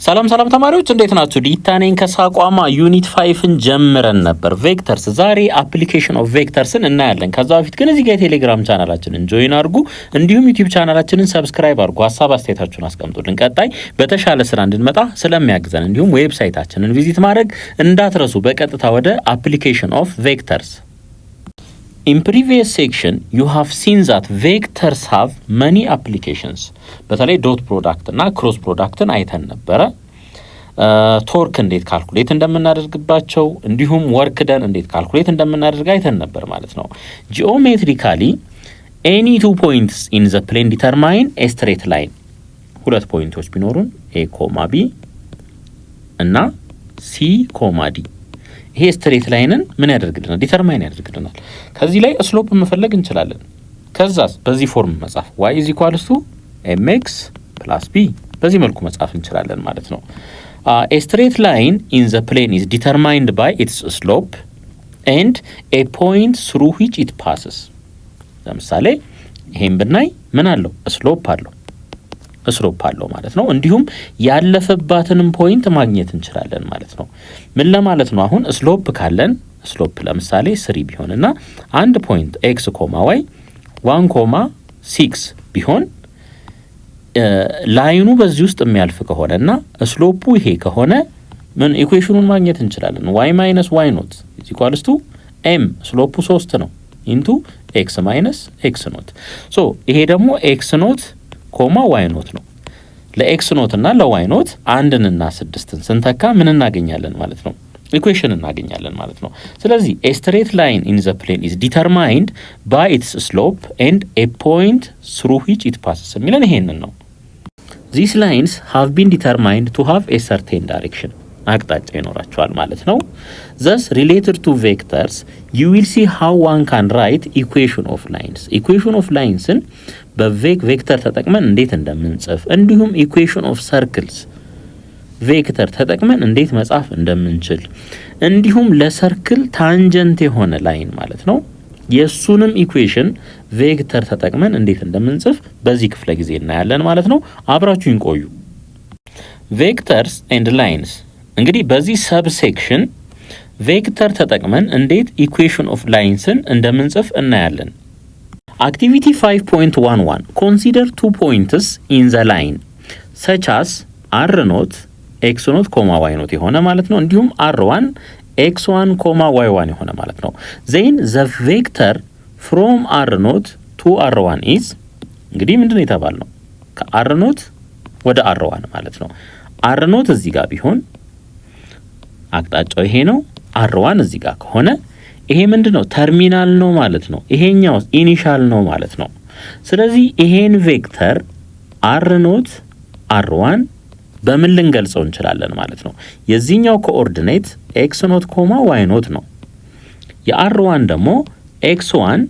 ሰላም ተማሪዎች እንዴት ናችሁ? ዲታኔን ከሳቋማ ዩኒት 5ን ጀምረን ነበር ቬክተርስ። ዛሬ አፕሊኬሽን ኦፍ ቬክተርስን እናያለን። ከዛ በፊት ግን እዚህ ጋር ቴሌግራም ቻናላችንን ጆይን አድርጉ፣ እንዲሁም ዩቲዩብ ቻናላችንን ሰብስክራይብ አድርጉ። ሐሳብ አስተያየታችሁን አስቀምጡልን። ቀጣይ በተሻለ ስራ እንድንመጣ ስለሚያግዘን እንዲሁም ዌብሳይታችንን ቪዚት ማድረግ እንዳትረሱ። በቀጥታ ወደ አፕሊኬሽን ኦፍ ቬክተርስ። In previous section, you have seen that vectors have many applications. በተለይ ዶት ፕሮዳክት እና ክሮስ ፕሮዳክትን አይተን ነበረ። ቶርክ እንዴት ካልኩሌት እንደምናደርግባቸው እንዲሁም ወርክ ደን እንዴት ካልኩሌት እንደምናደርግ አይተን ነበር ማለት ነው። Geometrically, any two points in the plane determine a straight line. ሁለት ፖይንቶች ቢኖሩን A, B እና C, D ይሄ ስትሬት ላይንን ምን ያደርግልናል? ዲተርማይን ያደርግልናል። ከዚህ ላይ ስሎፕ መፈለግ እንችላለን። ከዛስ በዚህ ፎርም መጻፍ y = mx + b በዚህ መልኩ መጻፍ እንችላለን ማለት ነው። a straight line in the plane is determined by its slope and a point through which it passes. ለምሳሌ ይሄን ብናይ ምን አለው? ስሎፕ አለው ማለት ነው። እንዲሁም ያለፈባትንም ፖይንት ማግኘት እንችላለን ማለት ነው። ምን ለማለት ነው? አሁን ስሎፕ ካለን ስሎፕ ለምሳሌ 3 ቢሆንና አንድ ፖይንት x, y 1,6 ቢሆን ላይኑ በዚህ ውስጥ የሚያልፍ ከሆነና ስሎፑ ይሄ ከሆነ ምን ኢኩዌሽኑን ማግኘት እንችላለን? y - y0 = m ስሎፑ 3 ነው ኢንቱ x - x0 ሶ ይሄ ደግሞ x0 y ኖት ነው። ለኤክስ ኖት እና ለዋይ ኖት አንድን እና 6ን ስንተካ ምን እናገኛለን ማለት ነው? ኢኩዌሽን እናገኛለን ማለት ነው። ስለዚህ a straight line in the plane is determined by its slope and a point through which it passes የሚለን ይሄንን ነው። These lines have been determined to have a certain direction. አቅጣጫ ይኖራቸዋል ማለት ነው። Thus related to vectors, you will see how one can write equation of lines. Equation of linesን በቬክተር ተጠቅመን እንዴት እንደምንጽፍ እንዲሁም equation of circles ቬክተር ተጠቅመን እንዴት መጻፍ እንደምንችል እንዲሁም ለሰርክል ታንጀንት የሆነ ላይን ማለት ነው የሱንም ኢኩዌሽን ቬክተር ተጠቅመን እንዴት እንደምንጽፍ በዚህ ክፍለ ጊዜ እናያለን ማለት ነው። አብራችሁን ቆዩ። ቬክተርስ ኤንድ ላይንስ እንግዲህ በዚህ ሰብሴክሽን ቬክተር ተጠቅመን እንዴት ኢኩዌሽን ኦፍ ላይንስን እንደምንጽፍ እናያለን። Activity 5.11 Consider two points in the line such as r0 x0, y0 የሆነ ማለት ነው እንዲሁም r1 x1, y1 የሆነ ማለት ነው። Then the vector from r0 to r1 is እንግዲህ ምንድነው የተባልነው? ከr0 ወደ r1 ማለት ነው። r0 እዚህ ጋር ቢሆን አቅጣጫው ይሄ ነው። r1 እዚህ ጋር ከሆነ ይሄ ምንድነው? ተርሚናል ነው ማለት ነው። ይሄኛው ኢኒሻል ነው ማለት ነው። ስለዚህ ይሄን ቬክተር r0 r1 በምን ልንገልጸው እንችላለን ማለት ነው? የዚህኛው ኮኦርዲኔት x0, y0 ነው። የr1 ደግሞ x1,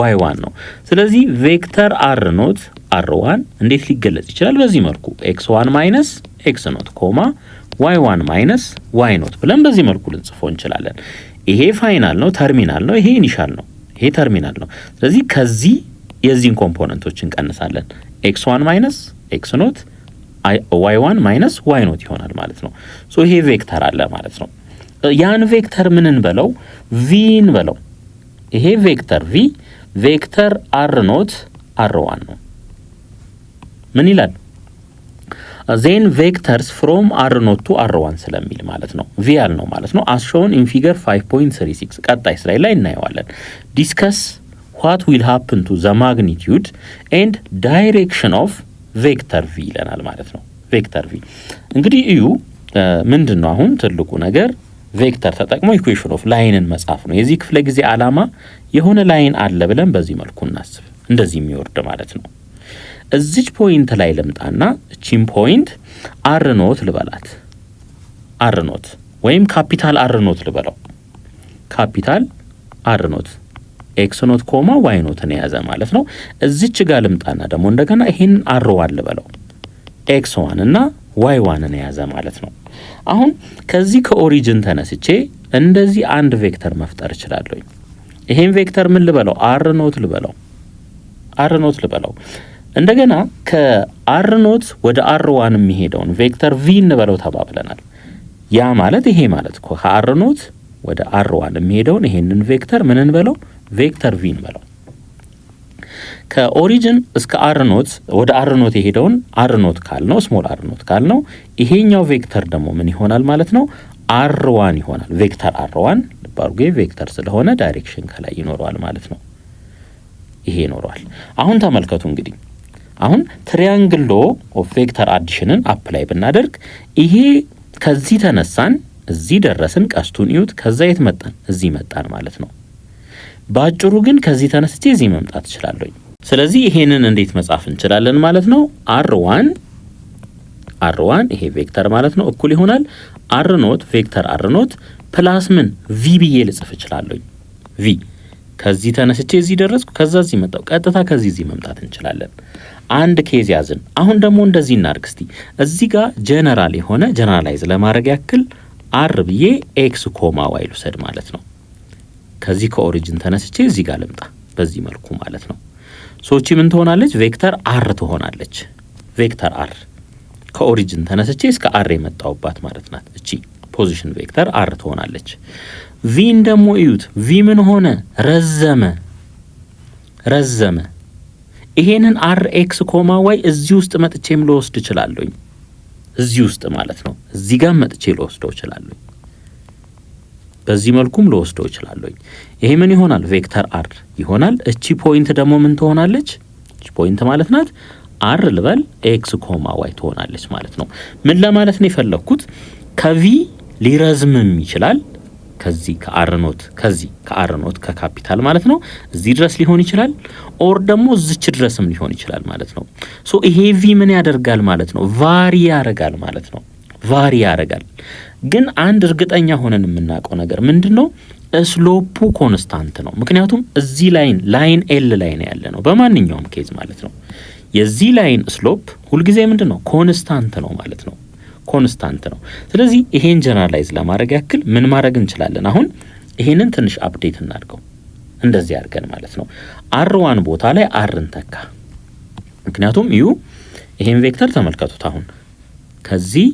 y1 ነው። ስለዚህ ቬክተር r0 r1 እንዴት ሊገለጽ ይችላል? በዚህ መልኩ x1 - x0, y1 - y0 ብለን በዚህ መልኩ ልንጽፈው እንችላለን። ይሄ ፋይናል ነው፣ ተርሚናል ነው። ይሄ ኢኒሻል ነው፣ ይሄ ተርሚናል ነው። ስለዚህ ከዚህ የዚህን ኮምፖነንቶች እንቀንሳለን። x1 - x0 y1 - y0 ይሆናል ማለት ነው። ሶ ይሄ ቬክተር አለ ማለት ነው። ያን ቬክተር ምን እንበለው? v እንበለው። ይሄ ቬክተር v ቬክተር r0 r1 ነው። ምን ይላል? then vectors from r0 to r1 ስለሚል ማለት ነው v ያልነው ማለት ነው። as shown in figure 5.36 ቀጣይ ስላይድ ላይ እናየዋለን። discuss what will happen to the magnitude and direction of vector v ይለናል ማለት ነው። vector v እንግዲህ እዩ ምንድነው አሁን ትልቁ ነገር ቬክተር ተጠቅሞ ኢኩዌሽን ኦፍ ላይንን መጻፍ ነው። የዚህ ክፍለ ጊዜ ዓላማ የሆነ ላይን አለ ብለን በዚህ መልኩ እናስብ። እንደዚህ የሚወርድ ማለት ነው። እዚች ፖይንት ላይ ልምጣና እቺን ፖይንት r0 ልበላት። r0 ወይም ካፒታል r0 ልበለው። ካፒታል r0 x0, y0 ነው ያዘ ማለት ነው። እዚች ጋር ልምጣና ደግሞ እንደገና ይሄን r1 ልበለው። x1 እና y1 ነው ያዘ ማለት ነው። አሁን ከዚህ ከኦሪጅን ተነስቼ እንደዚህ አንድ ቬክተር መፍጠር እችላለሁ። ይሄን ቬክተር ምን ልበለው? r0 ልበለው። እንደገና ከአር ኖት ወደ አር ዋን የሚሄደውን ቬክተር ቪ እንበለው ተባብለናል። ያ ማለት ይሄ ማለት እኮ ከአር ኖት ወደ አር ዋን የሚሄደውን ይሄንን ቬክተር ምን እንበለው? ቬክተር ቪ እንበለው። ከኦሪጅን እስከ አር ኖት ወደ አር ኖት የሄደውን አር ኖት ካልነው ስሞል አር ኖት ካልነው ይሄኛው ቬክተር ደግሞ ምን ይሆናል ማለት ነው? አር ዋን ይሆናል። ቬክተር አር ዋን ባርጌ ቬክተር ስለሆነ ዳይሬክሽን ከላይ ይኖረዋል ማለት ነው። ይሄ ይኖረዋል። አሁን ተመልከቱ እንግዲህ አሁን ትሪያንግል ሎ ኦፍ ቬክተር አዲሽንን አፕላይ ብናደርግ ይሄ ከዚህ ተነሳን እዚህ ደረስን፣ ቀስቱን እዩት። ከዛ የት መጣን? እዚህ መጣን ማለት ነው። ባጭሩ ግን ከዚህ ተነስቼ እዚህ መምጣት እችላለሁ። ስለዚህ ይሄንን እንዴት መጻፍ እንችላለን ማለት ነው? አር1 ይሄ ቬክተር ማለት ነው እኩል ይሆናል አር ኖት ቬክተር አር ኖት ፕላስ ምን ቪ ብዬ ልጽፍ እችላለሁ። ቪ ከዚህ ተነስቼ እዚህ ደረስኩ፣ ከዛ እዚህ መጣው፣ ቀጥታ ከዚህ እዚህ መምጣት እንችላለን። አንድ ኬዝ ያዝን። አሁን ደግሞ እንደዚህ እናድርግ እስቲ። እዚህ ጋር ጀነራል የሆነ ጀነራላይዝ ለማድረግ ያክል አር ብዬ ኤክስ ኮማ ዋይ ልውሰድ ማለት ነው። ከዚህ ከኦሪጅን ተነስቼ እዚህ ጋር ልምጣ በዚህ መልኩ ማለት ነው። ሶቺ ምን ትሆናለች? ቬክተር አር ትሆናለች። ቬክተር አር ከኦሪጅን ተነስቼ እስከ አር የመጣውባት ማለት ናት። እቺ ፖዚሽን ቬክተር አር ትሆናለች። ቪን ደግሞ እዩት። ቪ ምን ሆነ? ረዘመ። ይሄንን አር ኤክስ ኮማ ዋይ እዚህ ውስጥ መጥቼም ልወስድ እችላለሁ። እዚህ ውስጥ ማለት ነው። እዚህ ጋር መጥቼ ልወስደው እችላለሁ። በዚህ መልኩም ልወስደው እችላለሁ። ይሄ ምን ይሆናል? ቬክተር አር ይሆናል። እቺ ፖይንት ደግሞ ምን ትሆናለች? እቺ ፖይንት ማለት ናት አር ልበል ኤክስ ኮማ ዋይ ትሆናለች ማለት ነው። ምን ለማለት ነው የፈለኩት? ከቪ ሊረዝምም ይችላል። ከዚህ ከአር ኖት ከካፒታል ማለት ነው እዚህ ድረስ ሊሆን ይችላል። ኦር ደግሞ እዚች ድረስም ሊሆን ይችላል ማለት ነው። ሶ ይሄ ቪ ምን ያደርጋል ማለት ነው? ቫሪ ያደርጋል። ግን አንድ እርግጠኛ ሆነን የምናውቀው ነገር ምንድነው? ስሎፑ ኮንስታንት ነው። ምክንያቱም እዚህ ላይን ኤል ላይ ነው ያለ ነው በማንኛውም ኬዝ ማለት ነው። የዚህ ላይን ስሎፕ ሁልጊዜ ምንድነው? ኮንስታንት ነው ማለት ነው። ኮንስታንት ነው። ስለዚህ ይሄን ጀነራላይዝ ለማድረግ ያክል ምን ማድረግ እንችላለን? አሁን ይሄንን ትንሽ አፕዴት እናድርገው እንደዚህ አድርገን ማለት ነው። አር1 ቦታ ላይ አርን ተካ። ምክንያቱም ዩ ይሄን ቬክተር ተመልከቱት። አሁን ከዚህ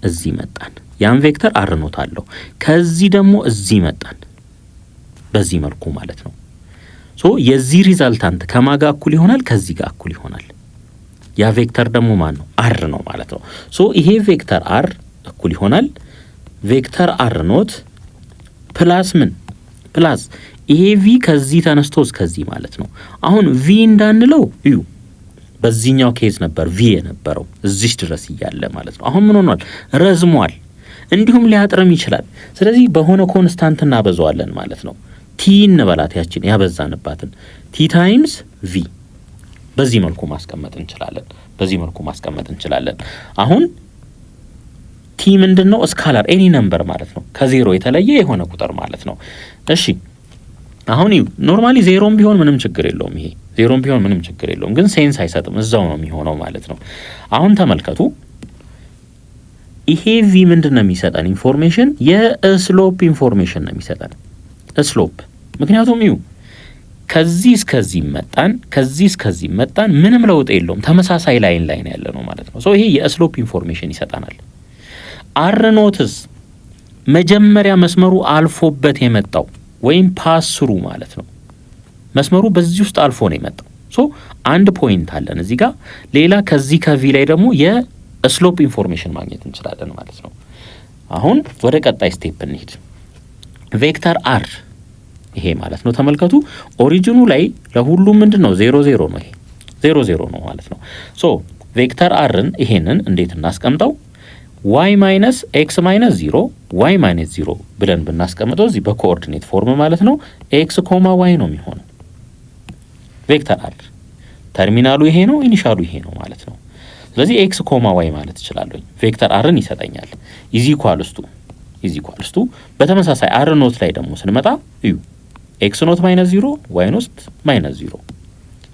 እዚህ መጣን። ያን ቬክተር አር ኖት አለው። ከዚህ ደግሞ እዚህ መጣን በዚህ መልኩ ማለት ነው። ሶ የዚህ ሪዛልታንት ከማጋ እኩል ይሆናል? ከዚህ ጋር እኩል ይሆናል። ያ ቬክተር ደግሞ ማን ነው? አር ነው ማለት ነው። ሶ ይሄ ቬክተር አር እኩል ይሆናል ቬክተር አር ኖት ፕላስ ምን ፕላስ ይሄ ቪ ከዚህ ተነስቶ እስከዚህ ማለት ነው። አሁን ቪ እንዳንለው እዩ በዚህኛው ኬዝ ነበር ቪ የነበረው እዚህ ድረስ እያለ ማለት ነው። አሁን ምን ሆኗል? ረዝሟል። እንዲሁም ሊያጥርም ይችላል። ስለዚህ በሆነ ኮንስታንት እናበዛዋለን ማለት ነው። ቲ እንበላት ያችን ያበዛንባትን ቲ ታይምስ ቪ በዚህ መልኩ ማስቀመጥ እንችላለን። አሁን ቲ ምንድነው? ስካላር ኤኒ ነምበር ማለት ነው። ከዜሮ የተለየ የሆነ ቁጥር ማለት ነው። እሺ አሁን ኖርማሊ ዜሮም ቢሆን ምንም ችግር የለውም። ይሄ ዜሮም ቢሆን ምንም ችግር የለውም፣ ግን ሴንስ አይሰጥም። እዛው ነው የሚሆነው ማለት ነው። አሁን ተመልከቱ። ይሄ ቪ ምንድነው የሚሰጠን ኢንፎርሜሽን? የስሎፕ ኢንፎርሜሽን ነው የሚሰጠን ስሎፕ። ምክንያቱም ከዚህ እስከዚህ መጣን ምንም ለውጥ የለውም። ተመሳሳይ ላይን ነው ያለ ነው ማለት ነው። ሶ ይሄ የስሎፕ ኢንፎርሜሽን ይሰጣናል። አር ኖትስ መጀመሪያ መስመሩ አልፎበት የመጣው ወይም ፓስሩ ማለት ነው። መስመሩ በዚህ ውስጥ አልፎ ነው የመጣው። ሶ አንድ ፖይንት አለን እዚህ ጋር። ሌላ ከዚህ ከቪ ላይ ደግሞ የስሎፕ ኢንፎርሜሽን ማግኘት እንችላለን ማለት ነው። አሁን ወደ ቀጣይ ስቴፕ እንሂድ። ቬክተር አር ይሄ ማለት ነው ተመልከቱ። ኦሪጂኑ ላይ ለሁሉም ምንድነው? 0 ነው። ይሄ 0 ነው ማለት ነው። ሶ ቬክተር አርን ይሄንን እንዴት እናስቀምጠው? y ማይነስ x ማይነስ 0 y ማይነስ 0 ብለን ብናስቀምጠው እዚህ በኮኦርዲኔት ፎርም ማለት ነው x ኮማ y ነው የሚሆነው። ቬክተር አር ተርሚናሉ ይሄ ነው፣ ኢኒሻሉ ይሄ ነው ማለት ነው። ስለዚህ x ኮማ y ማለት እችላለሁ። ቬክተር አርን ይሰጠኛል። ኢዝ ኢኳልስ ቱ በተመሳሳይ አር ኖት ላይ ደግሞ ስንመጣ እዩ x ኖት ማይነስ 0 y ኖት ማይነስ 0።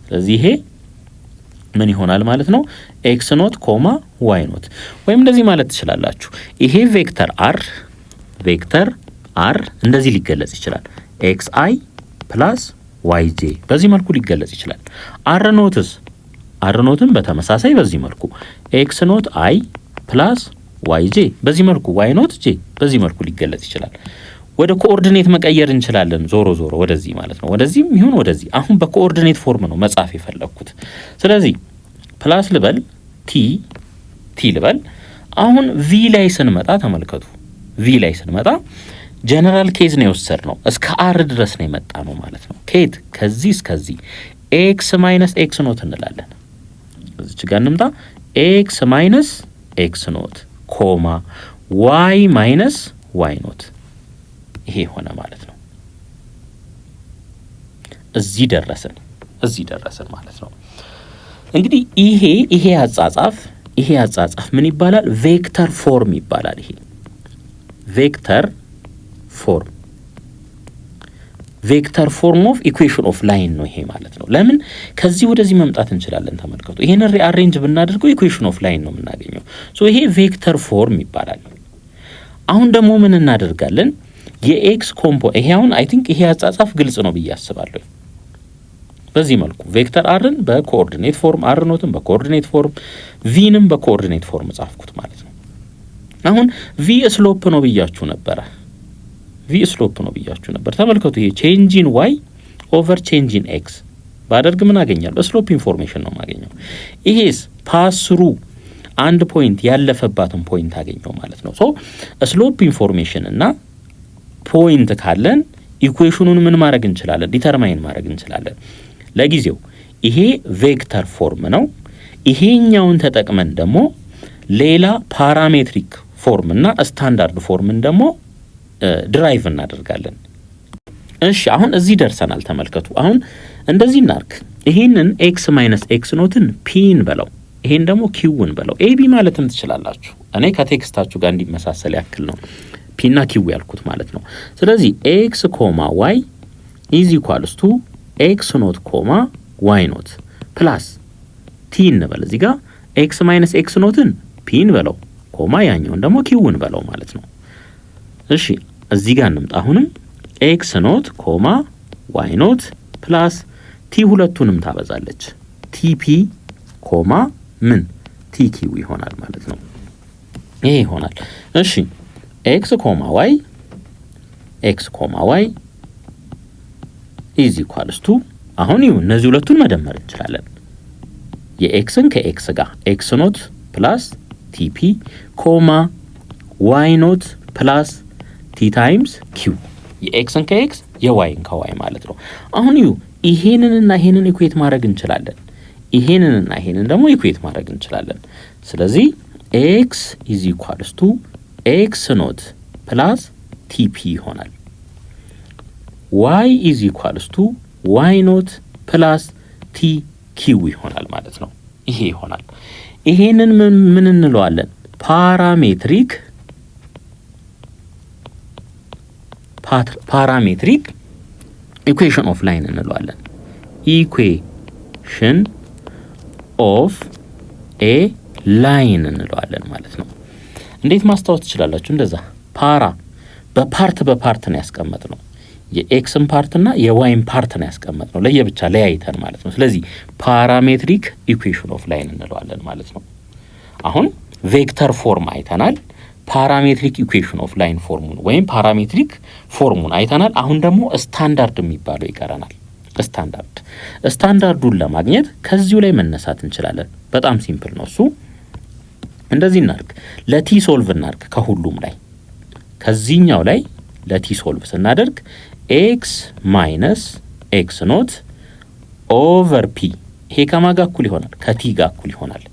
ስለዚህ ይሄ ምን ይሆናል ማለት ነው? x ኖት ኮማ y ኖት። ወይም እንደዚህ ማለት ትችላላችሁ። ይሄ ቬክተር r እንደዚህ ሊገለጽ ይችላል። xi + yj በዚህ መልኩ ሊገለጽ ይችላል። r ኖትስ አር ኖትን በተመሳሳይ በዚህ መልኩ ኤክስ ኖት አይ ፕላስ ዋይ ጄ በዚህ መልኩ ዋይ ኖት ጄ በዚህ መልኩ ሊገለጽ ይችላል። ወደ ኮኦርዲኔት መቀየር እንችላለን። ዞሮ ወደዚህ ማለት ነው። ወደዚህም ይሁን ወደዚህ። አሁን በኮኦርዲኔት ፎርም ነው መጻፍ የፈለኩት። ስለዚህ ፕላስ ልበል ቲ ልበል። አሁን ቪ ላይ ስንመጣ ተመልከቱ። ቪ ላይ ስንመጣ ጀነራል ኬዝ ነው የወሰድነው። እስከ አር ድረስ ነው የመጣ ነው ማለት ነው። ኬት ከዚህ እስከዚህ ኤክስ ማይነስ ኤክስ ኖት እንላለን። እዚች ጋር እንምጣ። ኤክስ ማይነስ ኤክስ ኖት ኮማ ዋይ ማይነስ ዋይ ኖት ይሄ ሆነ ማለት ነው። እዚህ ደረስን ማለት ነው። እንግዲህ ይሄ አጻጻፍ ምን ይባላል? ቬክተር ፎርም ይባላል። ይሄ ቬክተር ፎርም ኦፍ ኢኩዌሽን ኦፍ ላይን ነው ይሄ ማለት ነው። ለምን ከዚህ ወደዚህ መምጣት እንችላለን። ተመልከቱ። ይሄንን ሪአሬንጅ ብናደርገው ኢኩዌሽን ኦፍ ላይን ነው የምናገኘው። ሶ ይሄ ቬክተር ፎርም ይባላል። አሁን ደግሞ ምን እናደርጋለን? የኤክስ ይሄ አሁን አይ ቲንክ ይሄ አጻጻፍ ግልጽ ነው ብዬ አስባለሁ። በዚህ መልኩ ቬክተር አርን በኮኦርዲኔት ፎርም፣ አር ኖትን በኮኦርዲኔት ፎርም፣ ቪንም በኮኦርዲኔት ፎርም ጻፍኩት ማለት ነው። አሁን ቪ ስሎፕ ነው ብያችሁ ነበር። ተመልከቱ። ይሄ ቼንጂን ዋይ ኦቨር ቼንጂን ኤክስ ባደርግ ምን አገኛለሁ? ስሎፕ ኢንፎርሜሽን ነው የማገኘው። ይሄስ ፓስሩ አንድ ፖይንት ያለፈባትን ፖይንት አገኘው ማለት ነው። ሶ ስሎፕ ኢንፎርሜሽን እና ፖይንት ካለን ኢኩዌሽኑን ምን ማድረግ እንችላለን? ዲተርማይን ማድረግ እንችላለን። ለጊዜው ይሄ ቬክተር ፎርም ነው። ይሄኛውን ተጠቅመን ደግሞ ሌላ ፓራሜትሪክ ፎርም እና ስታንዳርድ ፎርምን ደግሞ ድራይቭ እናደርጋለን። እሺ አሁን እዚህ ደርሰናል። ተመልከቱ። አሁን እንደዚህ እናርክ። ይሄንን ኤክስ ማይነስ ኤክስ ኖትን ፒን በለው፣ ይሄን ደግሞ ኪውን በለው። ኤቢ ማለትም ትችላላችሁ። እኔ ከቴክስታችሁ ጋር እንዲመሳሰል ያክል ነው ፒና ኪው ያልኩት ማለት ነው። ስለዚህ ኤክስ ኮማ ዋይ ኢዝ ኢኳልስ ቱ ኤክስ ኖት ኮማ ዋይ ኖት ፕላስ ቲ እንበል። እዚህ ጋር ኤክስ ማይነስ ኤክስ ኖትን ፒን በለው ኮማ ያኛውን ደግሞ ኪውን በለው ማለት ነው። እሺ እዚህ ጋር እንምጣ። አሁንም ኤክስ ኖት ኮማ ዋይ ኖት ፕላስ ቲ ሁለቱንም ታበዛለች ቲፒ ኮማ ምን ቲኪው ይሆናል ማለት ነው። ይሄ ይሆናል። እሺ ኤክስ ኮማ ዋይ ኢዝ ኢኳልስ ቱ አሁን ይሁን እነዚህ ሁለቱን መደመር እንችላለን። የኤክስን ከኤክስ ጋር ኤክስ ኖት ፕላስ ቲፒ ኮማ ዋይ ኖት ፕላስ ቲ ታይምስ ኪው የኤክስን ከኤክስ የዋይን ከዋይ ማለት ነው። አሁን ይሄንንና ይሄንን ኢኩዌት ማድረግ እንችላለን። ይሄንንና ይሄንን ደግሞ ኢኩዌት ማድረግ እንችላለን። ስለዚህ ኤክስ ኢዝ ኢኳልስ ቱ ኤክስ ኖት ፕላስ ቲፒ ይሆናል። ዋይ ኢዝ ኢኳልስ ቱ ዋይ ኖት ፕላስ ቲ ኪው ይሆናል ማለት ነው። ይሄ ይሆናል። ይሄንን ምን እንለዋለን? ፓራሜትሪክ ኢኩዌሽን ኦፍ ላይን እንለዋለን። ኢኩዌሽን ኦፍ ኤ ላይን እንለዋለን ማለት ነው። እንዴት ማስታወስ ትችላላችሁ? እንደዛ በፓርት ነው ያስቀመጥነው። የኤክስን ፓርትና የዋይን ፓርት ነው ያስቀመጥነው ለየብቻ ለያይተን ማለት ነው። ስለዚህ ፓራሜትሪክ ኢኩዌሽን ኦፍ ላይን እንለዋለን ማለት ነው። አሁን ቬክተር ፎርም አይተናል። ፓራሜትሪክ ኢኩዌሽን ኦፍ ላይን ፎርሙን ወይም ፓራሜትሪክ ፎርሙን አይተናል። አሁን ደግሞ ስታንዳርድ የሚባለው ይቀረናል። ስታንዳርዱን ለማግኘት ከዚሁ ላይ መነሳት እንችላለን። በጣም ሲምፕል ነው እሱ። እንደዚህ እናርግ። ለቲ ሶልቭ እናርግ። ከሁሉም ላይ ከዚህኛው ላይ ለቲ ሶልቭ ስናደርግ ኤክስ ማይነስ ኤክስ ኖት ኦቨር ፒ ይሄ ከማጋ እኩል ይሆናል? ከቲ ጋር እኩል ይሆናል።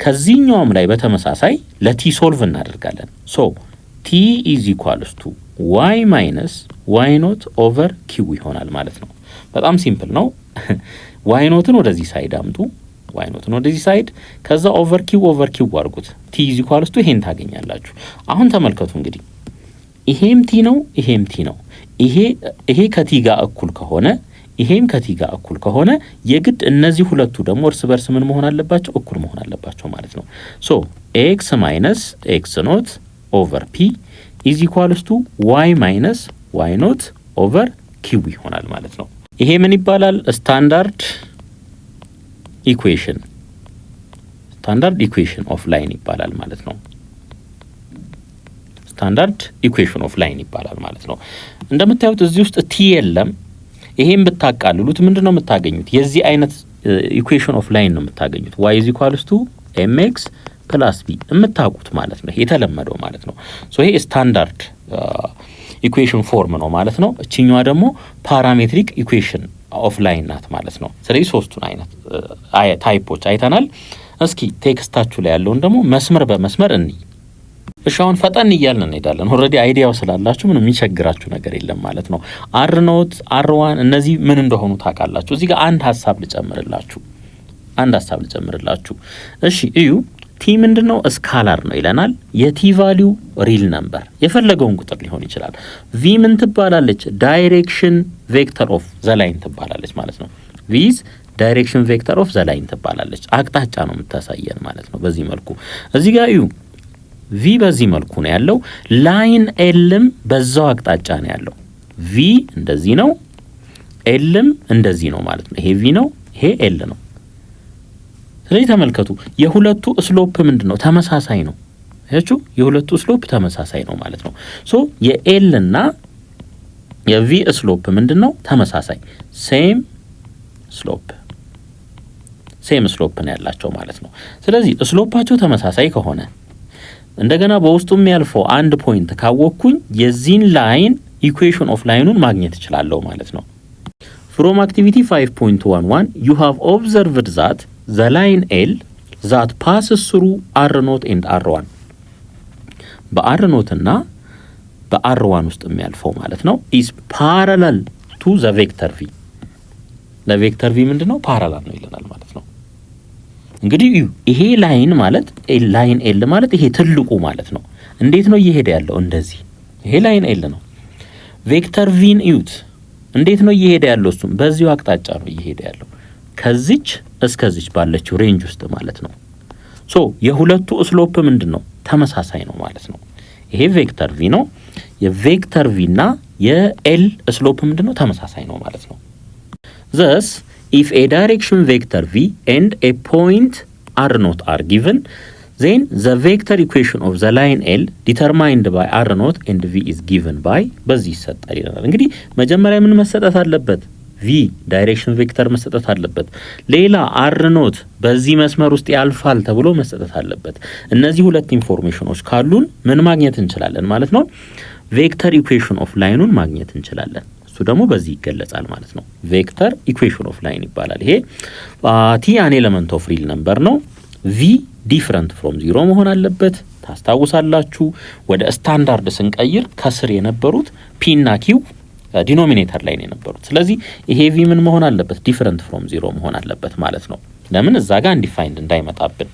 ከዚህኛውም ላይ በተመሳሳይ ለቲ ሶልቭ እናደርጋለን። ሶ ቲ ኢዝ ኢኳልስ ቱ ዋይ ማይነስ ዋይ ኖት ኦቨር ኪው ይሆናል ማለት ነው። በጣም ሲምፕል ነው። ዋይ ኖትን ወደዚህ ሳይድ አምጡ። ዋይ ኖትን ወደዚህ ሳይድ ከዛ ኦቨር ኪው አድርጉት። ቲ ኢዝ ኢኳልስ ቱ ይሄን ታገኛላችሁ። አሁን ተመልከቱ እንግዲህ ይሄም ቲ ነው፣ ይሄም ቲ ነው። ይሄ ከቲ ጋር እኩል ከሆነ ይሄም ከቲ ጋር እኩል ከሆነ የግድ እነዚህ ሁለቱ ደግሞ እርስ በርስ ምን መሆን አለባቸው? እኩል መሆን አለባቸው ማለት ነው። ሶ ኤክስ ማይነስ ኤክስ ኖት ኦቨር ፒ ኢዝ ኢኳልስ ቱ ዋይ ማይነስ ዋይ ኖት ኦቨር ኪው ይሆናል ማለት ነው። ይሄ ምን ይባላል? ስታንዳርድ ኢኩዌሽን ኦፍ ላይን ይባላል ማለት ነው። ስታንዳርድ ኢኩዌሽን ኦፍ ላይን ይባላል ማለት ነው። እንደምታዩት እዚህ ውስጥ ቲ የለም። ይሄን ብታቃልሉት ምንድነው የምታገኙት? የዚህ አይነት ኢኩዌሽን ኦፍ ላይን ነው የምታገኙት። y = mx + b የምታውቁት ማለት ነው። የተለመደው ማለት ነው። ሶ ይሄ ስታንዳርድ ኢኩዌሽን ፎርም ነው ማለት ነው። እቺኛዋ ደግሞ ፓራሜትሪክ ኢኩዌሽን ኦፍ ላይን ናት ማለት ነው። ስለዚህ ሶስቱን አይነት ታይፖች አይተናል። እስኪ ቴክስታችሁ ላይ ያለውን ደግሞ መስመር በመስመር እንይ። እሺ አሁን ፈጠን እያልን እንሄዳለን። ኦልሬዲ አይዲያው ስላላችሁ ምንም የሚቸግራችሁ ነገር የለም ማለት ነው። r0 r1 እነዚህ ምን እንደሆኑ ታውቃላችሁ። እዚህ ጋር አንድ ሐሳብ ልጨምርላችሁ። እሺ እዩ ቲ ምንድነው? ስካላር ነው ይለናል። የቲ ቫልዩ ሪል ነምበር የፈለገውን ቁጥር ሊሆን ይችላል። ቪ ምን ትባላለች? ዳይሬክሽን ቬክተር ኦፍ ዘ ላይን ትባላለች ማለት ነው። ቪዝ ዳይሬክሽን ቬክተር ኦፍ ዘ ላይን ትባላለች። አቅጣጫ ነው የምታሳየን ማለት ነው። በዚህ መልኩ እዚህ ጋር እዩ ቪ በዚህ መልኩ ነው ያለው። ላይን ኤልም በዛው አቅጣጫ ነው ያለው። ቪ እንደዚህ ነው፣ ኤልም እንደዚህ ነው ማለት ነው። ይሄ ቪ ነው፣ ይሄ ኤል ነው። ስለዚህ ተመልከቱ የሁለቱ ስሎፕ ምንድነው? ተመሳሳይ ነው። እያችሁ የሁለቱ ስሎፕ ተመሳሳይ ነው ማለት ነው። ሶ የኤል እና የቪ ስሎፕ ምንድነው? ተመሳሳይ ሴም ስሎፕ ነው ያላቸው ማለት ነው። ስለዚህ ስሎፓቸው ተመሳሳይ ከሆነ እንደገና በውስጡ የሚያልፈው አንድ ፖይንት ካወቅኩኝ የዚህን ላይን ኢኩዌሽን ኦፍ ላይኑን ማግኘት እችላለሁ ማለት ነው። ፍሮም አክቲቪቲ 5.11 you have observed that the line L that passes through r0 and r1 በr0 እና በr1 ውስጥ የሚያልፈው ማለት ነው is parallel to the vector v ለቬክተር v ምንድነው? ፓራላል ነው ይለናል ማለት ነው። እንግዲህ ይሄ ላይን ማለት ላይን ኤል ማለት ይሄ ትልቁ ማለት ነው። እንዴት ነው እየሄደ ያለው? እንደዚህ ይሄ ላይን ኤል ነው። ቬክተር ቪን እዩት እንዴት ነው እየሄደ ያለው? እሱም በዚሁ አቅጣጫ ነው እየሄደ ያለው ከዚች እስከዚች ባለችው ሬንጅ ውስጥ ማለት ነው። ሶ የሁለቱ ስሎፕ ምንድነው? ተመሳሳይ ነው ማለት ነው። ይሄ ቬክተር ቪ ነው። የቬክተር ቪ እና የኤል ስሎፕ ምንድነው? ተመሳሳይ ነው ማለት ነው። thus if a direction vector v and a point r0 are given then the vector equation of the line L determined by r0 and v is given by በዚህ ይሰጣል ይላል። እንግዲህ መጀመሪያ ምን መሰጠት አለበት? v ዳይሬክሽን ቬክተር መሰጠት አለበት። ሌላ r0 በዚህ መስመር ውስጥ ያልፋል ተብሎ መሰጠት አለበት። እነዚህ ሁለት ኢንፎርሜሽኖች ካሉን ምን ማግኘት እንችላለን ማለት ነው? ቬክተር ኢኩዌሽን ኦፍ ላይኑን ማግኘት እንችላለን። ደግሞ በዚህ ይገለጻል ማለት ነው። ቬክተር ኢኩዌሽን ኦፍ ላይን ይባላል። ይሄ ቲ አን ኤሌመንት ኦፍ ሪል ነምበር ነው። ቪ ዲፈረንት ፍሮም 0 መሆን አለበት። ታስታውሳላችሁ ወደ ስታንዳርድ ስንቀይር ከስር የነበሩት ፒ እና ኪው ዲኖሚኔተር ላይ ነው የነበሩት። ስለዚህ ይሄ ቪ ምን መሆን አለበት? ዲፈረንት ፍሮም 0 መሆን አለበት ማለት ነው። ለምን እዛ ጋር አንዲፋይንድ እንዳይመጣብን።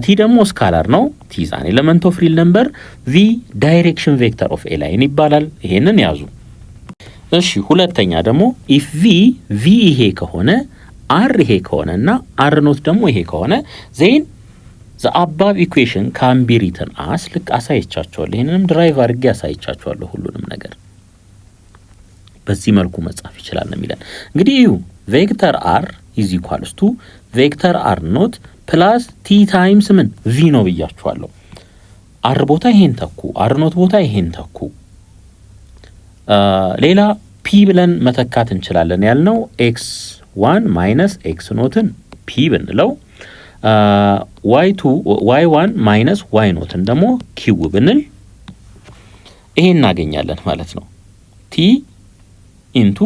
ቲ ደግሞ ስካላር ነው። ቲ አን ኤሌመንት ኦፍ ሪል ነምበር። ቪ ዳይሬክሽን ቬክተር ኦፍ ኤ ላይን ይባላል። ይሄንን ያዙ። እሺ ሁለተኛ ደግሞ if v ይሄ ከሆነ r ይሄ ከሆነና r0 ደግሞ ይሄ ከሆነ then the above equation can be written as ልክ አሳይቻችኋለሁ። ይሄንንም ድራይቭ አድርጌ አሳይቻችኋለሁ። ሁሉንም ነገር በዚህ መልኩ መጻፍ ይችላል ነው የሚለን። እንግዲህ እዩ ቬክተር r is equals to ቬክተር r0 plus t times ምን v ነው ብያችኋለሁ። r ቦታ ይሄን ተኩ፣ r0 ቦታ ይሄን ተኩ። ሌላ ፒ ብለን መተካት እንችላለን ያልነው x1 ማይነስ x0ን ፒ ብንለው y1 ማይነስ y0ን ደግሞ q ብንል ይሄ እናገኛለን ማለት ነው። ቲ ኢንቱ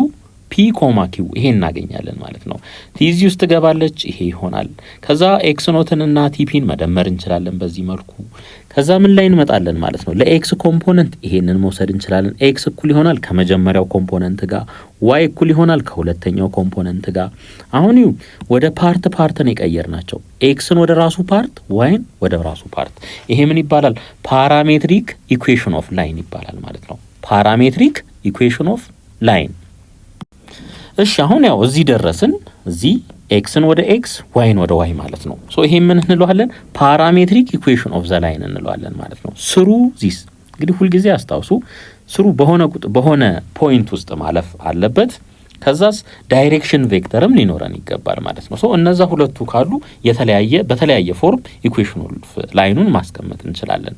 ፒ ኮማ ኪው ይሄ እናገኛለን ማለት ነው። ቲ እዚህ ውስጥ ገባለች፣ ይሄ ይሆናል። ከዛ x0ን እና ቲፒን መደመር እንችላለን በዚህ መልኩ። ከዛ ምን ላይ እንመጣለን ማለት ነው? ለኤክስ ኮምፖነንት ይሄንን መውሰድ እንችላለን። ኤክስ እኩል ይሆናል ከመጀመሪያው ኮምፖነንት ጋር፣ ዋይ እኩል ይሆናል ከሁለተኛው ኮምፖነንት ጋር። አሁን ወደ ፓርትን የቀየርናቸው ኤክስን ወደ ራሱ ፓርት፣ ዋይን ወደ ራሱ ፓርት። ይሄ ምን ይባላል? ፓራሜትሪክ ኢኩዌሽን ኦፍ ላይን ይባላል ማለት ነው። ፓራሜትሪክ ኢኩዌሽን ኦፍ ላይን። እሺ አሁን ያው እዚህ ደረስን። እዚህ ኤክስን ወደ ኤክስ ዋይን ወደ ዋይ ማለት ነው። ሶ ይሄ ምን እንለዋለን? ፓራሜትሪክ ኢኩዌሽን ኦፍ ዘ ላይን እንለዋለን ማለት ነው። ስሩ ዚስ እንግዲህ ሁሉ ጊዜ አስታውሱ፣ ስሩ በሆነ ፖይንት ውስጥ ማለፍ አለበት። ከዛስ ዳይሬክሽን ቬክተርም ሊኖረን ይገባል ማለት ነው። ሶ እነዛ ሁለቱ ካሉ በተለያየ ፎርም ኢኩዌሽኑ ላይኑን ማስቀመጥ እንችላለን።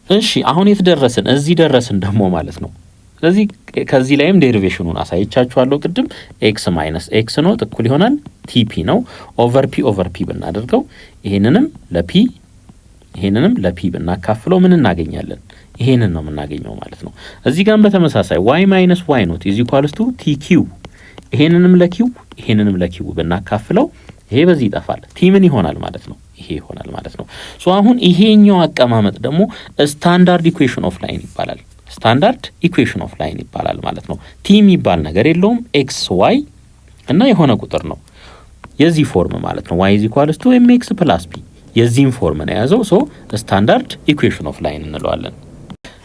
እሺ አሁን የት ደረስን? እዚህ ደረስን ደግሞ ማለት ነው። ስለዚህ ከዚህ ላይም ዴሪቬሽኑን አሳይቻችኋለሁ ቅድም። ኤክስ ማይነስ ኤክስ ኖት እኩል ይሆናል ቲፒ ነው ኦቨር ፒ ብናደርገው ይሄንንም ለፒ ብናካፍለው ምን እናገኛለን? ይሄንን ነው የምናገኘው ማለት ነው። እዚህ ጋርም በተመሳሳይ y ማይነስ y ኖት ኢዝ ኢኳልስ ቱ ቲq ይሄንንም ለኪው ብናካፍለው ይሄ በዚህ ይጠፋል። ቲ ምን ይሆናል ማለት ነው? ይሄ ይሆናል ማለት ነው። ሶ አሁን ይሄኛው አቀማመጥ ደግሞ ስታንዳርድ ኢኩዌሽን ኦፍ ላይን ይባላል። ስታንዳርድ ኢኩዌሽን ኦፍ ላይን ይባላል ማለት ነው። ቲ የሚባል ነገር የለውም። ኤክስ ዋይ እና የሆነ ቁጥር ነው የዚህ ፎርም ማለት ነው። y = mx + p የዚህን ፎርም ነው የያዘው። ሶ ስታንዳርድ ኢኩዌሽን ኦፍ ላይን እንለዋለን።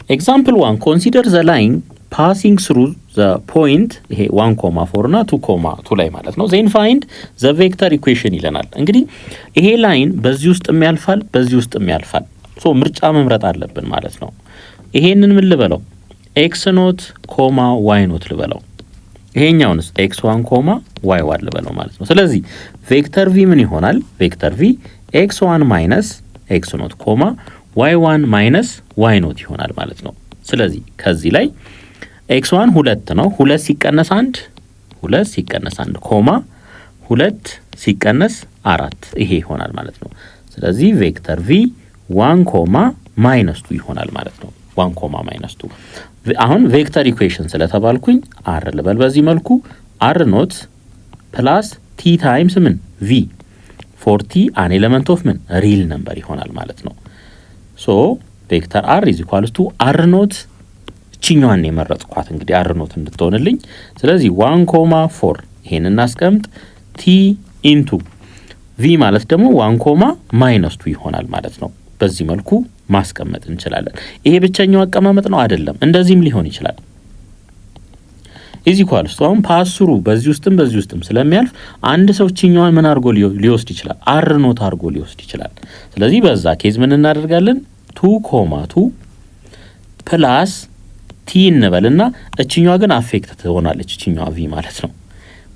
ኤግዛምፕል 1 ኮንሲደር ዘ ላይን ፓሲንግ ስሩ ዘ ፖይንት ይሄ 1,4 እና 2,2 ላይ ማለት ነው። ዜን ፋይንድ ዘ ቬክተር ኢኩዌሽን ይለናል። እንግዲህ ይሄ ላይን በዚህ ውስጥ የሚያልፋል፣ በዚህ ውስጥ የሚያልፋል። ሶ ምርጫ መምረጥ አለብን ማለት ነው። ይሄንን ምን ልበለው? ኤክስ ኖት ኮማ ዋይ ኖት ልበለው። ይሄኛውንስ x1 y1 ልበለው ማለት ነው። ስለዚህ ቬክተር v ምን ይሆናል? ቬክተር v x1 ማይነስ x ኖት ኮማ y1 ማይነስ y ኖት ይሆናል ማለት ነው። ስለዚህ ከዚህ ላይ x1 2 ነው። 2 ሲቀነስ 1 ኮማ 2 ሲቀነስ 4 ይሄ ይሆናል ማለት ነው። ስለዚህ ቬክተር v 1 ኮማ ማይነስ 2 ይሆናል ማለት ነው። 1 ኮማ ማይነስ 2 አሁን ቬክተር ኢኩዌሽን ስለተባልኩኝ r ልበል በዚህ መልኩ r ኖት ፕላስ t ታይምስ ምን v ፎር t አን ኤሌመንት ኦፍ ምን ሪል ነምበር ይሆናል ማለት ነው። ሶ ቬክተር r r ኖት እቺኛዋን የመረጥኳት እንግዲህ r ኖት እንድትሆንልኝ። ስለዚህ 1,4 ይሄን እናስቀምጥ t ኢንቱ v ማለት ደግሞ 1 ኮማ ማይነስ 2 ይሆናል ማለት ነው። በዚህ መልኩ ማስቀመጥ እንችላለን። ይሄ ብቸኛው አቀማመጥ ነው አይደለም፣ እንደዚህም ሊሆን ይችላል። አሁን ፓስሩ በዚህ ውስጥም ስለሚያልፍ አንድ ሰው ቺኛዋን ምን አድርጎ ሊወስድ ይችላል? አር ኖት አድርጎ ሊወስድ ይችላል። ስለዚህ በዛ ኬዝ ምን እናደርጋለን? 2,2 ፕላስ ቲ እንበልና እቺኛዋ ግን አፌክት ትሆናለች፣ እቺኛዋ ቪ ማለት ነው።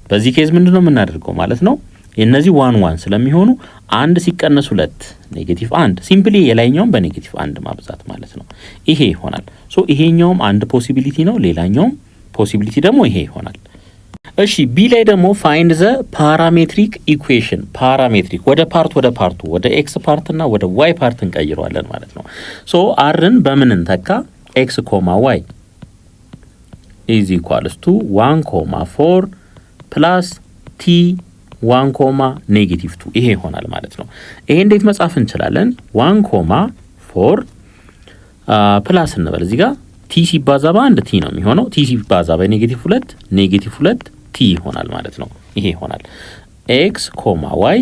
በዚህ ኬዝ ምንድነው የምናደርገው ማለት ነው? የነዚህ 1 ስለሚሆኑ 1 ሲቀነስ 2 ኔጌቲቭ 1 ሲምፕሊ የላይኛውን በኔጌቲቭ 1 ማብዛት ማለት ነው። ይሄ ይሆናል። ሶ ይሄኛውም አንድ ፖሲቢሊቲ ነው፣ ሌላኛውም ፖሲቢሊቲ ደግሞ ይሄ ይሆናል። እሺ ቢ ላይ ደግሞ ፋይንድ ዘ ፓራሜትሪክ ኢኩዌሽን። ፓራሜትሪክ ወደ ፓርቱ ወደ ኤክስ ፓርት እና ወደ ዋይ ፓርት እንቀይረዋለን ማለት ነው። ሶ አርን በምን እንተካ? ኤክስ ኮማ ዋይ ኢዝ ኢኳልስ ቱ 1,4 ፕላስ ቲ 1 ኮማ ኔጌቲቭ 2 ይሄ ይሆናል ማለት ነው። ይሄ እንዴት መጻፍ እንችላለን? 1,4 ፕላስ እንበል እዚህ ጋር ቲ ሲባዛ በአንድ ቲ ነው የሚሆነው። ቲ ሲባዛ በኔጌቲቭ 2 ኔጌቲቭ 2 ቲ ይሆናል ማለት ነው። ይሄ ይሆናል ኤክስ ኮማ ዋይ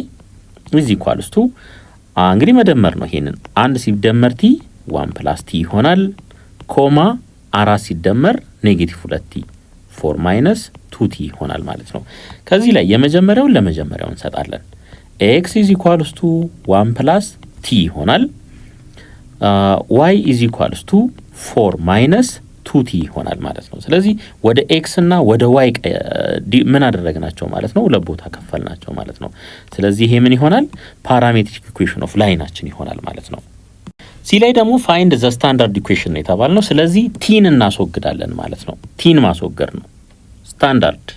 ኢዝ ኢኳልስ ቱ እንግዲህ መደመር ነው። ይሄንን 1 ሲደመር ቲ 1 ፕላስ ቲ ይሆናል ኮማ 4 ሲደመር ኔጌቲቭ 2 ቲ 4 ማይነስ 2 ቲ ይሆናል ማለት ነው። ከዚህ ላይ የመጀመሪያውን ለመጀመሪያው እንሰጣለን። ኤክስ ኢዝ ኢኳልስ ቱ 1 ፕላስ ቲ ይሆናል። ዋይ ኢዝ ኢኳልስ ቱ 4 ማይነስ 2 ቲ ይሆናል ማለት ነው። ስለዚህ ወደ ኤክስ እና ወደ ዋይ ምን አደረግናቸው ማለት ነው? ለቦታ ከፈልናቸው ማለት ነው። ስለዚህ ይሄ ምን ይሆናል? ፓራሜትሪክ ኢኩዌሽን ኦፍ ላይናችን ይሆናል ማለት ነው። ሲ ላይ ደግሞ ፋይንድ ዘ ስታንዳርድ ኢኩዌሽን ነው የተባልነው። ስለዚህ ቲን እናስወግዳለን ማለት ነው። ቲን ማስወገድ ነው ስታንዳርድ።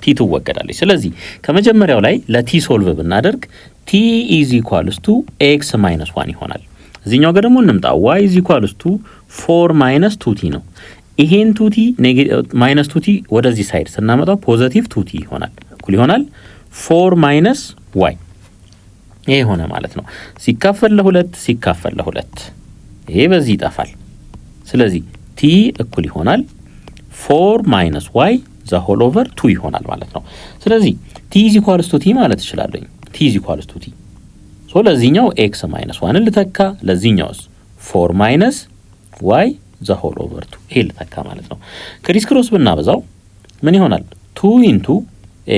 ቲ ትወገዳለች። ስለዚህ ከመጀመሪያው ላይ ለቲ ሶልቭ ብናደርግ ቲ ኢዝ ኢኳልስ ቱ ኤክስ ማይነስ 1 ይሆናል። እዚህኛው ጋር ደግሞ እንምጣ። y is equals to 4 minus 2t ነው። ይሄን 2t ማይነስ 2t ወደዚህ ሳይድ ስናመጣው ፖዚቲቭ 2t ይሆናል። እኩል ይሆናል 4 minus y ይሄ ሆነ ማለት ነው። ሲካፈል ለሁለት ይሄ በዚህ ይጠፋል። ስለዚህ t እኩል ይሆናል 4 minus y the whole over 2 ይሆናል ማለት ነው። ስለዚህ t is equals to t ማለት እችላለሁ። t is equals to t ሶ ለዚህኛው x ማይነስ 1 ልተካ፣ ለዚህኛውስ 4 ማይነስ y the whole over 2 ይሄ ልተካ ማለት ነው። ክሪስ ክሮስ ብናበዛው ምን ይሆናል? 2 into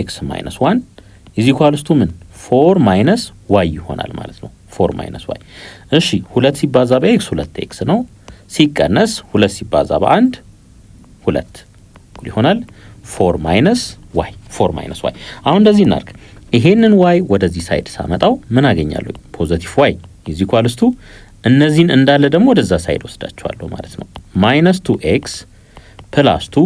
x minus 1 is equals to ምን 4 minus y ይሆናል ማለት ነው። 4 minus y እሺ 2 ሲባዛ በx 2x ነው። ሲቀነስ 2 ሲባዛ በ1 2 ይሆናል 4 ማይነስ ዋይ አሁን እንደዚህ እናድርግ። ይሄንን ዋይ ወደዚህ ሳይድ ሳመጣው ምን አገኛለሁ? ፖዚቲቭ ዋይ ኢዝ ኢኳልስ ቱ እነዚህን እንዳለ ደግሞ ወደዛ ሳይድ ወስዳቸዋለሁ ማለት ነው። ማይነስ 2x ፕላስ 2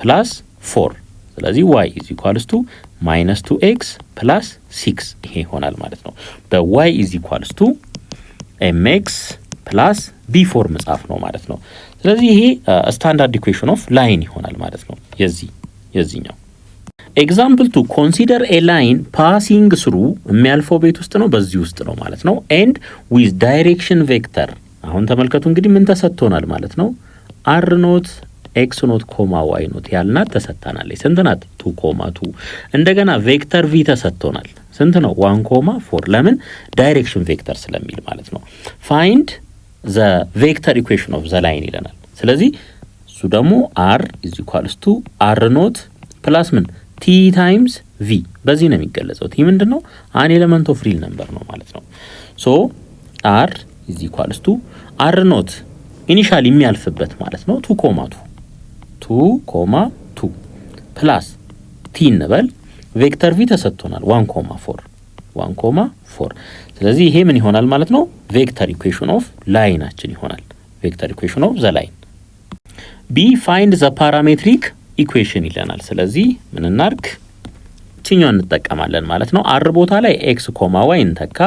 ፕላስ 4 ስለዚህ y ኢዝ ኢኳልስ ቱ ማይነስ 2x ፕላስ 6 ይሄ ይሆናል ማለት ነው። በy ኢዝ ኢኳልስ ቱ mx ፕላስ b4 መጻፍ ነው ማለት ነው። ስለዚህ ይሄ ስታንዳርድ ኢኩዌሽን ኦፍ ላይን ይሆናል ማለት ነው። የዚህኛው ኤግዛምፕል 2 ኮንሲደር ኤ ላይን ፓሲንግ ስሩ የሚያልፈው ቤት ውስጥ ነው፣ በዚህ ውስጥ ነው ማለት ነው። ኤንድ ዊዝ ዳይሬክሽን ቬክተር አሁን ተመልከቱ እንግዲህ ምን ተሰጥቶናል ማለት ነው። አር ኖት ኤክስ ኖት ኮማ ዋይ ኖት ያልናት ተሰጥታናለች። ስንት ናት? 2 ኮማ 2 እንደገና ቬክተር ቪ ተሰጥቶናል። ስንት ነው? 1 ኮማ 4 ለምን? ዳይሬክሽን ቬክተር ስለሚል ማለት ነው። ፋይንድ ዘ ቬክተር ኢኩዌሽን ኦፍ ዘ ላይን ይለናል። ስለዚህ እሱ ደግሞ አር ኢዝ ኢኳልስ ቱ አር ኖት ፕላስ ምን ቲ ታይምስ ቪ በዚህ ነው የሚገለጸው። ቲ ምንድነው? አን ኤሌመንት ኦፍ ሪል ነምበር ነው ማለት ነው። ሶ አር ኢዝ ኢኳልስ ቱ አር ኖት ኢኒሻሊ የሚያልፍበት ማለት ነው 2 ኮማ 2 ፕላስ ቲ እንበል ቬክተር ቪ ተሰጥቶናል 1 ኮማ 4 ስለዚህ ይሄ ምን ይሆናል ማለት ነው? ቬክተር ኢኩዌሽን ኦፍ ላይናችን ይሆናል። ቬክተር ኢኩዌሽን ኦፍ ዘ ላይን። ቢ ፋይንድ ዘ ፓራሜትሪክ ኢኩዌሽን ይለናል። ስለዚህ ምን እናርግ? ቺኛውን እንጠቀማለን ማለት ነው። አር ቦታ ላይ ኤክስ ኮማ ዋይ እንተካ።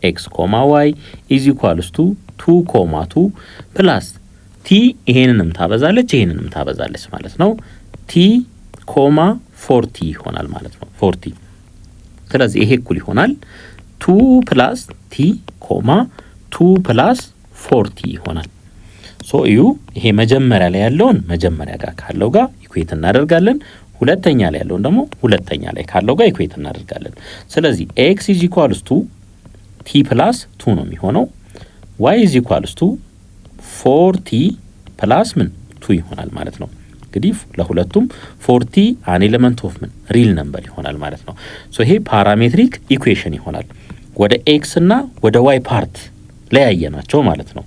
ኤክስ ኮማ ዋይ ኢዝ ኢኳልስ ቱ 2 ኮማ 2 ፕላስ ቲ ይሄንንም ታበዛለች ማለት ነው። ቲ ኮማ 40 ይሆናል ማለት ነው 40 ስለዚህ ይሄ እኩል ይሆናል 2 ፕላስ ቲ ኮማ 2 ፕላስ 40 ይሆናል። ሶ እዩ ይሄ መጀመሪያ ላይ ያለውን መጀመሪያ ጋር ካለው ጋር ኢኩዌት እናደርጋለን። ሁለተኛ ላይ ያለውን ደግሞ ሁለተኛ ላይ ካለው ጋር ኢኩዌት እናደርጋለን። ስለዚህ x is equals to t plus 2 ነው የሚሆነው። y is equals to 4t plus ምን 2 ይሆናል ማለት ነው። እንግዲህ ለሁለቱም 40 አን ኤሌመንት ኦፍ ምን ሪል ነምበር ይሆናል ማለት ነው። ሶ ይሄ ፓራሜትሪክ ኢኩዌሽን ይሆናል። ወደ x እና ወደ y ፓርት ለያየናቸው ማለት ነው።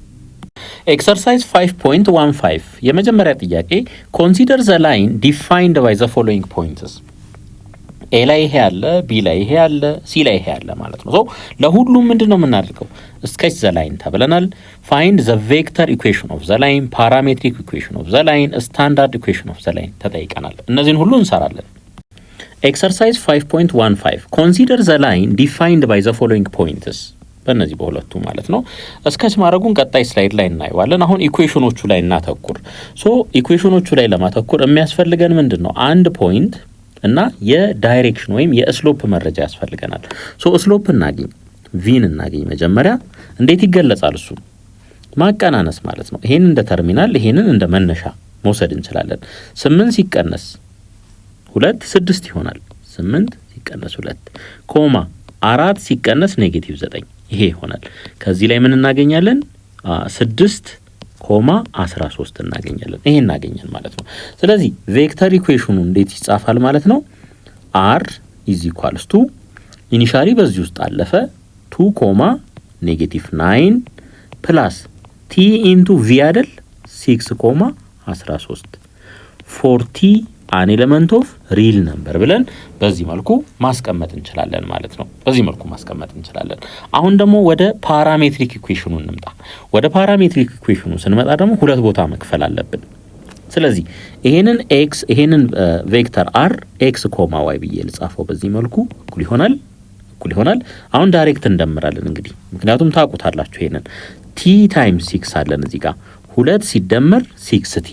ኤክሰርሳይዝ 5.15 የመጀመሪያ ጥያቄ ኮንሲደር ዘ ላይን ዲፋይንድ ባይ ዘ ፎሎዊንግ ፖይንትስ። ኤ ላይ ይሄ አለ፣ ቢ ላይ ይሄ አለ፣ ሲ ላይ ይሄ አለ ማለት ነው። ሶ ለሁሉም ምንድነው የምናደርገው? ስኬች ዘ ላይን ተብለናል። ፋይንድ ዘ ቬክተር ኢኩዌሽን ኦፍ ዘ ላይን፣ ፓራሜትሪክ ኢኩዌሽን ኦፍ ዘ ላይን፣ ስታንዳርድ ኢኩዌሽን ኦፍ ዘ ላይን ተጠይቀናል። እነዚህን ሁሉ እንሰራለን። ኤክሰርሳይዝ 5.15 ኮንሲደር ዘ ላይን ዲፋይንድ ባይ ዘ ፎሎዊንግ ፖይንትስ በእነዚህ በሁለቱ ማለት ነው። እስከች ማድረጉን ቀጣይ ስላይድ ላይ እናየዋለን። አሁን ኢኩዌሽኖቹ ላይ እናተኩር። ሶ ኢኩዌሽኖቹ ላይ ለማተኩር የሚያስፈልገን ምንድነው? አንድ ፖይንት እና የዳይሬክሽን ወይም የስሎፕ መረጃ ያስፈልገናል። ሶ ስሎፕ እናገኝ፣ ቪን እናገኝ። መጀመሪያ እንዴት ይገለጻል? እሱ ማቀናነስ ማለት ነው። ይሄን እንደ ተርሚናል፣ ይሄንን እንደ መነሻ መውሰድ እንችላለን። 8 ሲቀነስ 2 6 ይሆናል። 8 ሲቀነስ 2 ኮማ 4 ሲቀነስ ኔጌቲቭ 9 ይሄ ይሆናል። ከዚህ ላይ ምን እናገኛለን? 6 ኮማ 13 እናገኛለን። ይሄ እናገኛለን ማለት ነው። ስለዚህ ቬክተር ኢኩዌሽኑ እንዴት ይጻፋል ማለት ነው? r is equals to ኢኒሻሊ በዚህ ውስጥ አለፈ 2 ኮማ ኔጌቲቭ 9 ፕላስ t ኢንቱ v አይደል 6 ኮማ 13 40 አን ኤሌመንት ኦፍ ሪል ነምበር ብለን በዚህ መልኩ ማስቀመጥ እንችላለን ማለት ነው። በዚህ መልኩ ማስቀመጥ እንችላለን። አሁን ደግሞ ወደ ፓራሜትሪክ ኢኩዌሽኑ እንምጣ። ወደ ፓራሜትሪክ ኢኩዌሽኑ ስንመጣ ደግሞ ሁለት ቦታ መክፈል አለብን። ስለዚህ ይሄንን ይሄንን ቬክተር r x ኮማ y ብዬ ልጻፈው በዚህ መልኩ እኩል ይሆናል። አሁን ዳይሬክት እንደምራለን እንግዲህ ምክንያቱም ታውቁታላችሁ ይሄንን t ታይምስ 6 አለን እዚህ ጋር 2 ሲደመር 6t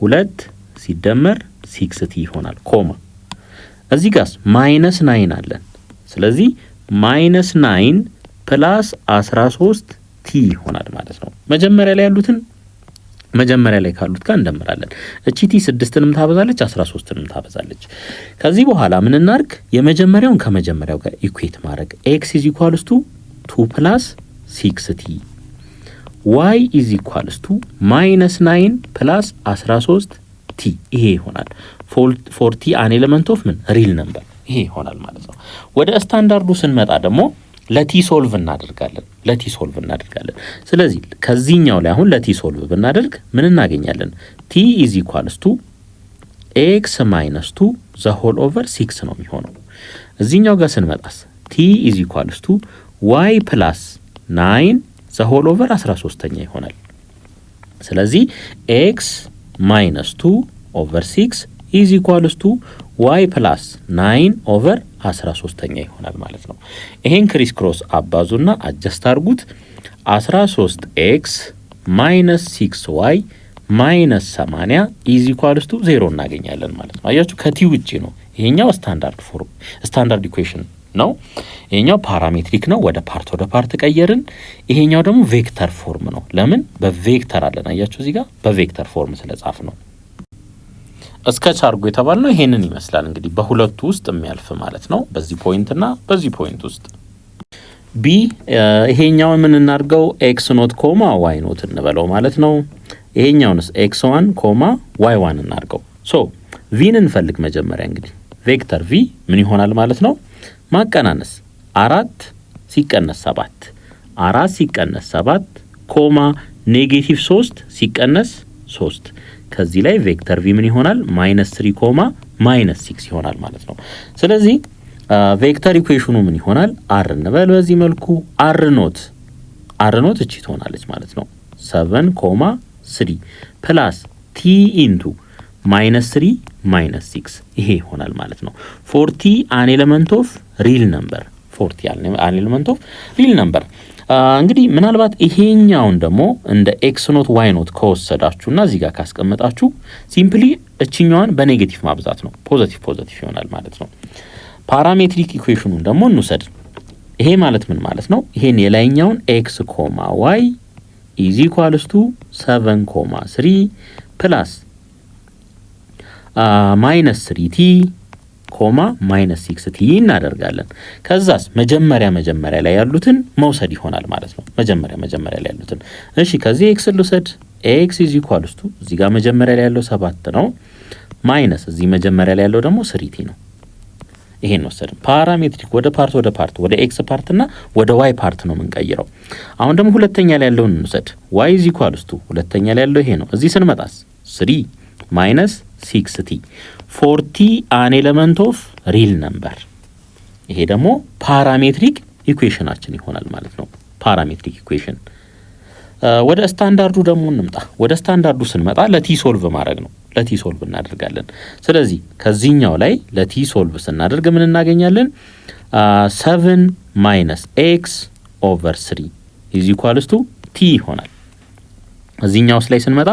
2 ሲደመር 6t ይሆናል ኮማ እዚህ ጋር -9 አለን። ስለዚህ -9 ፕላስ 13t ይሆናል ማለት ነው። መጀመሪያ ላይ ካሉት ጋር እንደምራለን። እቺ t 6ንም ታበዛለች 13ንም ታበዛለች። ከዚህ በኋላ ምን እናርግ? የመጀመሪያውን ከመጀመሪያው ጋር ኢኩዌት ማድረግ x is equals to 2 plus 6t y is equals to -9 plus 13t ይሄ ይሆናል። 40 አን ኤሌመንት ኦፍ ምን ሪል ነምበር ይሄ ይሆናል ማለት ነው። ወደ ስታንዳርዱ ስንመጣ ደግሞ ለቲ ሶልቭ እናደርጋለን። ስለዚህ ከዚህኛው ላይ አሁን ለቲ ሶልቭ ብናደርግ ምን እናገኛለን? t is equals to ኤክስ ማይነስ 2 ዘ ሆል ኦቨር 6 ነው የሚሆነው። እዚህኛው ጋር ስንመጣስ ቲ ኢዝ ኢኳልስ ቱ ዋይ ፕላስ 9 ዘ ሆል ኦቨር 13ኛ ይሆናል። ስለዚህ ኤክስ ማይነስ 2 ኦቨር 6 ኢዝ ኢኳልስ ቱ ዋይ ፕላስ 9 ኦቨር 13ኛ ይሆናል ማለት ነው። ይሄን ክሪስ ክሮስ አባዙና አጀስት አድርጉት። 13 ኤክስ ማይነስ 6 ዋይ ማይነስ 80 ኢዝ ኢኳልስ ቱ 0 እናገኛለን ማለት ነው። አያችሁ ከቲ ውጪ ነው። ይሄኛው ስታንዳርድ ኢኩዌሽን ነው። ይሄኛው ፓራሜትሪክ ነው። ወደ ፓርት ቀየርን። ይሄኛው ደግሞ ቬክተር ፎርም ነው። ለምን በቬክተር አለን? አያችሁ እዚህ ጋር በቬክተር ፎርም ስለጻፍ ነው። እስከች አርጎ የተባልነው ይሄንን ይመስላል። እንግዲህ በሁለቱ ውስጥ የሚያልፍ ማለት ነው። በዚህ ፖይንት እና በዚህ ፖይንት ውስጥ ቢ ይሄኛው ምን እናርገው? ኤክስ ኖት ኮማ ዋይ ኖት እንበለው ማለት ነው። ይሄኛውንስ ኤክስ 1 ኮማ ዋይ 1 እናርገው። ሶ ቪን እንፈልግ መጀመሪያ። እንግዲህ ቬክተር ቪ ምን ይሆናል ማለት ነው? ማቀናነስ 4 ሲቀነስ 7 4 ሲቀነስ 7 ኮማ ኔጌቲቭ 3 ሲቀነስ 3 ከዚህ ላይ ቬክተር ቪ ምን ይሆናል? -3 ኮማ -6 ይሆናል ማለት ነው። ስለዚህ ቬክተር ኢኩዌሽኑ ምን ይሆናል? አር እንበል በዚህ መልኩ አር ኖት እቺ ትሆናለች ማለት ነው። 7 ኮማ 3 ፕላስ ቲ ኢንቱ -3 -6 ይሄ ይሆናል ማለት ነው። 40 አን ኤሌመንት ኦፍ ሪል ነምበር 40 አን ኤሌመንት ኦፍ ሪል ነምበር። እንግዲህ ምናልባት ይሄኛውን ደግሞ እንደ ኤክስ ኖት ዋይ ኖት ከወሰዳችሁና እዚህ ጋር ካስቀመጣችሁ ሲምፕሊ እቺኛዋን በኔጌቲቭ ማብዛት ነው። ፖዚቲቭ ይሆናል ማለት ነው። ፓራሜትሪክ ኢኩዌሽኑን ደግሞ እንውሰድ። ይሄ ማለት ምን ማለት ነው? ይሄን የላይኛውን ኤክስ ኮማ ዋይ ኢዝ ኢኳልስ ቱ 7 ኮማ 3 ፕላስ -3t ኮማ -6t እናደርጋለን። ከዛስ መጀመሪያ ላይ ያሉትን መውሰድ ይሆናል ማለት ነው። መጀመሪያ ላይ ያሉትን እሺ፣ ከዚህ ኤክስ ልውሰድ። ኤክስ ኢዝ ኢኳልስ ቱ እዚህ ጋር መጀመሪያ ላይ ያለው 7 ነው ማይነስ እዚህ መጀመሪያ ላይ ያለው ደግሞ 3t ነው። ይሄን ወሰድን። ፓራሜትሪክ ወደ ፓርት ወደ ኤክስ ፓርት እና ወደ ዋይ ፓርት ነው የምንቀይረው። አሁን ደግሞ ሁለተኛ ላይ ያለውን እንውሰድ። ዋይ ኢዝ ኢኳልስ ቱ ሁለተኛ ላይ ያለው ይሄ ነው። እዚህ ስንመጣስ 3 ማይነስ 6t 40 አን ኤሌመንት ኦፍ ሪል ነምበር። ይሄ ደግሞ ፓራሜትሪክ ኢኩዌሽናችን ይሆናል ማለት ነው። ፓራሜትሪክ ኢኩዌሽን። ወደ ስታንዳርዱ ደግሞ እንምጣ። ወደ ስታንዳርዱ ስንመጣ ለቲ ሶልቭ ማድረግ ነው። ለቲ ሶልቭ እናደርጋለን። ስለዚህ ከዚህኛው ላይ ለቲ ሶልቭ ስናደርግ ምን እናገኛለን? 7 ማይነስ ኤክስ ኦቨር 3 ኢዝ ኢኳልስ ቱ ቲ ይሆናል። እዚህኛውስ ላይ ስንመጣ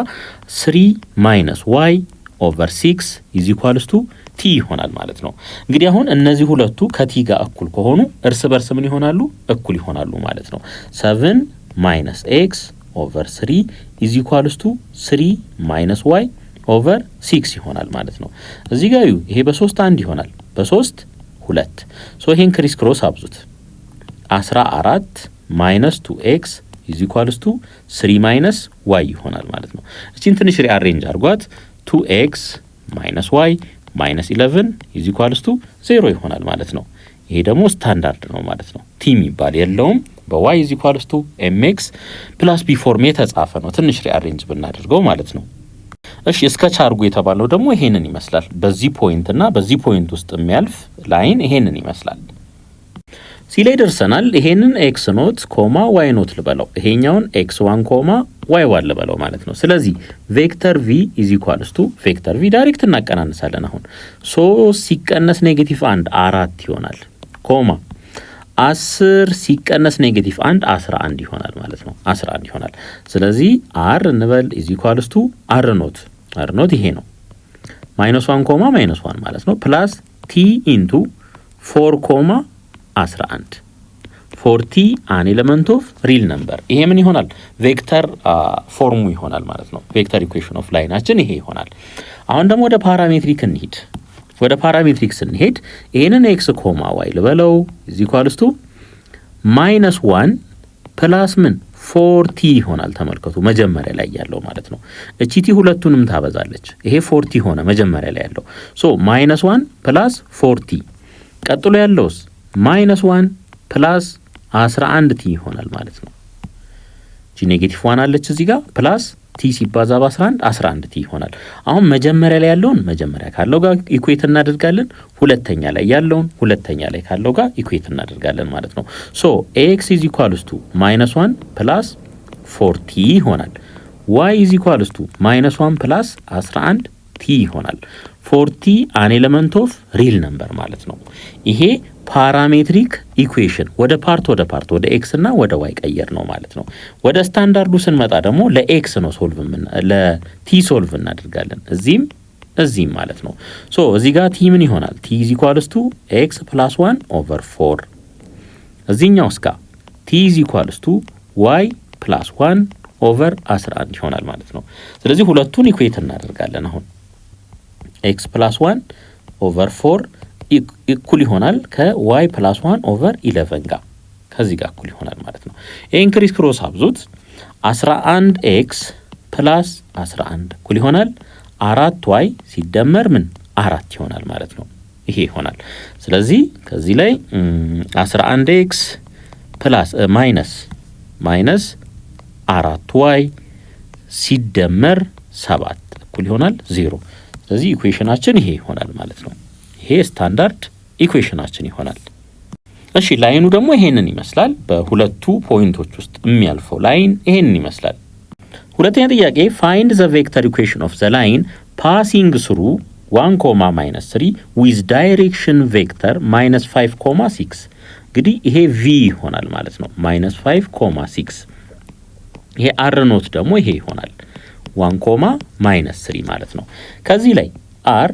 3 ማይነስ ዋይ ኦቨር 6 ኢዝ ኢኳልስ ቱ ቲ ይሆናል ማለት ነው። እንግዲህ አሁን እነዚህ ሁለቱ ከቲ ጋር እኩል ከሆኑ እርስ በርስ ምን ይሆናሉ? እኩል ይሆናሉ ማለት ነው። 7 ማይነስ ኤክስ ኦቨር 3 ኢዝ ኢኳልስ ቱ 3 ማይነስ ዋይ ኦቨር 6 ይሆናል ማለት ነው። እዚህ ጋር ይሄ በ3 1 ይሆናል፣ በ3 2። ሶ ይሄን ክሪስ ክሮስ አብዙት። 14 ማይነስ 2x ኢዝ ኢኳልስ ቱ 3 ማይነስ y ይሆናል ማለት ነው። እቺን ትንሽ ሪአሬንጅ አድርጓት። 2x ማይነስ y ማይነስ 11 ኢዝ ኢኳልስ ቱ 0 ይሆናል ማለት ነው። ይሄ ደግሞ ስታንዳርድ ነው ማለት ነው። ቲ የሚባል የለውም። በy ኢዝ ኢኳልስ ቱ mx ፕላስ b ፎርም የተጻፈ ነው። ትንሽ ሪአሬንጅ ብናደርገው ማለት ነው። እሺ እስከች አርጉ የተባለው ደግሞ ይሄንን ይመስላል። በዚህ ፖይንት እና በዚህ ፖይንት ውስጥ የሚያልፍ ላይን ይሄንን ይመስላል። ሲ ላይ ደርሰናል። ይሄንን ኤክስ ኖት ኮማ ዋይ ኖት ልበለው፣ ይሄኛውን ኤክስ 1 ኮማ ዋይ 1 ልበለው ማለት ነው። ስለዚህ ቬክተር ቪ ኢዝ ኢኳልስ ቱ ቬክተር ቪ ዳይሬክት እናቀናንሳለን። አሁን 3 ሲቀነስ ኔጌቲቭ 1 4 ይሆናል ኮማ 10 ሲቀነስ ኔጌቲቭ 1 11 ይሆናል ማለት ነው። 11 ይሆናል። ስለዚህ አር እንበል ኢዝ ኢኳልስ ቱ አር ኖት ይሄ ነው -1 ኮማ -1 ማለት ነው ፕላስ ቲ ኢንቱ 4 ኮማ 11 40 አን ኤሌመንት ኦፍ ሪል ነምበር። ይሄ ምን ይሆናል? ቬክተር ፎርሙ ይሆናል ማለት ነው። ቬክተር ኢኩዌሽን ኦፍ ላይናችን ይሄ ይሆናል። አሁን ደግሞ ወደ ፓራሜትሪክ እንሂድ። ወደ ፓራሜትሪክ ስንሄድ ይሄንን ኤክስ ኮማ ዋይ ልበለው ኢዝ ኢኳልስ ቱ -1 ፕላስ ምን 40 ይሆናል። ተመልከቱ መጀመሪያ ላይ ያለው ማለት ነው። እቺ ቲ ሁለቱንም ታበዛለች። ይሄ 40 ሆነ መጀመሪያ ላይ ያለው። ሶ -1 ፕላስ 40 ቀጥሎ ያለውስ -1 ፕላስ 11 ቲ ይሆናል ማለት ነው። እቺ ኔጌቲቭ 1 አለች እዚህ ጋር ፕላስ ቲ ሲባዛ በ11 11 ቲ ይሆናል። አሁን መጀመሪያ ላይ ያለውን መጀመሪያ ካለው ጋር ኢኩዌት እናደርጋለን። ሁለተኛ ላይ ያለውን ሁለተኛ ላይ ካለው ጋር ኢኩዌት እናደርጋለን ማለት ነው። ሶ ኤክስ ኢዝ ኢኳልስ ቱ -1 ፕላስ 4 ቲ ይሆናል። ዋይ ኢዝ ኢኳልስ ቱ -1 ፕላስ 11 ቲ ይሆናል። 4 ቲ አን ኤሌመንት ኦፍ ሪል ነምበር ማለት ነው። ይሄ ፓራሜትሪክ ኢኩዌሽን ወደ ፓርት ወደ ኤክስ እና ወደ ዋይ ቀየር ነው ማለት ነው። ወደ ስታንዳርዱ ስንመጣ ደግሞ ለኤክስ ነው ለቲ ሶልቭ እናደርጋለን። እዚህም ማለት ነው። ሶ እዚህ ጋር ቲ ምን ይሆናል? ቲ ኢዝ ኢኳልስ ቱ ኤክስ ፕላስ 1 ኦቨር 4 እዚህኛው እስካ ቲ ኢዝ ኢኳልስ ቱ ዋይ ፕላስ 1 ኦቨር 11 ይሆናል ማለት ነው። ስለዚህ ሁለቱን ኢኩዌት እናደርጋለን። አሁን ኤክስ ፕላስ 1 ኦቨር 4 እኩል ይሆናል ከዋይ ፕላስ 1 ኦቨር 11 ጋር ከዚህ ጋር እኩል ይሆናል ማለት ነው። ይሄን ክሪስ ክሮስ አብዙት 11 ኤክስ ፕላስ 11 እኩል ይሆናል 4 ዋይ ሲደመር ምን 4 ይሆናል ማለት ነው። ይሄ ይሆናል። ስለዚህ ከዚህ ላይ 11 ኤክስ ፕላስ ማይነስ 4 ዋይ ሲደመር 7 እኩል ይሆናል 0። ስለዚህ ኢኩዌሽናችን ይሄ ይሆናል ማለት ነው። ይሄ ስታንዳርድ ኢኩዌሽናችን ይሆናል። እሺ ላይኑ ደግሞ ይሄንን ይመስላል። በሁለቱ ፖይንቶች ውስጥ የሚያልፈው ላይን ይሄንን ይመስላል። ሁለተኛ ጥያቄ ፋይንድ ዘ ቬክተር ኢኩዌሽን ኦፍ ዘ ላይን ፓሲንግ ስሩ 1 ኮማ -3 ዊዝ ዳይሬክሽን ቬክተር -5 6 እንግዲህ ይሄ ቪ ይሆናል ማለት ነው። -5 6 ይሄ አር ኖት ደግሞ ይሄ ይሆናል 1 ኮማ -3 ማለት ነው። ከዚህ ላይ አር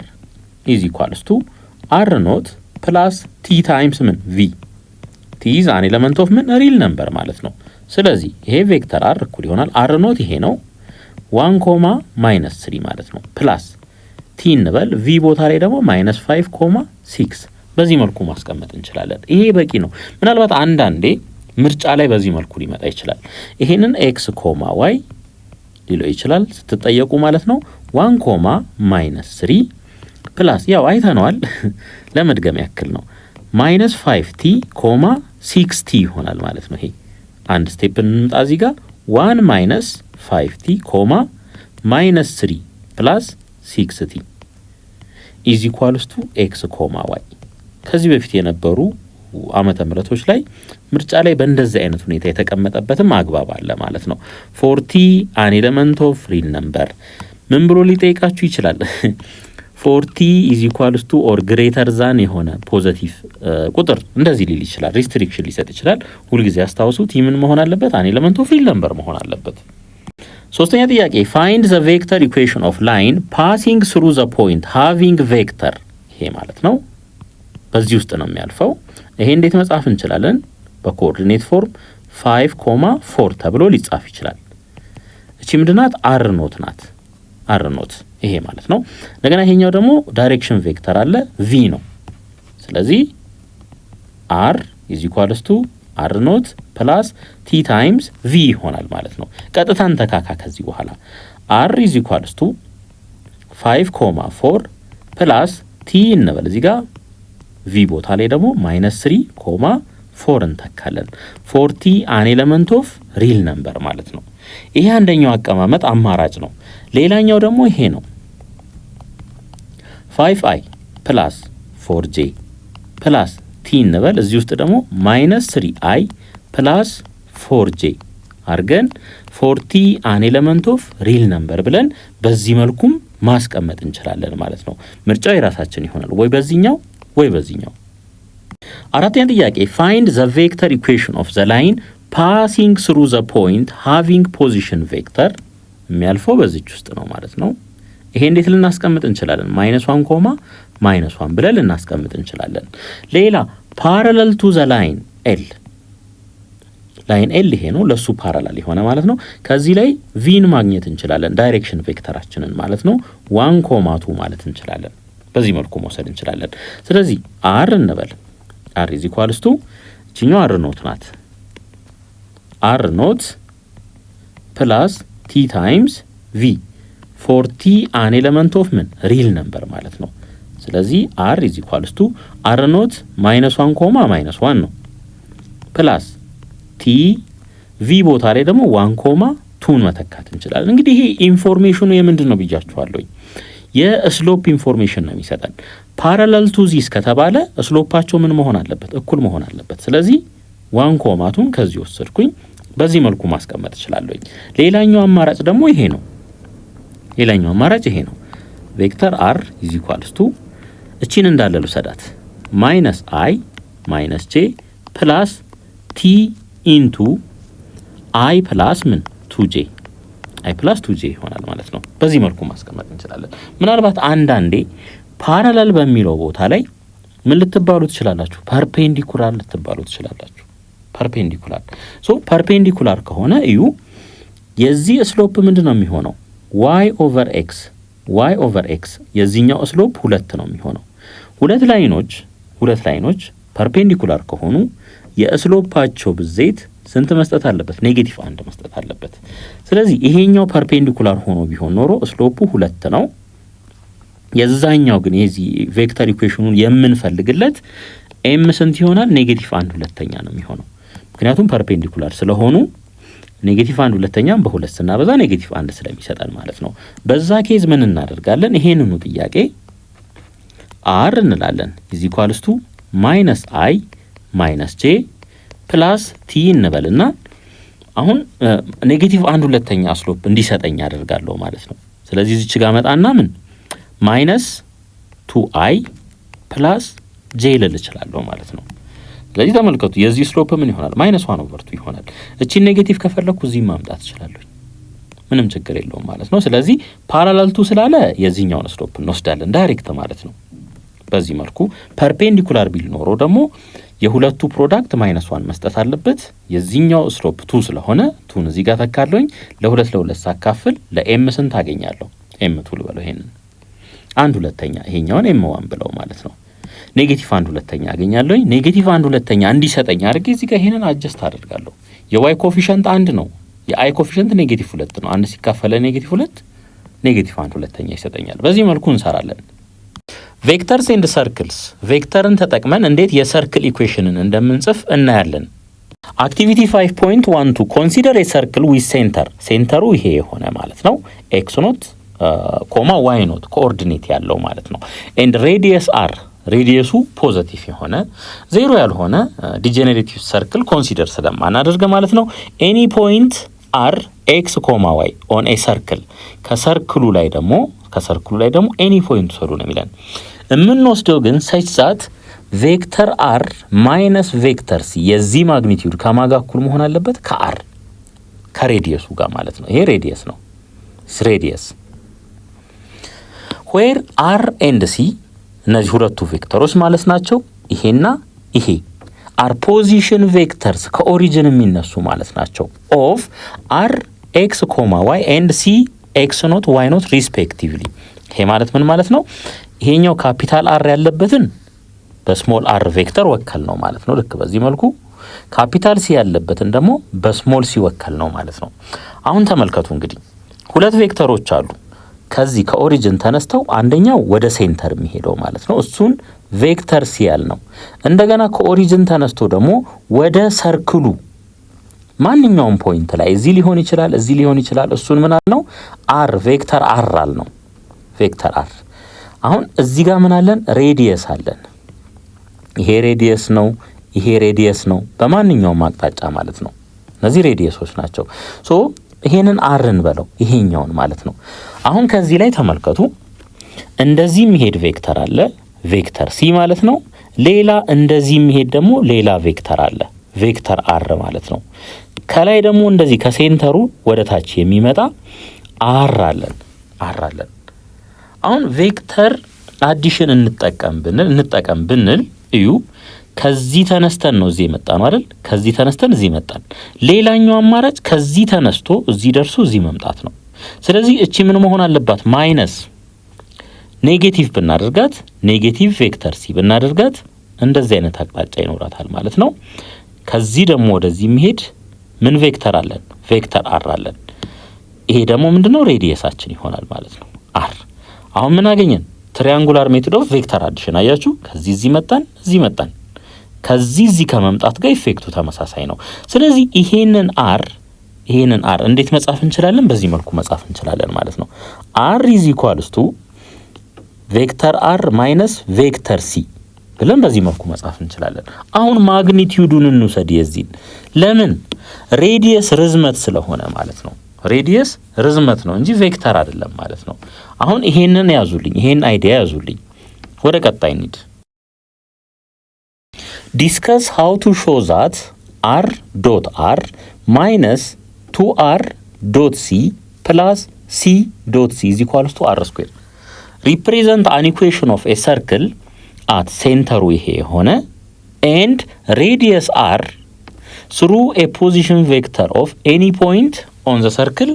ኢዝ ኢኳልስ ቱ አር ኖት ፕላስ ቲ ታይምስ ምን ቪ ቲ ኢዝ አን ኤሌመንት ኦፍ ምን ሪል ነምበር ማለት ነው። ስለዚህ ይሄ ቬክተር አር እኩል ይሆናል አር ኖት ይሄ ነው 1 ኮማ -3 ማለት ነው ፕላስ ቲ እንበል ቪ ቦታ ላይ ደግሞ -5 6 በዚህ መልኩ ማስቀመጥ እንችላለን። ይሄ በቂ ነው። ምናልባት አንዳንዴ ምርጫ ላይ በዚህ መልኩ ሊመጣ ይችላል። ይሄንን ኤክስ ኮማ ዋይ ሊለው ይችላል ስትጠየቁ ማለት ነው 1 ኮማ -3 ፕላስ ያው አይተነዋል ለመድገም ያክል ነው -5t ኮማ 6t ይሆናል ማለት ነው። ይሄ አንድ ስቴፕ እንምጣ እዚህ ጋር 1 -5t ኮማ -3 ፕላስ 6t ኢዝ ኢኳልስ ቱ ኤክስ ኮማ ዋይ። ከዚህ በፊት የነበሩ ዓመተ ምህረቶች ላይ ምርጫ ላይ በእንደዚህ አይነት ሁኔታ የተቀመጠበትም አግባብ አለ ማለት ነው። 4t አን ኤሌመንት ኦፍ ሪል ነምበር ምን ብሎ ሊጠይቃችሁ ይችላል? 4t ኢዝ ኢኳልስ ቱ ኦር ግሬተር ዛን የሆነ ፖዚቲቭ ቁጥር እንደዚህ ሊል ይችላል። ሪስትሪክሽን ሊሰጥ ይችላል። ሁልጊዜ አስታውሱ ቲ ምን መሆን አለበት? አን ኤሌመንት ኦፍ ሪል ነምበር መሆን አለበት። ሶስተኛ ጥያቄ ፋይንድ ዘ ቬክተር ኢኩዌሽን ኦፍ ላይን ፓሲንግ ስሩ ዘ ፖይንት ሃቪንግ ቬክተር። ይሄ ማለት ነው በዚህ ውስጥ ነው የሚያልፈው። ይሄ እንዴት መጻፍ እንችላለን? በኮኦርዲኔት ፎርም 5,4 ተብሎ ሊጻፍ ይችላል። እቺ ምንድናት? አር ኖት ናት። አር ኖት ይሄ ማለት ነው። እንደገና ይሄኛው ደግሞ ዳይሬክሽን ቬክተር አለ ቪ ነው። ስለዚህ አር ኢዝ ኢኳልስ ቱ አር ኖት ፕላስ ቲ ታይምስ ቪ ይሆናል ማለት ነው። ቀጥታን ተካካ ከዚህ በኋላ አር ኢዝ ኢኳልስ ቱ 5,4 ፕላስ ቲ እንበል እዚህ ጋር ቪ ቦታ ላይ ደግሞ -3,4 እንተካለን። 4t አን ኤሌመንት ኦፍ ሪል ነምበር ማለት ነው። ይሄ አንደኛው አቀማመጥ አማራጭ ነው። ሌላኛው ደግሞ ይሄ ነው 5i ፕላስ 4j ፕላስ ቲ እንበል እዚህ ውስጥ ደግሞ -3i ፕላስ 4j አርገን 4t አን ኤሌመንት ኦፍ ሪል ነምበር ብለን በዚህ መልኩም ማስቀመጥ እንችላለን ማለት ነው። ምርጫው የራሳችን ይሆናል፣ ወይ በዚህኛው ወይ በዚህኛው። አራተኛ ጥያቄ ፋይንድ ዘ ቬክተር ኢኩዌሽን ኦፍ ዘ ላይን ፓሲንግ ስሩ ዘ ፖይንት ሃቪንግ ፖዚሽን ቬክተር። የሚያልፈው በዚች ውስጥ ነው ማለት ነው። ይሄ እንዴት ልናስቀምጥ እንችላለን? -1 ኮማ -1 ብለን ልናስቀምጥ እንችላለን። ሌላ ፓራለል ቱ ዘ ላይን ኤል፣ ላይን ኤል ይሄ ነው ለሱ ፓራላል የሆነ ማለት ነው። ከዚህ ላይ ቪን ማግኘት እንችላለን፣ ዳይሬክሽን ቬክተራችንን ማለት ነው 1,2 ማለት እንችላለን። በዚህ መልኩ መውሰድ እንችላለን። ስለዚህ አር እንበል አር ኢዝ ኢኳልስ ቱ እቺኛው አር ኖት ናት። አር ኖት ፕላስ ቲ ታይምስ ቪ 4t አን ኤሌመንት ኦፍ ምን ሪል ነምበር ማለት ነው። ስለዚህ አር ኢዝ ኢኳልስ ቱ አር ኖት -1 ኮማ -1 ነው ፕላስ ቲ ቪ ቦታ ላይ ደግሞ 1 ኮማ ቱን መተካት እንችላለን። እንግዲህ ይሄ ኢንፎርሜሽኑ የምንድነው ብያችኋለሁ የስሎፕ ኢንፎርሜሽን ነው የሚሰጠን። ፓራለል ቱ ዚስ ከተባለ ስሎፓቸው ምን መሆን አለበት? እኩል መሆን አለበት። ስለዚህ 1 ኮማቱን ከዚህ ወሰድኩኝ በዚህ መልኩ ማስቀመጥ እችላለሁ። ሌላኛው አማራጭ ደግሞ ይሄ ነው። ቬክተር r = እቺን እንዳለ ልውሰዳት -i - j ፕላስ t ኢንቱ i ፕላስ ምን 2j ይሆናል ማለት ነው። በዚህ መልኩ ማስቀመጥ እንችላለን። ምናልባት አንዳንዴ ፓራለል በሚለው ቦታ ላይ ምን ልትባሉ ትችላላችሁ? ፐርፔንዲኩላር ልትባሉ ትችላላችሁ። ፐርፔንዲኩላር ከሆነ እዩ የዚህ ስሎፕ ምንድነው የሚሆነው? y ኦቨር x የዚህኛው ስሎፕ 2 ነው የሚሆነው። ሁለት ላይኖች ፐርፔንዲኩላር ከሆኑ የስሎፓቸው ብዜት ስንት መስጠት አለበት? -1 መስጠት አለበት። ስለዚህ ይሄኛው ፐርፔንዲኩላር ሆኖ ቢሆን ኖሮ ስሎፑ 2 ነው። የዛኛው ግን የዚህ ቬክተር ኢኩዌሽኑን የምንፈልግለት m ስንት ይሆናል? -1 2ኛ ነው የሚሆነው። ምክንያቱም ፐርፔንዲኩላር ስለሆኑ -1 በ2 ስናበዛ -1 ስለሚሰጠን ማለት ነው። በዛ ኬዝ ምን እናደርጋለን? ይሄንኑ ጥያቄ r እንላለን = -i - j ፕላስ t እንበልና አሁን -1 2ኛ ስሎፕ እንዲሰጠኝ ያደርጋለሁ ማለት ነው። ስለዚህ እዚች ጋር መጣና ምን -2i ፕላስ j ልል እችላለሁ ማለት ነው። ስለዚህ ተመልከቱ የዚህ ስሎፕ ምን ይሆናል? -1/2 ይሆናል። እቺን ኔጌቲቭ ከፈለኩ እዚህ ማምጣት እችላለሁ፣ ምንም ችግር የለውም ማለት ነው። ስለዚህ ፓራለል ቱ ስላለ የዚህኛውን ስሎፕ እንወስዳለን ዳይሬክት ማለት ነው። በዚህ መልኩ ፐርፔንዲኩላር ቢል ኖሮ ደግሞ የሁለቱ ፕሮዳክት -1 መስጠት አለበት። የዚህኛው ስሎፕ 2 ስለሆነ 2ን እዚህ ጋር ተካለኝ ለ2 ሳካፍል ለm ስንት አገኛለሁ? m2 ልበለው። ይሄንን 1 2ኛ ይሄኛውን m1 ብለው ማለት ነው። -1 2ኛ አገኛለሁ። -1 2ኛ እንዲሰጠኝ አድርጌ እዚህ ጋር ይሄንን አጀስት አደርጋለሁ። የy ኮኤፊሺየንት 1 ነው፣ የi ኮኤፊሺየንት -2 ነው። 1 ሲካፈል -2 -1 2ኛ ይሰጠኛል። በዚህ መልኩ እንሰራለን። ቬክተርስ ኤንድ ሰርክልስ ቬክተርን ተጠቅመን እንዴት የሰርክል ኢኩዌሽንን እንደምንጽፍ እናያለን። አክቲቪቲ 5.12 ኮንሲደር ኤ ሰርክል ዊዝ ሴንተሩ ይሄ የሆነ ማለት ነው x0 ኮማ y0 ኮኦርዲኔት ያለው ማለት ነው። ኤንድ ሬዲየስ r ሬዲየሱ ፖዚቲቭ የሆነ ዜሮ ያልሆነ ዲጀነሬቲቭ ሰርክል ኮንሲደር ስለማናደርግ ማለት ነው። ኤኒ ፖይንት r x, y ኦን ኤ ሰርክል ከሰርክሉ ላይ ደግሞ ኤኒ ፖይንት ሰሩ ነው የሚለን። የምንወስደው ግን ሰች ዛት ቬክተር r ማይነስ ቬክተር c የዚህ ማግኒቲዩድ ከማጋ እኩል መሆን አለበት ከr ከሬዲየሱ ጋር ማለት ነው። ይሄ ሬዲየስ ነው። ሬዲየስ where r and c እነዚህ ሁለቱ ቬክተሮች ማለት ናቸው። ይሄና ይሄ አር ፖዚሽን ቬክተርስ ከኦሪጂን የሚነሱ ማለት ናቸው ኦፍ r x, y and c x0 y0 ሪስፔክቲቭሊ። ይሄ ማለት ምን ማለት ነው? ይሄኛው ካፒታል r ያለበትን በስሞል r ቬክተር ወከል ነው ማለት ነው። ልክ በዚህ መልኩ ካፒታል c ያለበትን ደግሞ በስሞል c ወከል ነው ማለት ነው። አሁን ተመልከቱ እንግዲህ ሁለት ቬክተሮች አሉ ከዚህ ከኦሪጂን ተነስተው አንደኛው ወደ ሴንተር የሚሄደው ማለት ነው። እሱን ቬክተር c ያል ነው። እንደገና ከኦሪጂን ተነስቶ ደግሞ ወደ ሰርክሉ ማንኛውም ፖይንት ላይ እዚህ ሊሆን ይችላል እሱን ምን አለ ነው r ቬክተር r አለ ነው ቬክተር r። አሁን እዚህ ጋር ምን አለን? ሬዲየስ አለን። ይሄ ሬዲየስ ነው በማንኛውም አቅጣጫ ማለት ነው። እነዚህ ሬዲየሶች ናቸው። ሶ ይሄንን r እንበለው ይሄኛውን ማለት ነው። አሁን ከዚህ ላይ ተመልከቱ እንደዚህ የሚሄድ ቬክተር አለ ቬክተር c ማለት ነው። ሌላ እንደዚህ የሚሄድ ደግሞ ሌላ ቬክተር አለ ቬክተር r ማለት ነው። ከላይ ደግሞ እንደዚህ ከሴንተሩ ወደ ታች የሚመጣ r አለን። አሁን ቬክተር አዲሽን እንጠቀም ብንል እዩ ከዚህ ተነስተን ነው እዚህ መጣን አይደል? ከዚህ ተነስተን እዚህ መጣን። ሌላኛው አማራጭ ከዚህ ተነስቶ እዚህ ደርሶ እዚህ መምጣት ነው። ስለዚህ እቺ ምን መሆን አለባት? ማይነስ ኔጌቲቭ ብናደርጋት ኔጌቲቭ ቬክተር c ብናደርጋት እንደዚህ አይነት አቅጣጫ ይኖራታል ማለት ነው። ከዚህ ደግሞ ወደዚህ የሚሄድ ምን ቬክተር አለን? ቬክተር r አለን። ይሄ ደግሞ ምንድነው? ሬዲየሳችን ይሆናል ማለት ነው r። አሁን ምን አገኘን? ትሪያንጉላር ሜቶድ ኦፍ ቬክተር አዲሽን አያችሁ። ከዚህ እዚህ መጣን ከዚህ እዚህ ከመምጣት ጋር ኢፌክቱ ተመሳሳይ ነው። ስለዚህ ይሄንን r ይሄንን r እንዴት መጻፍ እንችላለን? በዚህ መልኩ መጻፍ እንችላለን ማለት ነው። r = ቬክተር r ማይነስ ቬክተር c ብለን በዚህ መልኩ መጻፍ እንችላለን። አሁን ማግኒቲዩዱን እንውሰድ የዚህን። ለምን? ሬዲየስ ርዝመት ስለሆነ ማለት ነው። ሬዲየስ ርዝመት ነው እንጂ ቬክተር አይደለም ማለት ነው። አሁን ይሄንን ያዙልኝ፣ ይሄን አይዲያ ያዙልኝ። ወደ ቀጣይ እንሂድ። ዲስከስ ሃው ቱ ሾው ዛት r ዶት r ማይነስ 2r ዶት c ፕላስ c ዶት c is equals to r square represent an equation of a circle at center ይሄ የሆነ and radius r through a position vector of any point on the circle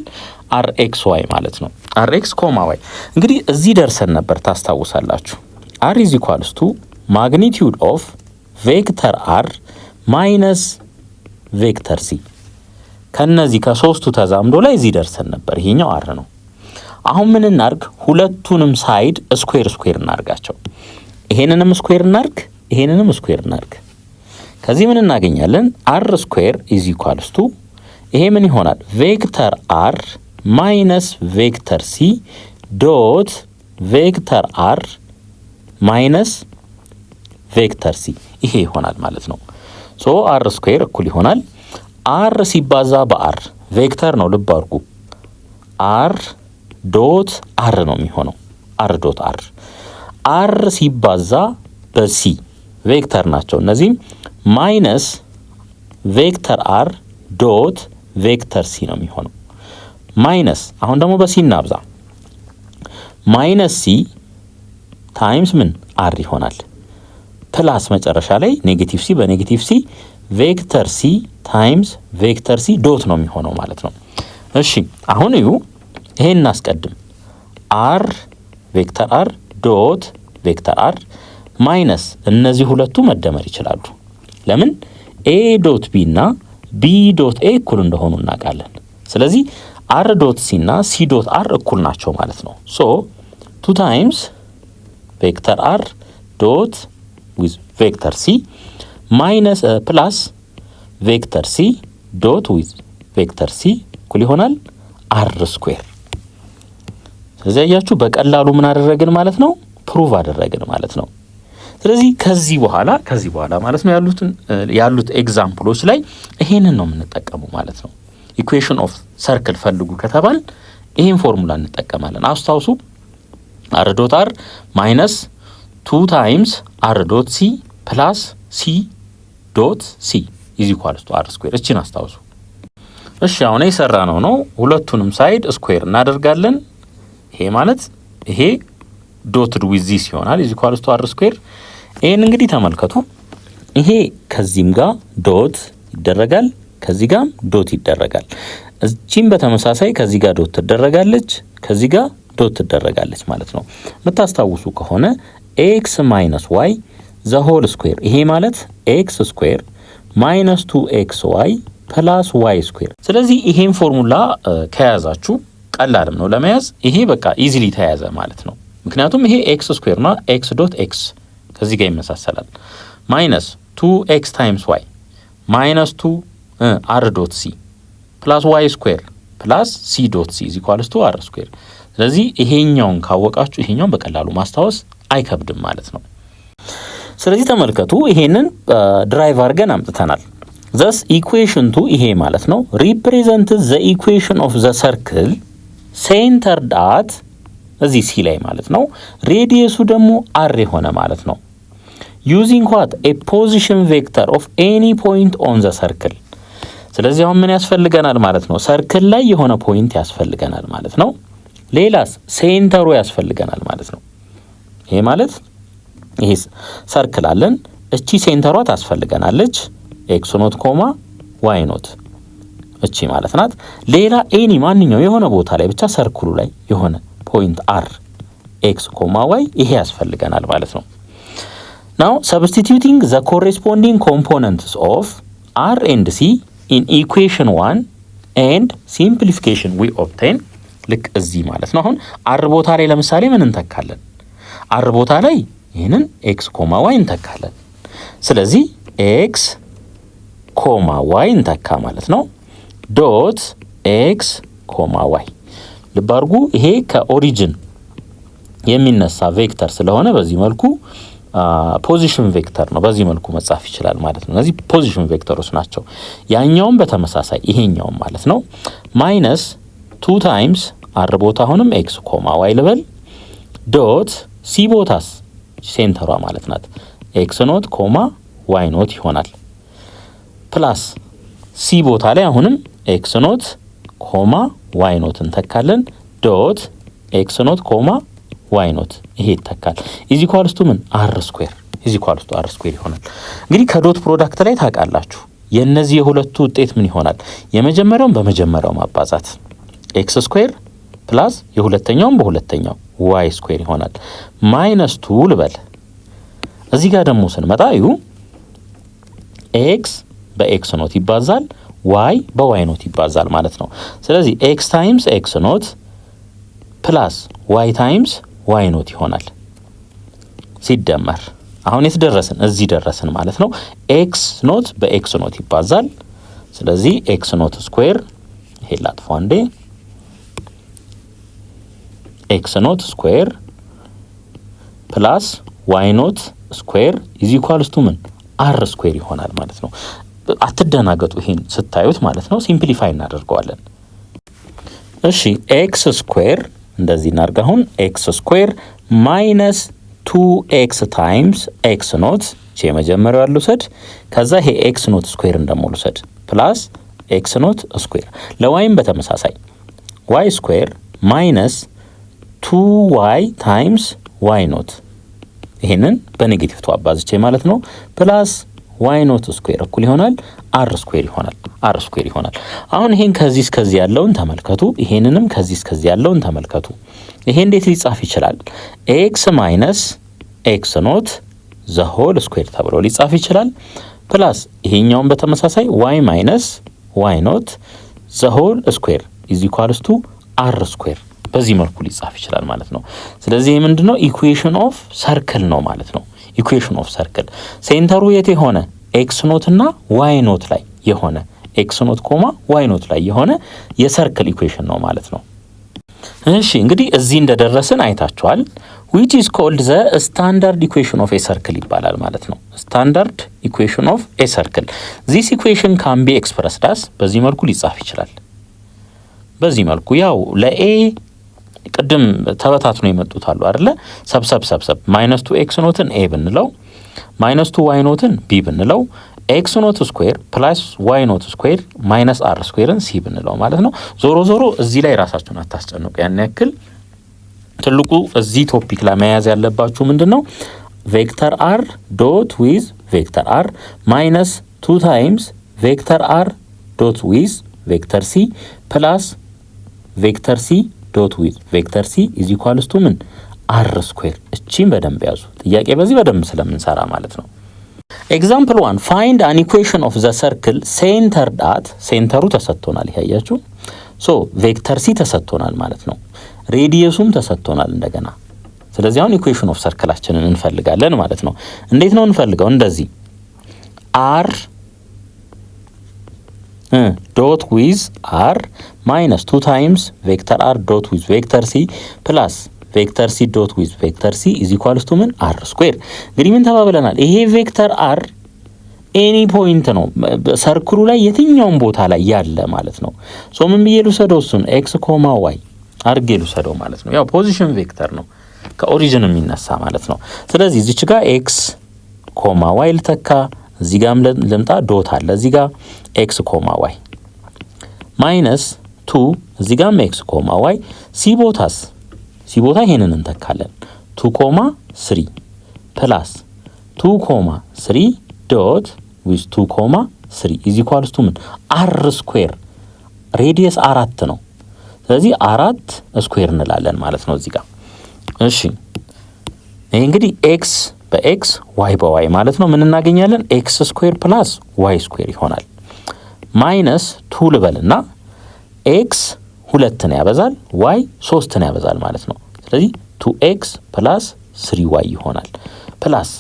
rxy ማለት ነው። rx, y እንግዲህ እዚህ ደርሰን ነበር ታስታውሳላችሁ። r is equals to magnitude of vector r minus vector c ከነዚህ ከሶስቱ ተዛምዶ ላይ እዚህ ደርሰን ነበር። ይሄኛው r ነው። አሁን ምን እናርግ? ሁለቱንም ሳይድ ስኩዌር እናርጋቸው። ይሄንንም ስኩዌር እናርግ፣ ይሄንንም ስኩዌር እናርግ። ከዚህ ምን እናገኛለን? r ስኩዌር is equals to ይሄ ምን ይሆናል? ቬክተር r ማይነስ ቬክተር c ዶት ቬክተር r ማይነስ ቬክተር c ይሄ ይሆናል ማለት ነው። ሶ r ስኩዌር እኩል ይሆናል r ሲባዛ በr ቬክተር ነው፣ ልብ አድርጉ። r ዶት r ነው የሚሆነው። r ዶት r r ሲባዛ በc ቬክተር ናቸው እነዚህም፣ ማይነስ ቬክተር r ዶት ቬክተር c ነው የሚሆነው። ማይነስ አሁን ደግሞ በc እናብዛ። ማይነስ c ታይምስ ምን r ይሆናል። ፕላስ መጨረሻ ላይ ኔጌቲቭ c በኔጌቲቭ c ቬክተር c ታይምስ ቬክተር c ዶት ነው የሚሆነው ማለት ነው። እሺ አሁን እዩ፣ ይሄን እናስቀድም። r ቬክተር r ዶት ቬክተር r ማይነስ እነዚህ ሁለቱ መደመር ይችላሉ። ለምን? a ዶት b እና b ዶት a እኩል እንደሆኑ እናውቃለን። ስለዚህ r ዶት c እና c ዶት r እኩል ናቸው ማለት ነው። ሶ 2 ታይምስ ቬክተር r ዶት ዊዝ ቬክተር c ማይነስ ፕላስ ቬክተር c ዶት ዊዝ ቬክተር c እኩል ይሆናል r ስኩዌር። ስለዚህ ያያችሁ በቀላሉ ምን አደረግን ማለት ነው? ፕሩቭ አደረግን ማለት ነው። ስለዚህ ከዚህ በኋላ ማለት ነው ያሉት ኤግዛምፕሎች ላይ ይሄንን ነው የምንጠቀመው ማለት ነው። ኢኩዌሽን ኦፍ ሰርክል ፈልጉ ከተባል ይሄን ፎርሙላ እንጠቀማለን። አስታውሱ r ዶት r ማይነስ 2 ታይምስ r ዶት c ፕላስ c ዶት c is equals to r square። እቺን አስታውሱ። እሺ አሁን የሰራነው ነው ሁለቱንም ሳይድ ስኩዌር እናደርጋለን። ይሄ ማለት ይሄ ዶትድ ዊዝ ዚስ ይሆናል is equals to r square። ይሄን እንግዲህ ተመልከቱ። ይሄ ከዚህም ጋር ዶት ይደረጋል፣ ከዚህ ጋርም ዶት ይደረጋል። እቺም በተመሳሳይ ከዚህ ጋር ዶት ትደረጋለች፣ ከዚህ ጋር ዶት ትደረጋለች ማለት ነው። የምታስታውሱ ከሆነ x minus y the whole square ይሄ ማለት x square minus 2xy plus y square። ስለዚህ ይሄን ፎርሙላ ከያዛችሁ ቀላልም ነው ለመያዝ። ይሄ በቃ ኢዚሊ ተያዘ ማለት ነው። ምክንያቱም ይሄ x ስኩዌር እና x ዶት x ከዚህ ጋር ይመሳሰላል። ማይነስ 2x ታይምስ y ማይነስ 2 r ዶት c ፕላስ y ስኩዌር ፕላስ c ዶት c is equals to r ስኩዌር። ስለዚህ ይሄኛውን ካወቃችሁ ይሄኛውን በቀላሉ ማስታወስ አይከብድም ማለት ነው። ስለዚህ ተመልከቱ፣ ይሄንን ድራይቭ አድርገን አምጥተናል። thus equation 2 ይሄ ማለት ነው represent the equation of the circle centered at እዚህ c ላይ ማለት ነው። ሬዲየሱ ደግሞ r የሆነ ማለት ነው። using what a position vector of any point on the circle። ስለዚህ አሁን ምን ያስፈልገናል ማለት ነው? ሰርክል ላይ የሆነ ፖይንት ያስፈልገናል ማለት ነው። ሌላስ ሴንተሩ ያስፈልገናል ማለት ነው። ይሄ ማለት ይሄ ሰርክል አለን፣ እቺ ሴንተሯ ታስፈልገናለች። ኤክስ ኖት ኮማ ዋይ ኖት እቺ ማለት ናት። ሌላ ኤኒ ማንኛው የሆነ ቦታ ላይ ብቻ ሰርክሉ ላይ የሆነ ፖይንት አር ኤክስ ኮማ ዋይ ይሄ ያስፈልገናል ማለት ነው። ናው ሰብስቲቲዩቲንግ ዘ ኮሬስፖንዲንግ ኮምፖነንትስ ኦፍ አር ኤንድ ሲ ኢን ኢኩዌሽን 1 ኤንድ ሲምፕሊፊኬሽን ዊ ኦብቴን ልክ እዚህ ማለት ነው። አሁን አር ቦታ ላይ ለምሳሌ ምን እንተካለን? አር ቦታ ላይ ይሄንን ኤክስ ኮማ ዋይ እንተካለን። ስለዚህ ኤክስ ኮማ ዋይ እንተካ ማለት ነው ዶት ኤክስ ኮማ ዋይ። ልብ አድርጉ ይሄ ከኦሪጂን የሚነሳ ቬክተር ስለሆነ በዚህ መልኩ ፖዚሽን ቬክተር ነው፣ በዚህ መልኩ መጻፍ ይችላል ማለት ነው። እነዚህ ፖዚሽን ቬክተሮች ናቸው። ያኛውም በተመሳሳይ ይሄኛውም ማለት ነው ማይነስ 2 ታይምስ አር ቦታ አሁንም ኤክስ ኮማ ዋይ ልበል ዶት ሲ ቦታስ ሴንተሯ ማለት ናት ኤክስ ኖት ኮማ ዋይ ኖት ይሆናል። ፕላስ ሲ ቦታ ላይ አሁንም ኤክስ ኖት ኮማ ዋይ ኖት እንተካለን ዶት ኤክስ ኖት ኮማ ዋይ ኖት ይሄ ይተካል። ኢዝ ኢኳልስ ቱ ምን አር ስኩዌር ኢዝ ኢኳልስ ቱ አር ስኩዌር ይሆናል። እንግዲህ ከዶት ፕሮዳክት ላይ ታውቃላችሁ የነዚህ የሁለቱ ውጤት ምን ይሆናል? የመጀመሪያውን በመጀመሪያው ማባዛት ኤክስ ስኩዌር ፕላስ የሁለተኛውን በሁለተኛው ዋይ ስኩዌር ይሆናል። ማይነስ 2 ልበል። እዚህ ጋር ደግሞ ስንመጣ ዩ ኤክስ በኤክስ ኖት ይባዛል፣ ዋይ በዋይ ኖት ይባዛል ማለት ነው። ስለዚህ ኤክስ ታይምስ ኤክስ ኖት ፕላስ ዋይ ታይምስ ዋይ ኖት ይሆናል ሲደመር አሁን የት ደረስን? እዚህ ደረስን ማለት ነው። ኤክስ ኖት በኤክስ ኖት ይባዛል። ስለዚህ ኤክስ ኖት ስኩዌር ይሄ ላጥፎ አንዴ ኤክስ ኖት ስኩዌር ፕላስ ዋይ ኖት ስኩዌር ኢዝ ኢኳልስ ቱ ምን አር ስኩዌር ይሆናል ማለት ነው። አትደናገጡ ይሄን ስታዩት ማለት ነው። ሲምፕሊፋይ እናደርገዋለን። እሺ ኤክስ ስኩዌር እንደዚህ እናርጋ። አሁን ኤክስ ስኩዌር ማይነስ 2x ታይምስ ኤክስ ኖት የመጀመሪያው ያለው ሰድ ከዛ ይሄ ኤክስ ኖት ስኩዌር እንደሞሉ ሰድ ፕላስ ኤክስ ኖት ስኩዌር ለዋይም በተመሳሳይ ዋይ ስኩዌር ማይነስ 2y ታይምስ ዋይ ኖት ይሄንን በኔጌቲቭ ተባዝቼ ማለት ነው ፕላስ ዋይ ኖት ስኩዌር እኩል ይሆናል አር ስኩዌር ይሆናል አር ስኩዌር ይሆናል። አሁን ይሄን ከዚህ እስከዚህ ያለውን ተመልከቱ፣ ይሄንንም ከዚህ እስከዚህ ያለውን ተመልከቱ። ይሄ እንዴት ሊጻፍ ይችላል? ኤክስ ማይነስ ኤክስ ኖት ዘ ሆል ስኩዌር ተብሎ ሊጻፍ ይችላል። ፕላስ ይሄኛውን በተመሳሳይ ዋይ ማይነስ ዋይ ኖት ዘ ሆል ስኩዌር ኢዝ ኢኳልስ ቱ አር ስኩዌር በዚህ መልኩ ሊጻፍ ይችላል ማለት ነው። ስለዚህ ይሄ ምንድነው? ኢኩዌሽን ኦፍ ሰርክል ነው ማለት ነው። ኢኩዌሽን ኦፍ ሰርክል ሴንተሩ የት የሆነ ኤክስ ኖት እና ዋይ ኖት ላይ የሆነ ኤክስ ኖት ኮማ ዋይ ኖት ላይ የሆነ የሰርክል ኢኩዌሽን ነው ማለት ነው። እሺ እንግዲህ እዚህ እንደደረስን አይታችኋል። which is called the standard equation of a circle ይባላል ማለት ነው። standard equation of a circle this equation can be expressed as በዚህ መልኩ ሊጻፍ ይችላል። በዚህ መልኩ ያው ለኤ ቅድም ተበታትኖ የመጡት አሉ አይደለ? ሰብሰብ ማይነስ 2x ኖትን ኤ ብንለው ማይነስ 2y ኖትን ቢ ብንለው ኤክስ ኖት ስኩዌር ፕላስ ዋይ ኖት ስኩዌር ማይነስ አር ስኩዌርን ሲ ብንለው ማለት ነው። ዞሮ እዚህ ላይ ራሳችሁን አታስጨንቁ። ያን ያክል ትልቁ እዚህ ቶፒክ ላይ መያዝ ያለባችሁ ምንድነው? ቬክተር አር ዶት ዊዝ ቬክተር አር ማይነስ 2 ታይምስ ቬክተር አር ዶት ዊዝ ቬክተር ሲ ፕላስ ቬክተር ሲ ዶት ዊዝ ቬክተር ሲ ኢዝ ኢኳልስ ቱ ምን አር ስኩዌር። እቺን በደንብ ያዙ። ጥያቄ በዚህ በደንብ ስለምንሰራ ማለት ነው። ኤግዛምፕል 1 ፋይንድ አን ኢኩዌሽን ኦፍ ዘ ሰርክል ሴንተርድ አት ሴንተሩ ተሰጥቶናል። ያያችሁ ሶ ቬክተር ሲ ተሰጥቶናል ማለት ነው። ሬዲየሱም ተሰጥቶናል እንደገና። ስለዚህ አሁን ኢኩዌሽን ኦፍ ሰርክላችንን እንፈልጋለን ማለት ነው። እንዴት ነው እንፈልገው? እንደዚህ አር ዶት ዊዝ አር ማይነስ 2 ታይምስ ቬክተር አር ዶት ዊዝ ቬክተር ሲ ፕላስ ቬክተር ሲ ዶት ዊዝ ቬክተር ሲ ኢዝ ኢኳልስ ቱ ምን አር ስኩዌር። እንግዲህ ምን ተባብለናል? ይሄ ቬክተር አር ኤኒ ፖይንት ነው ሰርክሉ ላይ የትኛውም ቦታ ላይ ያለ ማለት ነው። ሶ ምን ብዬ ልውሰደው? እሱን ኤክስ ኮማ ዋይ አርጌ ልውሰደው ማለት ነው። ያው ፖዚሽን ቬክተር ነው ከኦሪጂን የሚነሳ ማለት ነው። ስለዚህ እዚች ጋር ኤክስ ኮማ ዋይ ልተካ፣ እዚህ ጋርም ልምጣ ዶት አለ እዚህ ጋር ኤክስ ኮማ ዋይ ማይነስ 2 እዚህ ጋርም ኤክስ ኮማ ዋይ ሲ ቦታ ይሄንን እንተካለን 2 ኮማ 3 ፕላስ 2 ኮማ 3 ዶት ዊዝ 2 ኮማ 3 ኢዝ ኢኳልስ ቱ ምን አር ስኩዌር። ሬዲየስ 4 ነው። ስለዚህ 4 ስኩዌር እንላለን ማለት ነው እዚህ ጋር። እሺ ይሄ እንግዲህ ኤክስ በኤክስ ዋይ በዋይ ማለት ነው። ምን እናገኛለን? ኤክስ ስኩዌር ፕላስ ዋይ ስኩዌር ይሆናል። ማይነስ 2 ልበልና ኤክስ 2ን ያበዛል ዋይ 3ን ያበዛል ማለት ነው። ስለዚህ 2x ፕላስ 3y ይሆናል። ፕላስ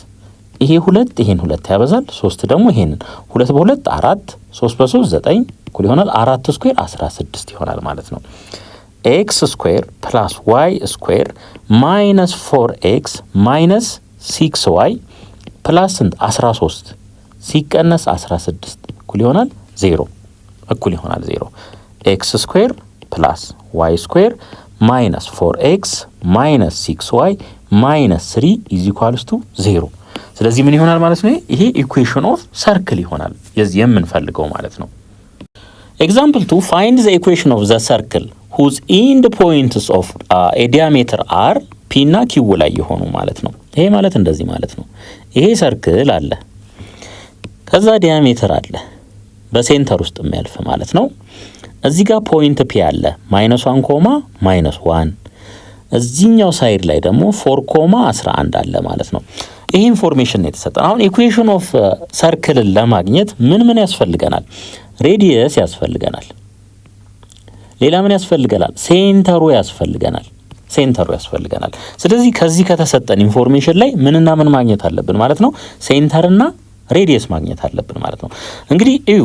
ይሄ 2 ይሄን 2 ያበዛል 3 ደግሞ ይሄንን 2 በ2 4 3 በ3 9 እኩል ይሆናል 4 ስኩዌር 16 ይሆናል ማለት ነው። ኤክስ ስኩዌር ፕላስ ዋይ ስኩዌር ማይነስ 4x ማይነስ 6y ፕላስ ስንት 13 ሲቀነስ 16 እኩል ይሆናል 0 እኩል ይሆናል 0። ኤክስ ስኩዌር ፕላስ ዋይ ስኩዌር ማይነስ 4x ማይነስ 6y ማይነስ 3 ኢዝ ኢኳልስ ቱ 0። ስለዚህ ምን ይሆናል ማለት ነው? ይሄ ኢኩዌሽን ኦፍ ሰርክል ይሆናል የዚህ የምንፈልገው ማለት ነው። ኤግዛምፕል 2 ፋይንድ ዘ ኢኩዌሽን ኦፍ ዘ ሰርክል ሁዝ ኢንድ ፖይንትስ ኦፍ ኤ ዲያሜትር አር ፒ እና ኪው ላይ የሆኑ ማለት ነው። ይሄ ማለት እንደዚህ ማለት ነው። ይሄ ሰርክል አለ፣ ከዛ ዲያሜትር አለ በሴንተር ውስጥ የሚያልፍ ማለት ነው። እዚህ ጋር ፖይንት ፒ አለ -1 ኮማ -1፣ እዚህኛው ሳይድ ላይ ደግሞ 4 ኮማ 11 አለ ማለት ነው። ይሄ ኢንፎርሜሽን ነው የተሰጠን። አሁን ኢኩዌሽን ኦፍ ሰርክልን ለማግኘት ምን ያስፈልገናል? ሬዲየስ ያስፈልገናል። ሌላ ምን ያስፈልገናል? ሴንተሩ ያስፈልገናል። ስለዚህ ከዚህ ከተሰጠን ኢንፎርሜሽን ላይ ምንና ምን ማግኘት አለብን ማለት ነው? ሴንተርና ሬዲየስ ማግኘት አለብን ማለት ነው። እንግዲህ እዩ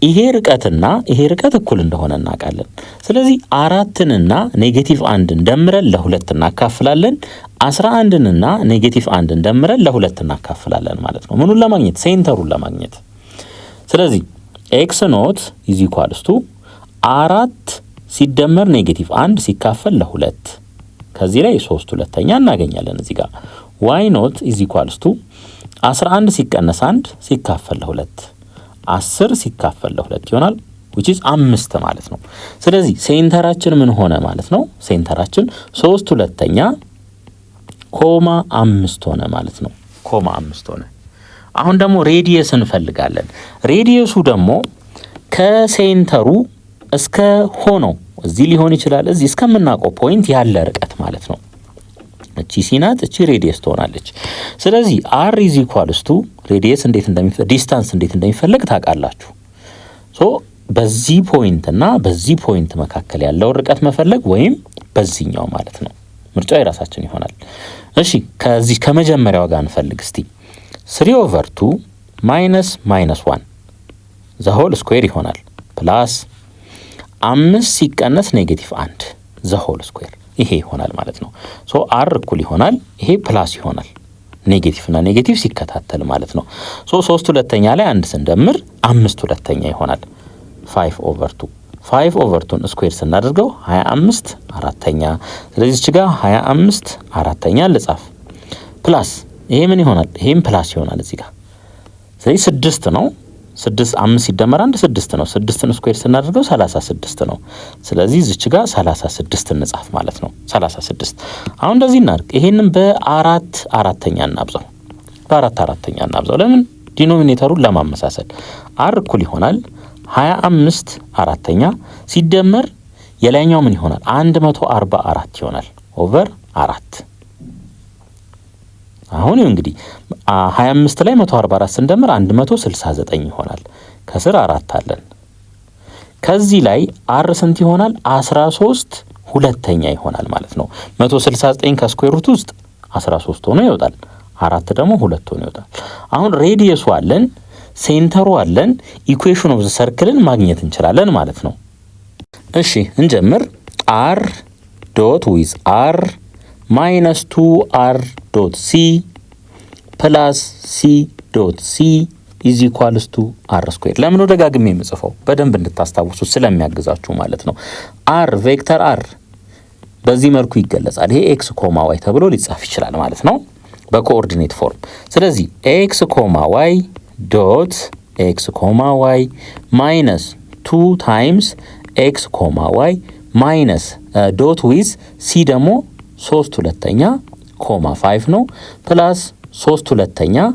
ይሄ ርቀትና ይሄ ርቀት እኩል እንደሆነ እናውቃለን። ስለዚህ 4ንና -1ን ደምረን ለ2 እናካፍላለን። 11ንና -1ን ደምረን ለ2 እናካፍላለን ማለት ነው። ምኑን ለማግኘት? ሴንተሩን ለማግኘት። ስለዚህ ኤክስ ኖት ኢዝ ኢኳልስ ቱ 4 ሲደመር -1 ሲካፈል ለ2 ከዚህ ላይ 3/2 እናገኛለን እዚህ ጋር። ዋይ ኖት ኢዝ ኢኳልስ ቱ 11 ሲቀነስ 1 ሲካፈል ለ2 10 ሲካፈል ለ2 ይሆናል which is 5 ማለት ነው። ስለዚህ ሴንተራችን ምን ሆነ ማለት ነው? ሴንተራችን 3/2 ኮማ 5 ሆነ ማለት ነው። ኮማ 5 ሆነ። አሁን ደግሞ ሬዲየስ እንፈልጋለን። ሬዲየሱ ደግሞ ከሴንተሩ እስከ ሆነው እዚህ ሊሆን ይችላል እዚህ እስከምናውቀው ፖይንት ያለ ርቀት ማለት ነው። እቺ ሲናት እቺ ሬዲየስ ትሆናለች። ስለዚህ r is equals to ሬዲየስ ዲስታንስ እንዴት እንደሚፈለግ ታውቃላችሁ። ሶ በዚህ ፖይንት እና በዚህ ፖይንት መካከል ያለው ርቀት መፈለግ ወይም በዚህኛው ማለት ነው። ምርጫው የራሳችን ይሆናል። እሺ ከዚህ ከመጀመሪያው ጋር እንፈልግ እስቲ 3/2 ማይነስ -1 ዘ ሆል ስኩዌር ይሆናል ፕላስ 5 ሲቀነስ -1 ዘ ሆል ስኩዌር ይሄ ይሆናል ማለት ነው። ሶ r እኩል ይሆናል ይሄ ፕላስ ይሆናል ኔጌቲቭ እና ኔጌቲቭ ሲከታተል ማለት ነው። ሶ 3/2 ላይ 1 ስንደምር 5/2 ይሆናል 5/2 5/2ን ስኩዌር ስናደርገው 25/4። ስለዚህ እዚህ ጋር 25/4 ልጻፍ ፕላስ ይሄ ምን ይሆናል? ይሄም ፕላስ ይሆናል እዚህ ጋር። ስለዚህ 6 ነው 5 ሲደመር 1 6 ነው። 6ን ስኩዌር ስናደርገው 36 ነው። ስለዚህ እዚች ጋር 36 እንጻፍ ማለት ነው። 36 አሁን እንደዚህ እናድርግ። ይሄንን በ4/4 እናብዛው። በ4/4 እናብዛው። ለምን? ዲኖሚኔተሩን ለማመሳሰል r እኩል ይሆናል 25/4 ሲደመር የላይኛው ምን ይሆናል? 144 ይሆናል ኦቨር 4። አሁን እንግዲህ 25 ላይ 144 ስንደምር 169 ይሆናል። ከስር 4 አለን። ከዚህ ላይ r ስንት ይሆናል? 13/2 ይሆናል ማለት ነው። 169 ከስኩዌር ሩት ውስጥ 13 ሆኖ ይወጣል። 4 ደግሞ 2 ሆኖ ይወጣል። አሁን ሬዲየሱ አለን፣ ሴንተሩ አለን፣ ኢኩዌሽን ኦፍ ዘ ሰርክልን ማግኘት እንችላለን ማለት ነው። እሺ እንጀምር። r ዶት ዊዝ r minus 2r dot c plus c dot c is equals to r square። ለምን ደጋግሜ የምጽፈው በደንብ እንድታስታውሱ ስለሚያግዛችሁ ማለት ነው። r ቬክተር r በዚህ መልኩ ይገለጻል። ይሄ x ኮማ y ተብሎ ሊጻፍ ይችላል ማለት ነው በኮኦርዲኔት ፎርም። ስለዚህ x ኮማ y ዶት x ኮማ y minus 2 times x ኮማ y minus ዶት ዊዝ c ደግሞ 3/2 ኮማ 5 ነው ፕላስ 3/2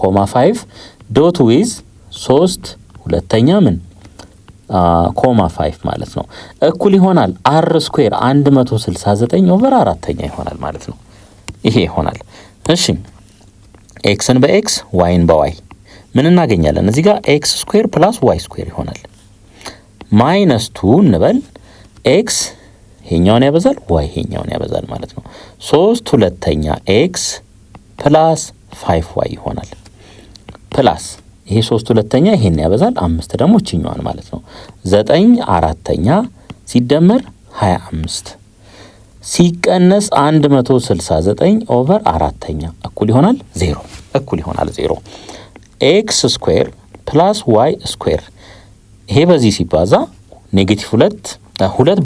ኮማ 5 ዶት ዊዝ 3/2 ምን ኮማ 5 ማለት ነው እኩል ይሆናል r ስኩዌር 169 ኦቨር 4 ይሆናል ማለት ነው። ይሄ ይሆናል። እሺ ኤክስን በኤክስ ዋይን በዋይ ምን እናገኛለን? እዚህ ጋር ኤክስ ስኩዌር ፕላስ ዋይ ስኩዌር ይሆናል። ማይነስ 2 እንበል ኤክስ ይሄኛውን ያበዛል ዋይ ይሄኛውን ያበዛል ማለት ነው። 3/2 ኤክስ ፕላስ 5 ዋይ ይሆናል ፕላስ ይሄ 3/2 ይሄን ያበዛል 5 ደግሞ እቺኛዋን ማለት ነው 9/4 ሲደመር 25 ሲቀነስ 169 ኦቨር 4 እኩል ይሆናል 0 እኩል ይሆናል 0 ኤክስ ስኩዌር ፕላስ ዋይ ስኩዌር ይሄ በዚህ ሲባዛ ኔጌቲቭ 2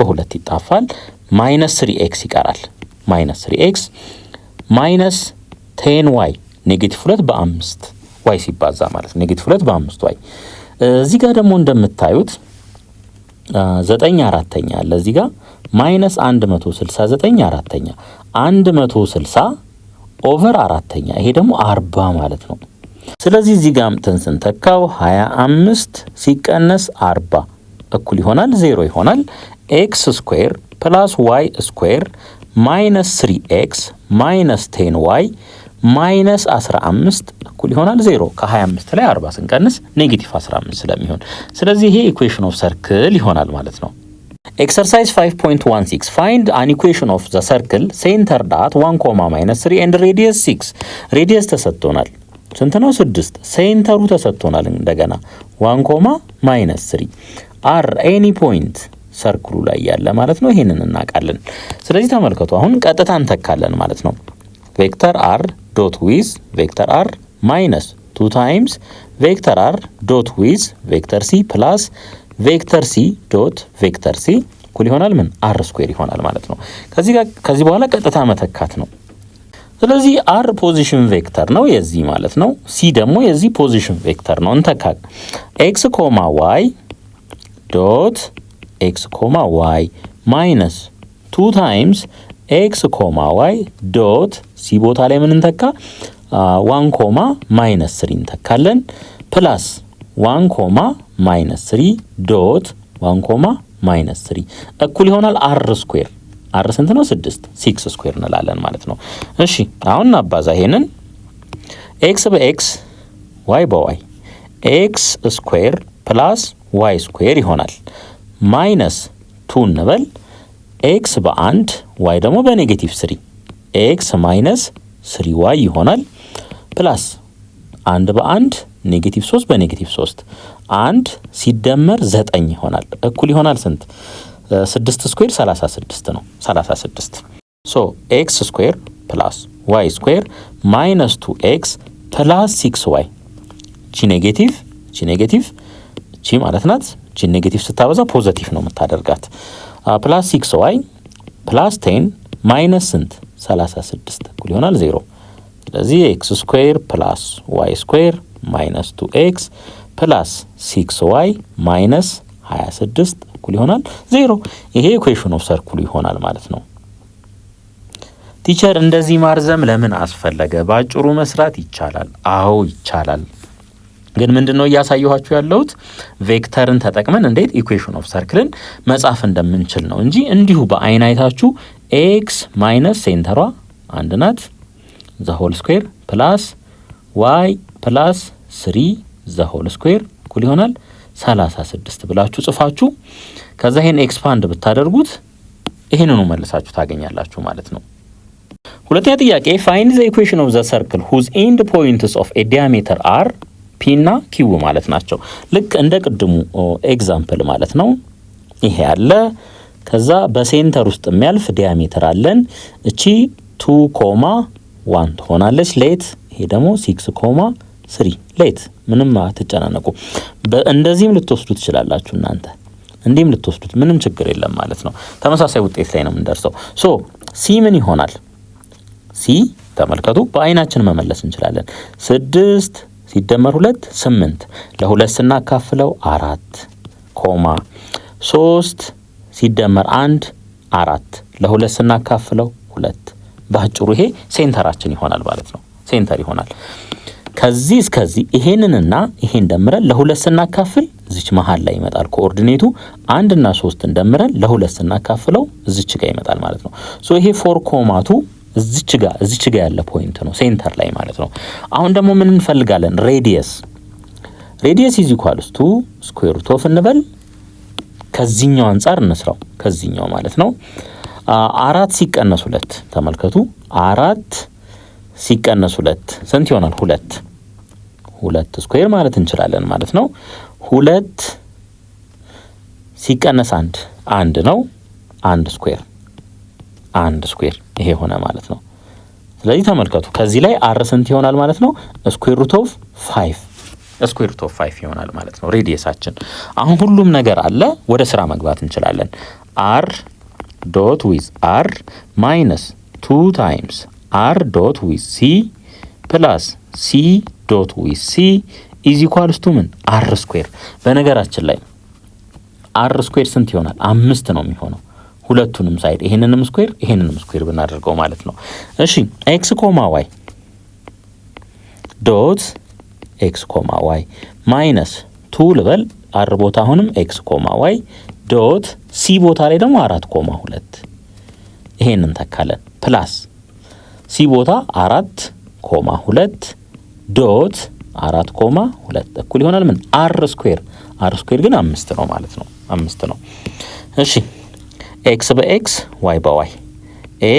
በ2 ይጣፋል ማይነስ 3x ይቀራል ማይነስ 3x ማይነስ 10y ኔጌቲቭ 2 በ5 y ሲባዛ ማለት ኔጌቲቭ 2 በ5 y እዚህ ጋር ደግሞ እንደምታዩት 9/4 አለ እዚህ ጋር ማይነስ 169/4 160 ኦቨር 4 ይሄ ደግሞ 40 ማለት ነው። ስለዚህ እዚህ ጋር ስንተካው 25 ሲቀነስ 40 እኩል ይሆናል 0 ይሆናል ኤክስ ስኩዌር ፕላስ ዋይ ስኩዌር ማይነስ 3x ማይነስ 10y ማይነስ 15 እኩል ይሆናል 0 ከ25 ላይ 40 ስንቀንስ ኔጌቲቭ 15 ስለሚሆን ስለዚህ ይሄ ኢኩዌሽን ኦፍ ሰርክል ይሆናል ማለት ነው። ኤክሰርሳይዝ 5.16 find an equation of the circle centered at 1, -3 and radius 6 ሬዲየስ ተሰጥቶናል ስንት ነው 6 ሴንተሩ ተሰጥቶናል እንደገና 1, -3 r any point ሰርክሉ ላይ ያለ ማለት ነው ይሄንን እናውቃለን። ስለዚህ ተመልከቱ አሁን ቀጥታ እንተካለን ማለት ነው ቬክተር r dot with ቬክተር r minus 2 times ቬክተር r dot with ቬክተር c plus ቬክተር c dot ቬክተር c እኩል ይሆናል ምን r ስኩዌር ይሆናል ማለት ነው። ከዚህ በኋላ ቀጥታ መተካት ነው። ስለዚህ r ፖዚሽን ቬክተር ነው የዚህ ማለት ነው c ደግሞ የዚህ ፖዚሽን ቬክተር ነው እንተካ x, y dot x, y minus 2 times x, y dot c ቦታ ላይ ምን እንተካ 1, -3 እንተካለን ፕላስ 1, -3 ዶት 1, -3 እኩል ይሆናል r ስኩዌር r ስንት ነው 6 ስኩዌር እንላለን ማለት ነው። እሺ አሁን እናባዛ ይሄንን x በx y በy x ስኩዌር ፕላስ y ስኩዌር ይሆናል ማይነስ 2 እንበል x በ1 y ደግሞ በኔጌቲቭ 3 x ማይነስ 3y ይሆናል ፕላስ 1 በ1 ኔጌቲቭ 3 በኔጌቲቭ 3 1 ሲደመር 9 ይሆናል እኩል ይሆናል ስንት 6 ስኩዌር 36 ነው 36 ሶ x ስኩዌር ፕላስ y ስኩዌር ማይነስ 2x ፕላስ 6y ቺ ኔጌቲቭ ቺ ማለት ናት ቺ ኔጌቲቭ ስታበዛ ፖዚቲቭ ነው የምታደርጋት ፕላስ 6y ፕላስ 10 ማይነስ ስንት 36 እኩል ይሆናል 0 ስለዚህ x ስኩዌር ፕላስ y ስኩዌር ማይነስ 2x ፕላስ 6y ማይነስ 26 እኩል ይሆናል 0 ይሄ ኢኩዌሽን ኦፍ ሰርክሉ ይሆናል ማለት ነው። ቲቸር እንደዚህ ማርዘም ለምን አስፈለገ? ባጭሩ መስራት ይቻላል። አዎ ይቻላል። ግን ምንድነው እያሳየኋችሁ ያለሁት ቬክተርን ተጠቅመን እንዴት ኢኩዌሽን ኦፍ ሰርክልን መጻፍ እንደምንችል ነው እንጂ እንዲሁ በአይን አይታችሁ x ማይነስ ሴንተሯ 1 ናት ዘ ሆል ስኩዌር ፕላስ y ፕላስ 3 ዘ ሆል ስኩዌር እኩል ይሆናል 36 ብላችሁ ጽፋችሁ ከዛ ይሄን ኤክስፓንድ ብታደርጉት ይሄንኑ መልሳችሁ ታገኛላችሁ ማለት ነው። ሁለተኛ ጥያቄ find the equation of the circle whose end points of a diameter are p እና q ማለት ናቸው። ልክ እንደ ቅድሙ ኤግዛምፕል ማለት ነው። ይሄ አለ ከዛ በሴንተር ውስጥ የሚያልፍ ዲያሜትር አለን እቺ 2,1 ትሆናለች ሌት ይሄ ደግሞ 6,3 ሌት ምንም አትጨናነቁ። እንደዚህም ልትወስዱ ትችላላችሁ እናንተ እንዲህም ልትወስዱት ምንም ችግር የለም ማለት ነው። ተመሳሳይ ውጤት ላይ ነው የምንደርሰው። ሶ ሲ ምን ይሆናል? ሲ ተመልከቱ በአይናችን መመለስ እንችላለን 6 ሲደመር 2 8 ለ2 ስናካፍለው 4 ኮማ 3 ሲደመር 1 4 ለ2 ስናካፍለው 2 ባጭሩ ይሄ ሴንተራችን ይሆናል ማለት ነው። ሴንተር ይሆናል። ከዚህ እስከዚህ ይሄንንና ይሄን ደምረን ለ2 ስናካፍል እዚች መሃል ላይ ይመጣል ኮኦርዲኔቱ 1 እና 3 እንደምረን ለ2 ስናካፍለው እዚች ጋር ይመጣል ማለት ነው። ሶ ይሄ 4,2 እዚች ጋር ያለ ፖይንት ነው ሴንተር ላይ ማለት ነው። አሁን ደግሞ ምን እንፈልጋለን? ሬዲየስ ኢዝ ኢኳልስ ቱ ስኩዌር ሩት ኦፍ እንበል ከዚህኛው አንፃር እንስራው ከዚህኛው ማለት ነው 4 ሲቀነስ 2 ተመልከቱ 4 ሲቀነስ 2 ስንት ይሆናል? 2 ስኩዌር ማለት እንችላለን ማለት ነው። 2 ሲቀነስ 1 ነው። 1 ስኩዌር ይሄ ሆነ ማለት ነው። ስለዚህ ተመልከቱ ከዚህ ላይ r ስንት ይሆናል ማለት ነው? ስኩዌር ሩት ኦፍ 5 ይሆናል ማለት ነው ሬዲየሳችን። አሁን ሁሉም ነገር አለ፣ ወደ ስራ መግባት እንችላለን። r ዶት ዊዝ r ማይነስ 2 ታይምስ r ዶት ዊዝ c ፕላስ c ዶት ዊዝ c ኢዝ ኢኳልስ ቱ ምን r ስኩዌር። በነገራችን ላይ r ስኩዌር ስንት ይሆናል? 5 ነው የሚሆነው ሁለቱንም ሳይድ ይሄንንም ስኩዌር ብናደርገው ማለት ነው። እሺ x ኮማ y ዶት x ኮማ y ማይነስ 2 ልበል r ቦታ አሁንም x ኮማ y ዶት c ቦታ ላይ ደግሞ 4.2 ይሄንን ተካለን ፕላስ c ቦታ 4.2 ዶት 4.2 እኩል ይሆናል ምን r ስኩዌር ግን 5 ነው ማለት ነው 5 ነው። እሺ x በx y በy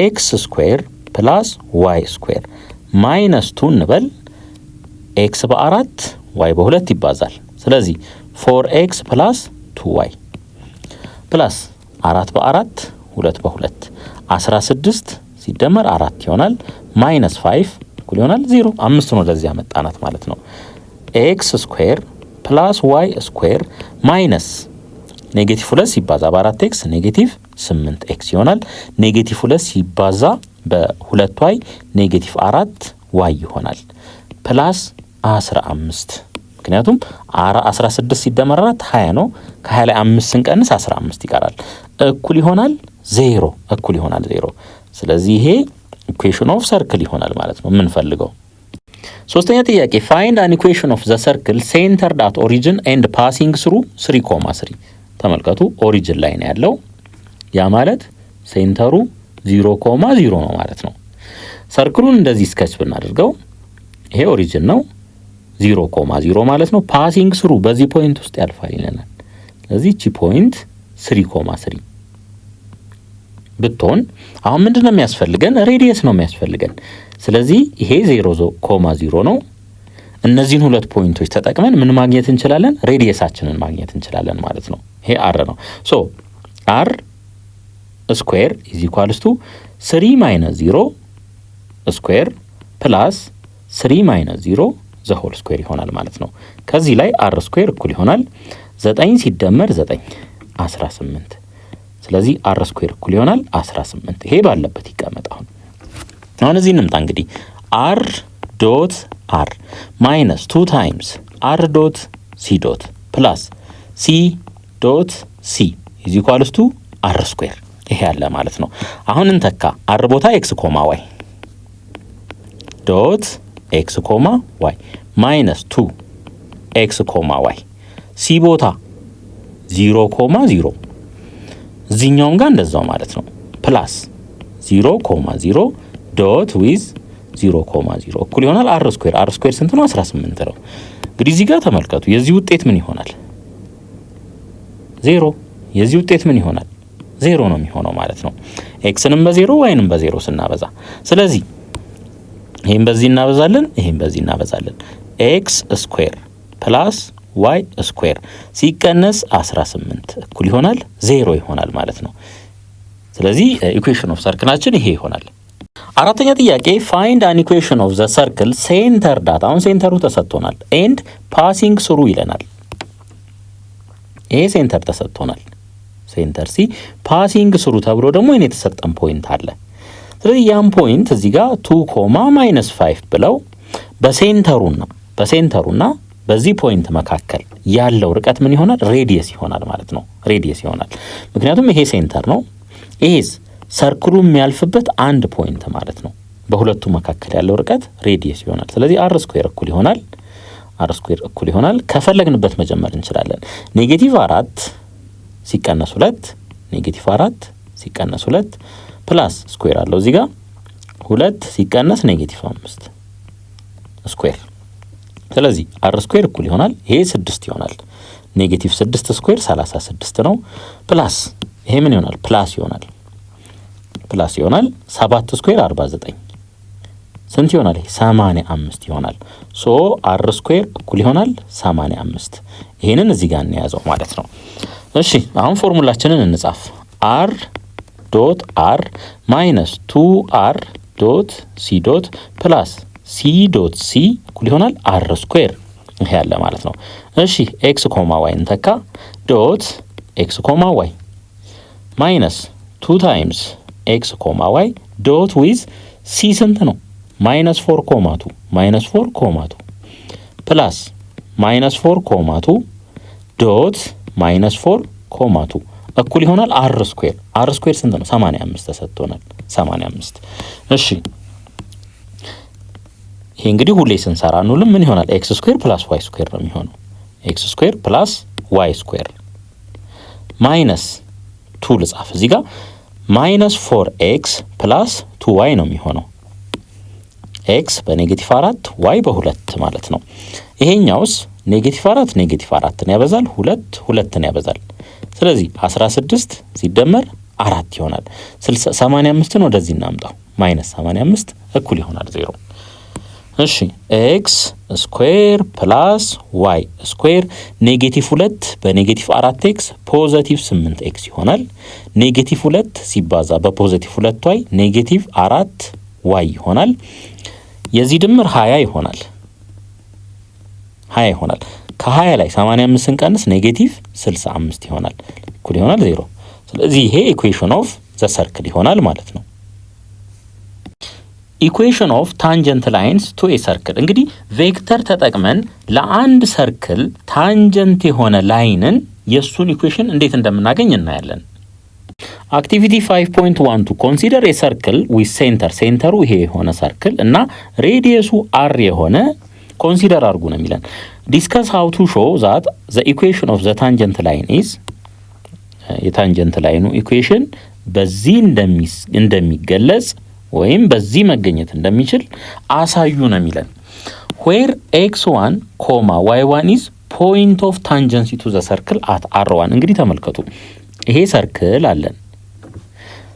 x ስኩዌር ፕላስ y ስኩዌር ማይነስ 2 እንበል x በ4 y በ2 ይባዛል። ስለዚህ 4x ፕላስ 2y ፕላስ 4 በ4 2 በ2 16 ሲደመር 4 ይሆናል ማይነስ 5 እኩል ይሆናል 0 5 ነው ለዚህ ያመጣናት ማለት ነው። x ስኩዌር ፕላስ y ስኩዌር ማይነስ ኔጌቲቭ 2 ሲባዛ በ4x ኔጌቲቭ 8x ይሆናል። ኔጌቲቭ 2 ሲባዛ በ2y ኔጌቲቭ 4y ይሆናል ፕላስ 15 ምክንያቱም 16 ሲደመር 4 20 ነው። ከ20 ላይ 5 ስንቀንስ 15 ይቀራል እኩል ይሆናል 0 ስለዚህ ይሄ ኢኩዌሽን ኦፍ ሰርክል ይሆናል ማለት ነው የምንፈልገው። ሶስተኛ ጥያቄ ፋይንድ አን ኢኩዌሽን ኦፍ ዘ ሰርክል ሴንተርድ አት ኦሪጂን ኤንድ ፓሲንግ ስሩ 3.3 ተመልከቱ ኦሪጂን ላይ ነው ያለው። ያ ማለት ሴንተሩ 0.0 ነው ማለት ነው። ሰርክሉን እንደዚህ ስኬች ብናደርገው ይሄ ኦሪጂን ነው 0.0 ማለት ነው። ፓሲንግ ስሩ በዚህ ፖይንት ውስጥ ያልፋል ይለናል። ስለዚህ እቺ ፖይንት 3.3 ብትሆን አሁን ምንድነው የሚያስፈልገን? ሬዲየስ ነው የሚያስፈልገን። ስለዚህ ይሄ 0.0 ነው። እነዚህን ሁለት ፖይንቶች ተጠቅመን ምን ማግኘት እንችላለን? ሬዲየሳችንን ማግኘት እንችላለን ማለት ነው። ይሄ r ነው። ሶ r ስኩዌር ኢዝ ኢኳልስ ቱ 3 ማይነስ 0 ስኩዌር ፕላስ 3 ማይነስ 0 ዘ ሆል ስኩዌር ይሆናል ማለት ነው። ከዚህ ላይ r ስኩዌር እኩል ይሆናል 9 ሲደመር 9 18። ስለዚህ r ስኩዌር እኩል ይሆናል 18። ይሄ ባለበት ይቀመጥ። አሁን እዚህ እንምጣ እንግዲህ r ዶት r ማይነስ 2 ታይምስ r ዶት c ዶት ፕላስ c ዶት c ኢዝ ኢኳልስ ቱ r ስኩዌር ይሄ ያለ ማለት ነው። አሁን እንተካ r ቦታ x ኮማ y ዶት x ኮማ y ማይነስ 2 x ኮማ y c ቦታ 0.0 እዚህኛውም ጋር እንደዛው ማለት ነው ፕላስ 0.0 ዶት ዊዝ 0.0 እኩል ይሆናል r ስኩዌር ስንት ነው? 18 ነው። እንግዲህ እዚህ ጋር ተመልከቱ የዚህ ውጤት ምን ይሆናል? 0። የዚህ ውጤት ምን ይሆናል? 0 ነው የሚሆነው ማለት ነው። xንም በ0 yንም በ0 ስናበዛ ስለዚህ ይሄን በዚህ እናበዛለን ይሄን በዚህ እናበዛለን x ስኩዌር ፕላስ y ስኩዌር ሲቀነስ 18 እኩል ይሆናል 0 ይሆናል ማለት ነው። ስለዚህ ኢኩዌሽን ኦፍ ሰርክላችን ይሄ ይሆናል። አራተኛ ጥያቄ ፋይንድ አን ኢኩዌሽን ኦፍ ዘ ሰርክል ሴንተር ዳት አሁን ሴንተሩ ተሰጥቶናል ኤንድ ፓሲንግ ስሩ ይለናል። ይሄ ሴንተር ተሰጥቶናል ሴንተር ሲ ፓሲንግ ስሩ ተብሎ ደግሞ እኔ የተሰጠን ፖይንት አለ። ስለዚህ ያን ፖይንት እዚህ ጋር 2.-5 ብለው በሴንተሩና በዚህ ፖይንት መካከል ያለው ርቀት ምን ይሆናል? ሬዲየስ ይሆናል ማለት ነው። ሬዲየስ ይሆናል ምክንያቱም ይሄ ሴንተር ነው። ይሄስ ሰርክሉ የሚያልፍበት አንድ ፖይንት ማለት ነው። በሁለቱ መካከል ያለው ርቀት ሬዲየስ ይሆናል። ስለዚህ r ስኩዌር እኩል ይሆናል ከፈለግንበት መጀመር እንችላለን። -4 ሲቀነስ 2 -4 ሲቀነስ 2 ፕላስ ስኩዌር አለው እዚህ ጋር 2 ሲቀነስ -5 ስኩዌር። ስለዚህ r ስኩዌር እኩል ይሆናል ይሄ 6 ይሆናል። -6 ስኩዌር 36 ነው። ፕላስ ይሄ ምን ይሆናል? ፕላስ ይሆናል 7 ስኩዌር 49 ስንት ይሆናል? 85 ይሆናል። ሶ አር ስኩዌር እኩል ይሆናል 85። ይሄንን እዚህ ጋር እንያዘው ማለት ነው። እሺ አሁን ፎርሙላችንን እንጻፍ። አር ዶት አር ማይነስ 2r ዶት ሲ ዶት ፕላስ ሲ ዶት ሲ እኩል ይሆናል አር ስኩዌር። ይሄ ያለ ማለት ነው። እሺ ኤክስ ኮማ ዋይ እንተካ። ዶት ኤክስ ኮማ ዋይ ማይነስ 2 ታይምስ ኤክስ ኮማ ዋይ ዶት ዊዝ ሲ ስንት ነው? ማይነስ 4 ኮማ 2 ማይነስ 4 ኮማ 2 ፕላስ ማይነስ 4 ኮማ 2 ዶት ማይነስ 4 ኮማ 2 እኩል ይሆናል አር ስኩዌር። አር ስኩዌር ስንት ነው? 85 ተሰጥቶናል። 85። እሺ ይሄ እንግዲህ ሁሌ ስንሰራ እንውልም ምን ይሆናል? ኤክስ ስኩዌር ፕላስ ዋይ ስኩዌር ነው የሚሆነው። ኤክስ ስኩዌር ፕላስ ዋይ ስኩዌር ማይነስ 2 ልጻፍ እዚህ ጋር ማይነስ 4x ፕላስ 2y ነው የሚሆነው። ኤክስ በኔጌቲቭ 4 ዋይ በ2 ማለት ነው። ይሄኛውስ ኔጌቲቭ 4 ኔጌቲቭ 4ን ያበዛል፣ 2 2ን ያበዛል። ስለዚህ 16 ሲደመር 4 ይሆናል። 85ን ወደዚህ እናምጣው። ማይነስ 85 እኩል ይሆናል 0። እሺ ኤክስ ስኩዌር ፕላስ ዋይ ስኩዌር ኔጌቲቭ 2 በኔጌቲቭ 4x ፖዚቲቭ 8x ይሆናል። ኔጌቲቭ 2 ሲባዛ በፖዚቲቭ 2y ኔጌቲቭ 4y ይሆናል። የዚህ ድምር 20 ይሆናል። 20 ይሆናል። ከ20 ላይ 85 ስንቀንስ ኔጌቲቭ 65 ይሆናል። እኩል ይሆናል 0። ስለዚህ ይሄ ኢኩዌሽን ኦፍ ዘ ሰርክል ይሆናል ማለት ነው። ኢኩዌሽን ኦፍ ታንጀንት ላይንስ ቱ ኤ ሰርክል። እንግዲህ ቬክተር ተጠቅመን ለአንድ ሰርክል ታንጀንት የሆነ ላይንን የሱን ኢኩዌሽን እንዴት እንደምናገኝ እናያለን። አክቲቪቲ 5.12 ኮንሲደር ኤ ሰርክል ዊዝ ሴንተር። ሴንተሩ ይሄ የሆነ ሰርክል እና ሬዲየሱ አር የሆነ ኮንሲደር አድርጉ ነው የሚለን። ዲስከስ ሃው ቱ ሾው ዛት ዘ ኢኩዌሽን ኦፍ ዘ ታንጀንት ላይን ኢዝ። የታንጀንት ላይኑ ኢኩዌሽን በዚህ እንደሚገለጽ ወይም በዚህ መገኘት እንደሚችል አሳዩ ነው የሚለን። ዌር x1 ኮማ y1 ኢዝ ፖይንት ኦፍ ታንጀንሲ ቱ ዘ ሰርክል አት r1። እንግዲህ ተመልከቱ፣ ይሄ ሰርክል አለን፣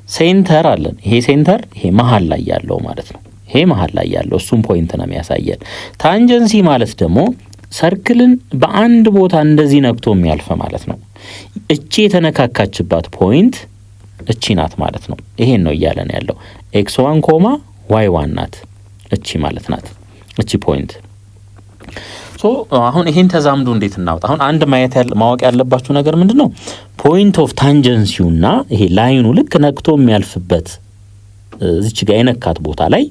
ሴንተር አለን። ይሄ ሴንተር ይሄ መሀል ላይ ያለው ማለት ነው። ይሄ መሀል ላይ ያለው እሱም ፖይንት ነው የሚያሳየን። ታንጀንሲ ማለት ደግሞ ሰርክልን በአንድ ቦታ እንደዚህ ነክቶ የሚያልፍ ማለት ነው። እቺ የተነካካችባት ፖይንት እቺ ናት ማለት ነው። ይሄን ነው እያለን ያለው። x1 ኮማ y1 ናት እቺ ማለት ናት እቺ ፖይንት። ሶ አሁን ይሄን ተዛምዱ እንዴት እናውጣ? አሁን አንድ ማወቅ ያለባችሁ ነገር ምንድነው? ፖይንት ኦፍ ታንጀንሲውና ይሄ ላይኑ ልክ ነክቶ የሚያልፍበት እዚች ጋር የነካት ቦታ ላይ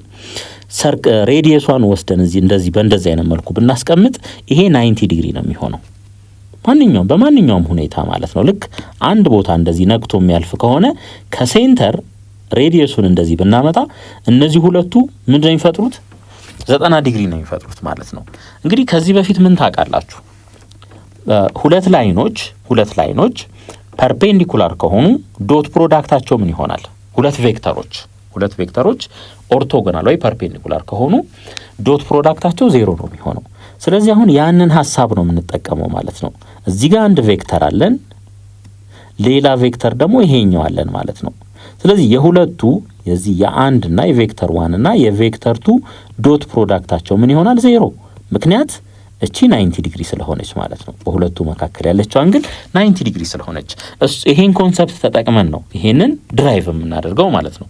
ሬዲየሷን ወስደን እዚህ እንደዚህ በእንደዚህ አይነት መልኩ ብናስቀምጥ ይሄ 90 ዲግሪ ነው የሚሆነው። በማንኛውም ሁኔታ ማለት ነው። ልክ አንድ ቦታ እንደዚህ ነክቶ የሚያልፍ ከሆነ ከሴንተር ሬዲየሱን እንደዚህ ብናመጣ እነዚህ ሁለቱ ምንድነው የሚፈጥሩት? 90 ዲግሪ ነው የሚፈጥሩት ማለት ነው። እንግዲህ ከዚህ በፊት ምን ታውቃላችሁ? ሁለት ላይኖች ፐርፔንዲኩላር ከሆኑ ዶት ፕሮዳክታቸው ምን ይሆናል? ሁለት ቬክተሮች ኦርቶጎናል ወይ ፐርፔንዲኩላር ከሆኑ ዶት ፕሮዳክታቸው 0 ነው የሚሆነው። ስለዚህ አሁን ያንን ሀሳብ ነው የምንጠቀመው ማለት ነው። እዚህ ጋር አንድ ቬክተር አለን፣ ሌላ ቬክተር ደግሞ ይሄኛው አለን ማለት ነው። ስለዚህ የሁለቱ የዚህ የአንድ እና የቬክተር 1 እና የቬክተር 2 ዶት ፕሮዳክታቸው ምን ይሆናል? 0። ምክንያት እቺ 90 ዲግሪ ስለሆነች ማለት ነው። በሁለቱ መካከል ያለችው አንግል 90 ዲግሪ ስለሆነች ይሄን ኮንሰፕት ተጠቅመን ነው ይሄንን ድራይቭ የምናደርገው ማለት ነው።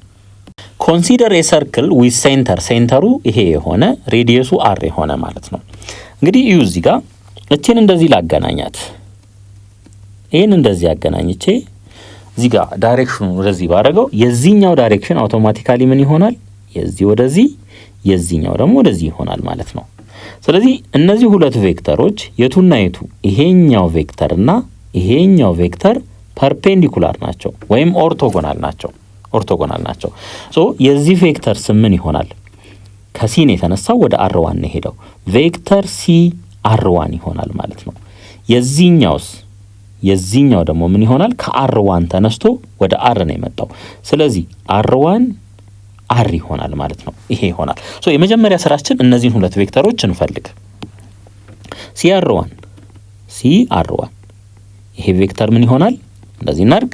ኮንሲደር ኤ ሰርክል ዊዝ ሴንተር። ሴንተሩ ይሄ የሆነ ሬዲየሱ አር የሆነ ማለት ነው። እንግዲህ እዩ እዚህ ጋር እቺን እንደዚህ ላገናኛት። ይሄን እንደዚህ አገናኝቼ እዚህ ጋር ዳይሬክሽኑ ወደዚህ ባደረገው የዚህኛው ዳይሬክሽን አውቶማቲካሊ ምን ይሆናል? የዚህ ወደዚህ፣ የዚህኛው ደግሞ ወደዚህ ይሆናል ማለት ነው። ስለዚህ እነዚህ ሁለት ቬክተሮች የቱና የቱ? ይሄኛው ቬክተርና ይሄኛው ቬክተር ፐርፔንዲኩላር ናቸው ወይም ኦርቶጎናል ናቸው። ሶ የዚህ ቬክተር ስም ምን ይሆናል? ከሲን የተነሳው ወደ r1 ነው ሄደው ቬክተር ሲ r1 ይሆናል ማለት ነው። የዚህኛው ደግሞ ምን ይሆናል? ከr1 ተነስቶ ወደ r ነው የመጣው። ስለዚህ r1 r ይሆናል ማለት ነው። ይሄ ይሆናል። ሶ የመጀመሪያ ስራችን እነዚህን ሁለት ቬክተሮች እንፈልግ። CR1 ይሄ ቬክተር ምን ይሆናል? እንደዚህ እናድርግ።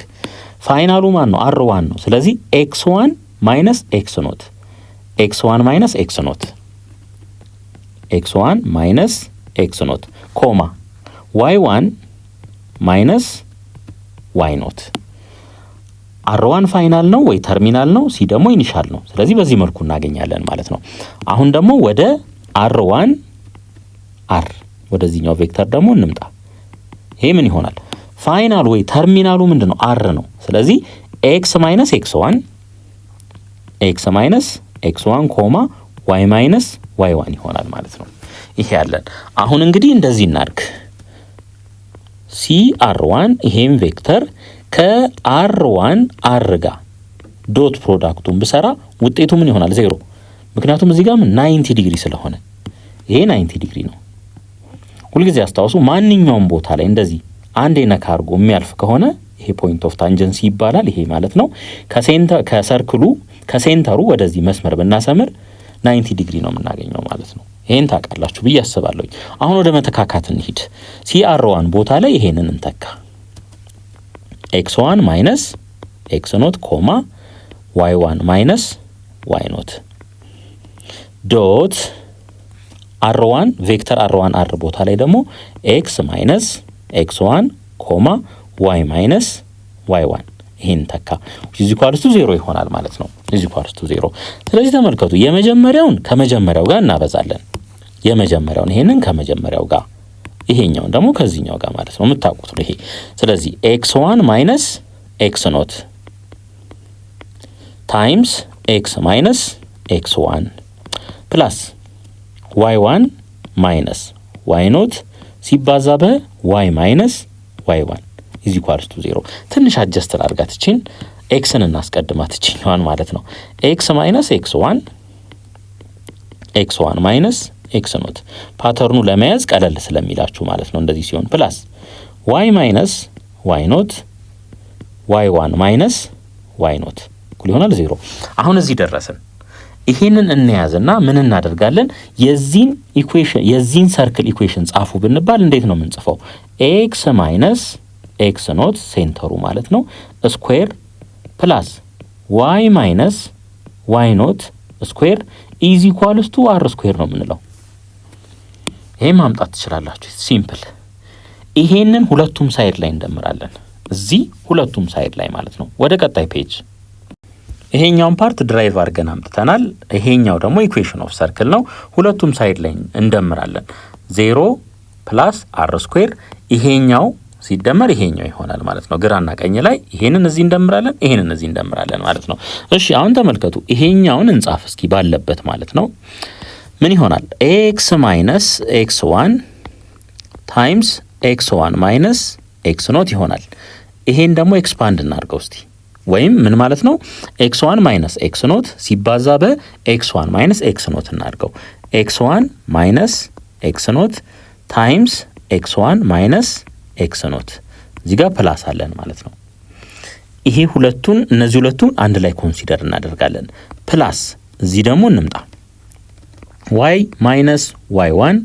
ፋይናሉ ማን ነው? r1 ነው። ስለዚህ x1 ማይነስ x ኖት x1 ማይነስ x ኖት x1 ማይነስ x ኖት ኮማ y1 ማይነስ y ኖት። r1 ፋይናል ነው ወይ ተርሚናል ነው፣ ሲ ደግሞ ኢኒሻል ነው። ስለዚህ በዚህ መልኩ እናገኛለን ማለት ነው። አሁን ደግሞ ወደ r1 r ወደዚህኛው ቬክተር ደግሞ እንምጣ። ይሄ ምን ይሆናል? ፋይናል ወይ ተርሚናሉ ምንድነው? r ነው። ስለዚህ x ማይነስ x1 x ማይነስ x1 ኮማ y ማይነስ y1 ይሆናል ማለት ነው። ይሄ ያለን አሁን እንግዲህ እንደዚህ እናድርግ። CR1 ይሄም ቬክተር ከR1 R ጋር ዶት ፕሮዳክቱን ብሰራ ውጤቱ ምን ይሆናል? 0። ምክንያቱም እዚህ ጋር 90 ዲግሪ ስለሆነ ይሄ 90 ዲግሪ ነው። ሁልጊዜ አስታውሱ፣ ማንኛውም ቦታ ላይ እንደዚህ አንዴ ነካ አድርጎ የሚያልፍ ከሆነ ይሄ ፖይንት ኦፍ ታንጀንሲ ይባላል። ይሄ ማለት ነው ከሰርክሉ ከሴንተሩ ወደዚህ መስመር ብናሰምር 90 ዲግሪ ነው የምናገኘው ማለት ነው። ይሄን ታውቃላችሁ ብዬ አስባለሁ። አሁን ወደ መተካካት እንሂድ። CR1 ቦታ ላይ ይሄንን እንተካ። x1 ማይነስ x ኖት ኮማ y1 ማይነስ y ኖት ዶት r1 ቬክተር r1 r ቦታ ላይ ደግሞ x ማይነስ x1 ኮማ y ማይነስ y1 ይሄን ተካ እዚ ኳልስቱ 0 ይሆናል ማለት ነው። እዚ ኳልስቱ 0። ስለዚህ ተመልከቱ፣ የመጀመሪያውን ከመጀመሪያው ጋር እናበዛለን። የመጀመሪያውን ይሄንን ከመጀመሪያው ጋር ይሄኛውን ደግሞ ከዚህኛው ጋር ማለት ነው። የምታውቁት ነው ይሄ። ስለዚህ x1 ማይነስ x ኖት ታይምስ x ማይነስ x1 ፕላስ y1 ማይነስ y ኖት ሲባዛ በy ማይነስ y1 ኢዝ ኢኳልስ ቱ 0። ትንሽ አጀስት አድርጋት እቺን ኤክስን እናስቀድማት እቺኛዋን ማለት ነው። x ማይነስ x1 x1 ማይነስ x ኖት ፓተርኑ ለመያዝ ቀለል ስለሚላችሁ ማለት ነው እንደዚህ ሲሆን ፕላስ y ማይነስ y ኖት y1 ማይነስ y ኖት እኩል ይሆናል 0። አሁን እዚህ ደረስን። ይሄንን እንያዝና ምን እናደርጋለን? የዚህን ኢኩዌሽን የዚህን ሰርክል ኢኩዌሽን ጻፉ ብንባል እንዴት ነው የምንጽፈው? x ማይነስ x ኖት ሴንተሩ ማለት ነው ስኩዌር ፕላስ y ማይነስ y ኖት ስኩዌር ኢዝ ኢኳልስ ቱ r ስኩዌር ነው የምንለው። ይሄ ማምጣት ትችላላችሁ። ሲምፕል። ይሄንን ሁለቱም ሳይድ ላይ እንደምራለን። እዚህ ሁለቱም ሳይድ ላይ ማለት ነው። ወደ ቀጣይ ፔጅ ይሄኛውን ፓርት ድራይቭ አድርገን አምጥተናል። ይሄኛው ደግሞ ኢኩዌሽን ኦፍ ሰርክል ነው። ሁለቱም ሳይድ ላይ እንደምራለን። 0 ፕላስ r ስኩዌር ይሄኛው ሲደመር ይሄኛው ይሆናል ማለት ነው። ግራና ቀኝ ላይ ይሄንን እዚህ እንደምራለን፣ ይሄንን እዚህ እንደምራለን ማለት ነው። እሺ አሁን ተመልከቱ። ይሄኛውን እንጻፍ እስኪ ባለበት ማለት ነው። ምን ይሆናል? x ማይነስ x1 ታይምስ x1 ማይነስ x ኖት ይሆናል። ይሄን ደግሞ ኤክስፓንድ እናድርገው እስቲ። ወይም ምን ማለት ነው? x1 ማይነስ x ኖት ሲባዛ በx1 ማይነስ x ኖት እናድርገው። x1 ማይነስ x ኖት ታይምስ x1 ማይነስ x ኖት እዚህ ጋር ፕላስ አለን ማለት ነው። ይሄ ሁለቱን እነዚህ ሁለቱን አንድ ላይ ኮንሲደር እናደርጋለን። ፕላስ እዚህ ደግሞ እንምጣ y ማይነስ y1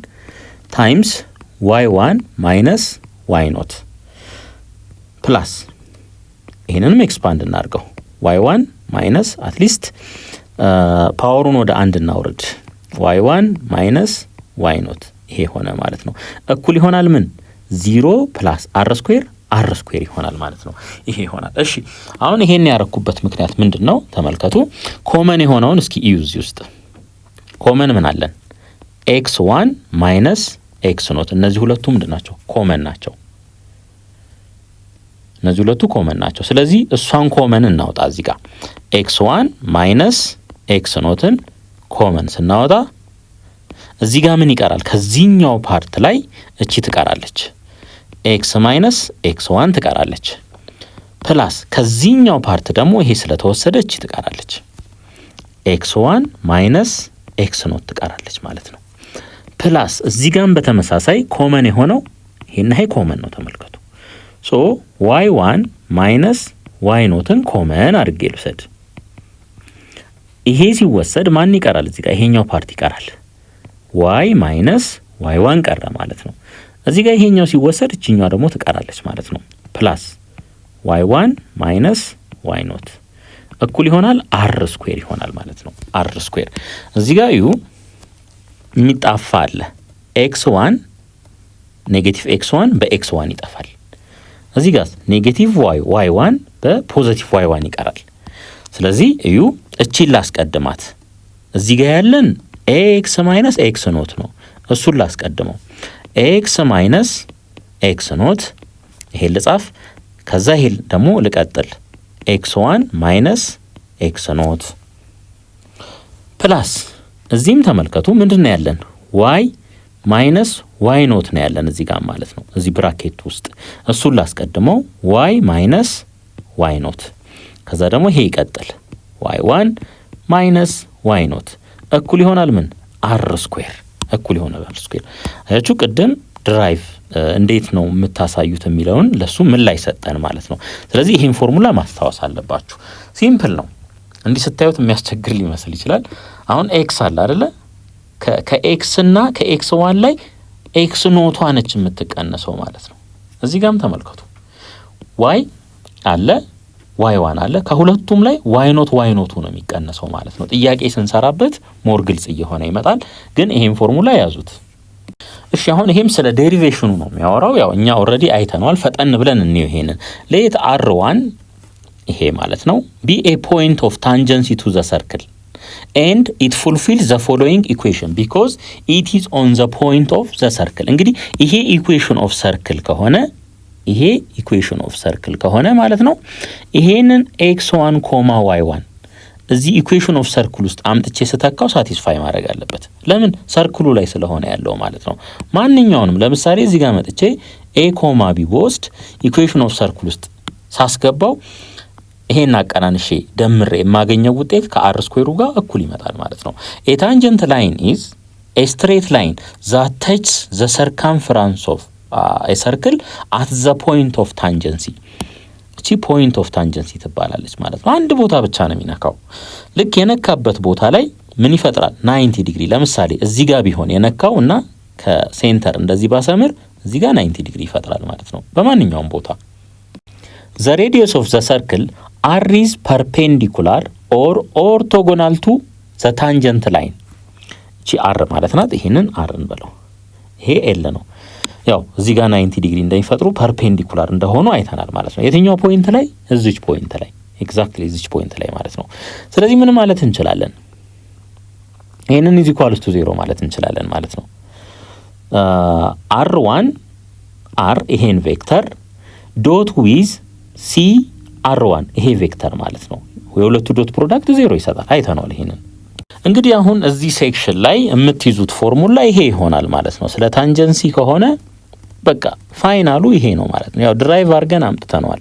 ታይምስ y1 ማይነስ y ኖት ፕላስ ይሄንንም ኤክስፓንድ እናድርገው y1 ማይነስ አትሊስት ፓወሩን ወደ አንድ እናውርድ y1 ማይነስ y ኖት ይሄ ሆነ ማለት ነው። እኩል ይሆናል ምን 0 ፕላስ r ስኩዌር ይሆናል ማለት ነው። ይሄ ይሆናል። እሺ አሁን ይሄን ያረኩበት ምክንያት ምንድነው? ተመልከቱ። ኮመን የሆነውን እስኪ እዩ። እዚህ ውስጥ ኮመን ምን አለን? x1 ማይነስ x ኖት እነዚህ ሁለቱ ምንድናቸው? ኮመን ናቸው። እነዚህ ሁለቱ ኮመን ናቸው። ስለዚህ እሷን ኮመን እናውጣ። እዚህ ጋር x1 ማይነስ x ኖትን ኮመን ስናወጣ እዚህ ጋር ምን ይቀራል? ከዚህኛው ፓርት ላይ እቺ ትቀራለች። x ማይነስ x1 ትቀራለች። ፕላስ ከዚህኛው ፓርት ደግሞ ይሄ ስለተወሰደ እቺ ትቀራለች። x1 ማይነስ x ኖት ትቀራለች ማለት ነው። ፕላስ እዚህ ጋርም በተመሳሳይ ኮመን የሆነው ይሄና ይሄ ኮመን ነው። ተመልከቱ። ሶ y1 ማይነስ y ኖትን ኮመን አድርጌ ልውሰድ። ይሄ ሲወሰድ ማን ይቀራል? እዚህ ጋር ይሄኛው ፓርት ይቀራል። y ማይነስ y1 ቀረ ማለት ነው። እዚህ ጋር ይሄኛው ሲወሰድ እቺኛው ደግሞ ትቀራለች ማለት ነው። ፕላስ y1 ማይነስ y ኖት እኩል ይሆናል አር ስኩዌር ይሆናል ማለት ነው። አር ስኩዌር እዚህ ጋር ዩ የሚጣፋ አለ x1 ኔጌቲቭ x1 በx1 ይጠፋል። እዚህ ጋር ኔጌቲቭ y1 በፖዚቲቭ y1 ይቀራል። ስለዚህ እዩ እቺን ላስቀድማት። እዚህ ጋር ያለን x ማይነስ x ኖት ነው። እሱን ላስቀድመው x ማይነስ x ኖት ይሄ ልጻፍ። ከዛ ይሄ ደግሞ ልቀጥል x1 ማይነስ x ኖት ፕላስ እዚህም ተመልከቱ ምንድነው ያለን y ማይነስ y ኖት ነው ያለን እዚህ ጋር ማለት ነው። እዚህ ብራኬት ውስጥ እሱን ላስቀድመው y ማይነስ y ኖት ከዛ ደግሞ ይሄ ይቀጥል y1 ማይነስ y ኖት እኩል ይሆናል ምን r ስኩዌር እኩል ይሆናል r ስኩዌር። አያችሁ ቅድም ድራይቭ እንዴት ነው የምታሳዩት የሚለውን ለሱ ምን ላይ ሰጠን ማለት ነው። ስለዚህ ይሄን ፎርሙላ ማስታወስ አለባችሁ። ሲምፕል ነው። እንዲህ ስታዩት የሚያስቸግር ሊመስል ይችላል። አሁን x አለ አይደለ? ከx እና ከx1 ላይ x ኖቷ ነች የምትቀነሰው ማለት ነው። እዚህ ጋርም ተመልከቱ y አለ y1 አለ ከሁለቱም ላይ y ኖቱ ነው የሚቀነሰው ማለት ነው። ጥያቄ ስንሰራበት ሞር ግልጽ እየሆነ ይመጣል። ግን ይሄን ፎርሙላ ያዙት እሺ። አሁን ይሄም ስለ ዴሪቬሽኑ ነው የሚያወራው። ያው እኛ ኦሬዲ አይተናል። ፈጠን ብለን እንየው ይሄንን። ሌት r1 ይሄ ማለት ነው be a point of tangency to the circle and it fulfills the following equation because it is on the point of the circle። እንግዲህ ይሄ equation of circle ከሆነ ማለት ነው ይሄንን x1, y1 እዚህ ኢኩዌሽን ኦፍ ሰርክል ውስጥ አምጥቼ ስተካው ሳቲስፋይ ማድረግ አለበት። ለምን ሰርክሉ ላይ ስለሆነ ያለው ማለት ነው። ማንኛውንም ለምሳሌ እዚህ ጋር መጥቼ a, b በወስድ ኢኩዌሽን ኦፍ ሰርክል ውስጥ ሳስገባው ይሄን አቀናንሼ ደምሬ የማገኘው ውጤት ከአር ስኩዌሩ ጋር እኩል ይመጣል ማለት ነው። a tangent line is a straight line that touches the circumference of a circle at the point of tangency። እቺ ፖይንት ኦፍ ታንጀንሲ ትባላለች ማለት ነው። አንድ ቦታ ብቻ ነው የሚነካው። ልክ የነካበት ቦታ ላይ ምን ይፈጥራል 90 ዲግሪ። ለምሳሌ እዚህ ጋር ቢሆን የነካውና ከሴንተር እንደዚህ ባሰምር እዚህ ጋር 90 ዲግሪ ይፈጥራል ማለት ነው በማንኛውም ቦታ። the radius of the circle r is perpendicular or orthogonal to the tangent line። እቺ r ማለት ናት። ይሄንን r እንበለው። ይሄ l ነው። ያው እዚህ ጋር 90 ዲግሪ እንደሚፈጥሩ ፐርፔንዲኩላር እንደሆኑ አይተናል ማለት ነው። የትኛው ፖይንት ላይ? እዚች ፖይንት ላይ ኤግዛክትሊ እዚች ፖይንት ላይ ማለት ነው። ስለዚህ ምን ማለት እንችላለን? ይሄንን ኢዝ ኢኳልስ ቱ 0 ማለት እንችላለን ማለት ነው። r1 r ይሄን ቬክተር ዶት ዊዝ c r1 ይሄ ቬክተር ማለት ነው። የሁለቱ ዶት ፕሮዳክት 0 ይሰጣል። አይተናል ይሄንን። እንግዲህ አሁን እዚህ ሴክሽን ላይ የምትይዙት ፎርሙላ ይሄ ይሆናል ማለት ነው። ስለ ታንጀንሲ ከሆነ በቃ ፋይናሉ ይሄ ነው ማለት ነው። ያው ድራይቭ አድርገን አምጥተናል።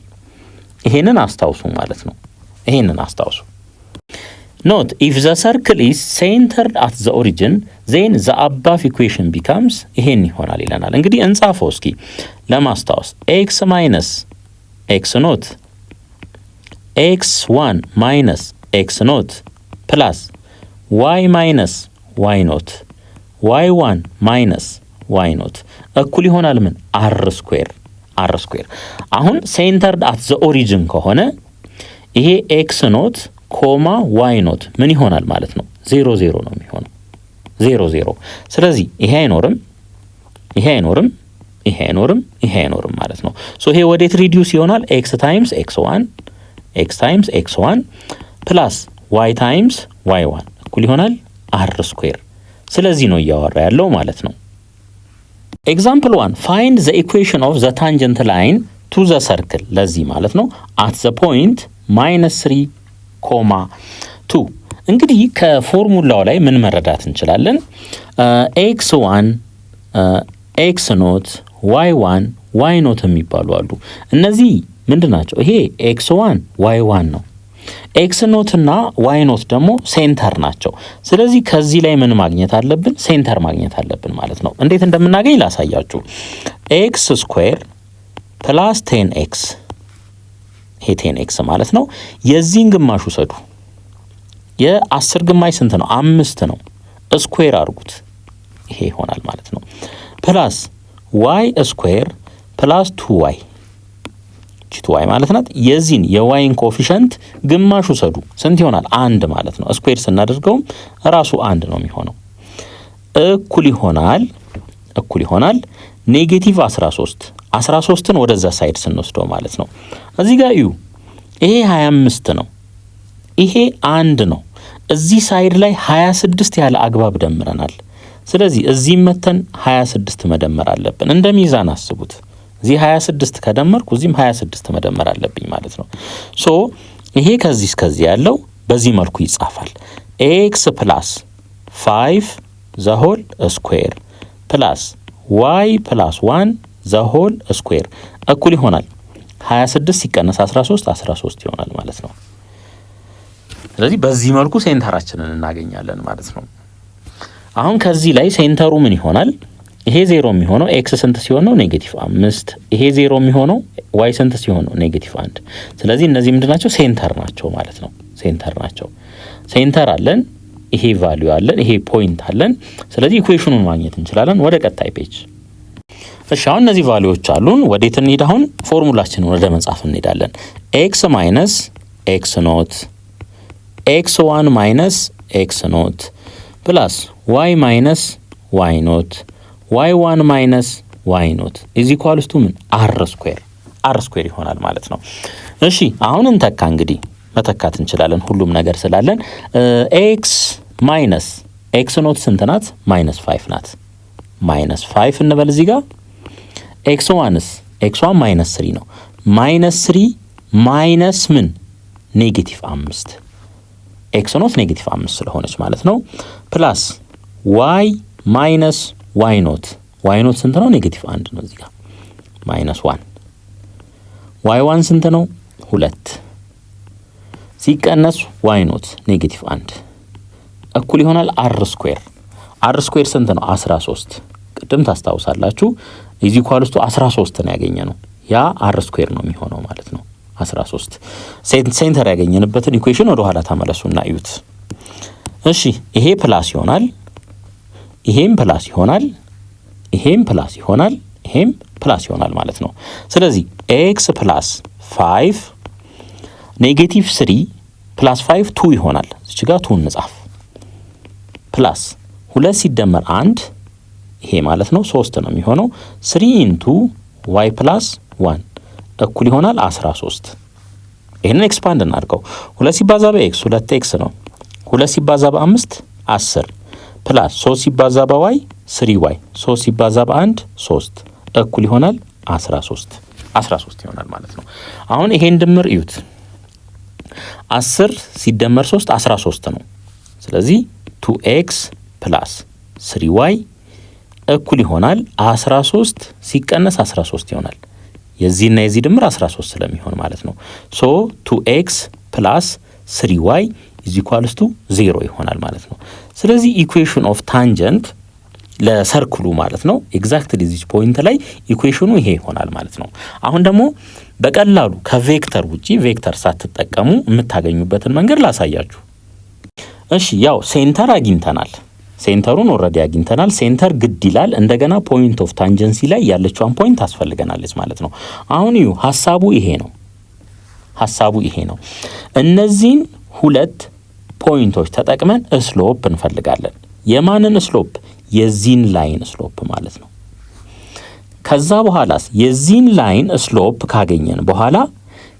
ይሄንን አስታውሱ ማለት ነው። ይሄንን አስታውሱ። ኖት ኢፍ ዘ ሰርክል ኢዝ ሴንተርድ አት ዘ ኦሪጂን ዜን ዘ አባቭ ኢኩዌሽን ቢካምስ ይሄን ይሆናል ይለናል። እንግዲህ እንጻፈው እስኪ ለማስታወስ ኤክስ ማይነስ ኤክስ ኖት x1 ማይነስ ኤክስ ኖት ፕላስ y ማይነስ y ኖት y1 ማይነስ y ኖት እኩል ይሆናል ምን r ስኩዌር። አሁን ሴንተርድ አት ዘ ኦሪጂን ከሆነ ይሄ x ኖት ኮማ y ኖት ምን ይሆናል ማለት ነው? 0 0 ነው የሚሆነው 0 0። ስለዚህ ይሄ አይኖርም ማለት ነው። ሶ ይሄ ወዴት ሪዲዩስ ይሆናል? x ታይምስ x1 ፕላስ y ታይምስ y1 እኩል ይሆናል r ስኩዌር። ስለዚህ ነው እያወራ ያለው ማለት ነው። ኤግዛምፕል 1 find the equation of the tangent line to the circle ለዚህ ማለት ነው at the point -3,2 እንግዲህ ከፎርሙላው ላይ ምን መረዳት እንችላለን? x1 x ኖት y1 y ኖት የሚባሉ አሉ። እነዚህ ምንድናቸው? ይሄ x1 y1 ነው። ኤክስ ኖት እና ዋይ ኖት ደግሞ ሴንተር ናቸው። ስለዚህ ከዚህ ላይ ምን ማግኘት አለብን? ሴንተር ማግኘት አለብን ማለት ነው። እንዴት እንደምናገኝ ላሳያችሁ። ኤክስ ስኩዌር ፕላስ 10x ይሄ 10x ማለት ነው። የዚህን ግማሽ ውሰዱ። የ10 ግማሽ ስንት ነው? 5 ነው። ስኩዌር አድርጉት። ይሄ ይሆናል ማለት ነው። ፕላስ y ስኩዌር ፕላስ 2y ቱ ዋይ ማለት ናት። የዚህን የዋይን ኮኤፊሽንት ግማሽ ውሰዱ። ስንት ይሆናል? 1 ማለት ነው። ስኩዌር ስናደርገውም ራሱ 1 ነው የሚሆነው። እኩል ይሆናል ኔጌቲቭ 13ን ወደዛ ሳይድ ስንወስደው ማለት ነው። እዚህ ጋር እዩ፣ ይሄ 25 ነው፣ ይሄ 1 ነው። እዚህ ሳይድ ላይ 26 ያለ አግባብ ደምረናል። ስለዚህ እዚህም መተን 26 መደመር አለብን። እንደ ሚዛን አስቡት። እዚህ 26 ከደመርኩ እዚህም 26 መደመር አለብኝ ማለት ነው። ሶ ይሄ ከዚህ እስከዚህ ያለው በዚህ መልኩ ይጻፋል። ኤክስ ፕላስ 5 ዘሆል ስኩዌር ፕላስ ዋይ ፕላስ 1 ዘሆል ስኩዌር እኩል ይሆናል 26 ሲቀነስ 13 ይሆናል ማለት ነው። ስለዚህ በዚህ መልኩ ሴንተራችንን እናገኛለን ማለት ነው። አሁን ከዚህ ላይ ሴንተሩ ምን ይሆናል? ይሄ 0 የሚሆነው ኤክስ ስንት ሲሆን ነው? ኔጌቲቭ 5። ይሄ 0 የሚሆነው ዋይ ስንት ሲሆን ነው? ኔጌቲቭ 1። ስለዚህ እነዚህ ምንድናቸው? ሴንተር ናቸው ማለት ነው። ሴንተር አለን፣ ይሄ ቫልዩ አለን፣ ይሄ ፖይንት አለን። ስለዚህ ኢኩዌሽኑን ማግኘት እንችላለን። ወደ ቀጣይ ፔጅ። እሺ አሁን እነዚህ ቫልዩዎች አሉን። ወዴት እንሂድ? አሁን ፎርሙላችንን ወደ መጻፍ እንሄዳለን። ኤክስ ማይነስ ኤክስ ኖት x1 ማይነስ x ኖት ፕላስ y ማይነስ y ኖት y1 ማይነስ y ኖት ኢዝ ኢኳልስ ቱ ምን? r ስኩዌር ይሆናል ማለት ነው። እሺ አሁን እንተካ። እንግዲህ መተካት እንችላለን ሁሉም ነገር ስላለን። x ማይነስ x ኖት ስንት ናት? -5 ናት። -5 እንበል እዚህ ጋር። x1 ማይነስ 3 ነው። -3 ማይነስ ምን? ኔጌቲቭ 5 ኤክስ ኖት ኔጌቲቭ 5 ስለሆነች ማለት ነው። ፕላስ ዋይ ማይነስ ዋይ ኖት ስንት ነው? ኔጌቲቭ 1 ነው። እዚህ ጋር -1 ዋይ 1 ስንት ነው? 2 ሲቀነስ ዋይ ኖት ኔጌቲቭ 1 እኩል ይሆናል r ስኩዌር ስንት ነው? 13። ቅድም ታስታውሳላችሁ ኢዝ ኢኳልስ ቱ 13 ነው ያገኘነው። ያ r ስኩዌር ነው የሚሆነው ማለት ነው። 13 ሴንተር ያገኘንበትን ኢኩዌሽን ወደ ኋላ ተመለሱና እዩት። እሺ ይሄ ፕላስ ይሆናል፣ ይሄም ፕላስ ይሆናል፣ ይሄም ፕላስ ይሆናል፣ ይሄም ፕላስ ይሆናል ማለት ነው። ስለዚህ x ፕላስ 5 ኔጌቲቭ 3 ፕላስ 5 2 ይሆናል። እዚህ ጋር 2 እንጻፍ። ፕላስ 2 ሲደመር 1 ይሄ ማለት ነው 3 ነው የሚሆነው። 3 ኢንቱ y ፕላስ 1 እኩል ይሆናል 13። ይሄንን ኤክስፓንድ እናድርገው። 2 ሲባዛ በኤክስ 2x ነው። 2 ሲባዛ በ5 10 ፕላስ 3 ሲባዛ በy 3y 3 ሲባዛ በ1 3 እኩል ይሆናል 13 ይሆናል ማለት ነው። አሁን ይሄን ድምር እዩት። 10 ሲደመር 3 13 ነው። ስለዚህ 2x ፕላስ 3y እኩል ይሆናል 13 ሲቀነስ 13 ይሆናል። የዚህና የዚህ ድምር 13 ስለሚሆን ማለት ነው። ሶ 2x ፕላስ 3y ኢዝ ኢኳልስ ቱ 0 ይሆናል ማለት ነው። ስለዚህ ኢኩዌሽን ኦፍ ታንጀንት ለሰርክሉ ማለት ነው ኤግዛክትሊ ዚስ ፖይንት ላይ ኢኩዌሽኑ ይሄ ይሆናል ማለት ነው። አሁን ደግሞ በቀላሉ ከቬክተር ውጪ ቬክተር ሳትጠቀሙ የምታገኙበትን መንገድ ላሳያችሁ። እሺ ያው ሴንተር አግኝተናል። ሴንተሩን ኦልሬዲ አግኝተናል። ሴንተር ግድ ይላል። እንደገና ፖይንት ኦፍ ታንጀንሲ ላይ ያለችዋን ፖይንት ታስፈልገናለች ማለት ነው። አሁን እዩ ሐሳቡ ይሄ ነው። እነዚህን ሁለት ፖይንቶች ተጠቅመን ስሎፕ እንፈልጋለን። የማንን ስሎፕ? የዚህን ላይን ስሎፕ ማለት ነው። ከዛ በኋላስ የዚህን ላይን ስሎፕ ካገኘን በኋላ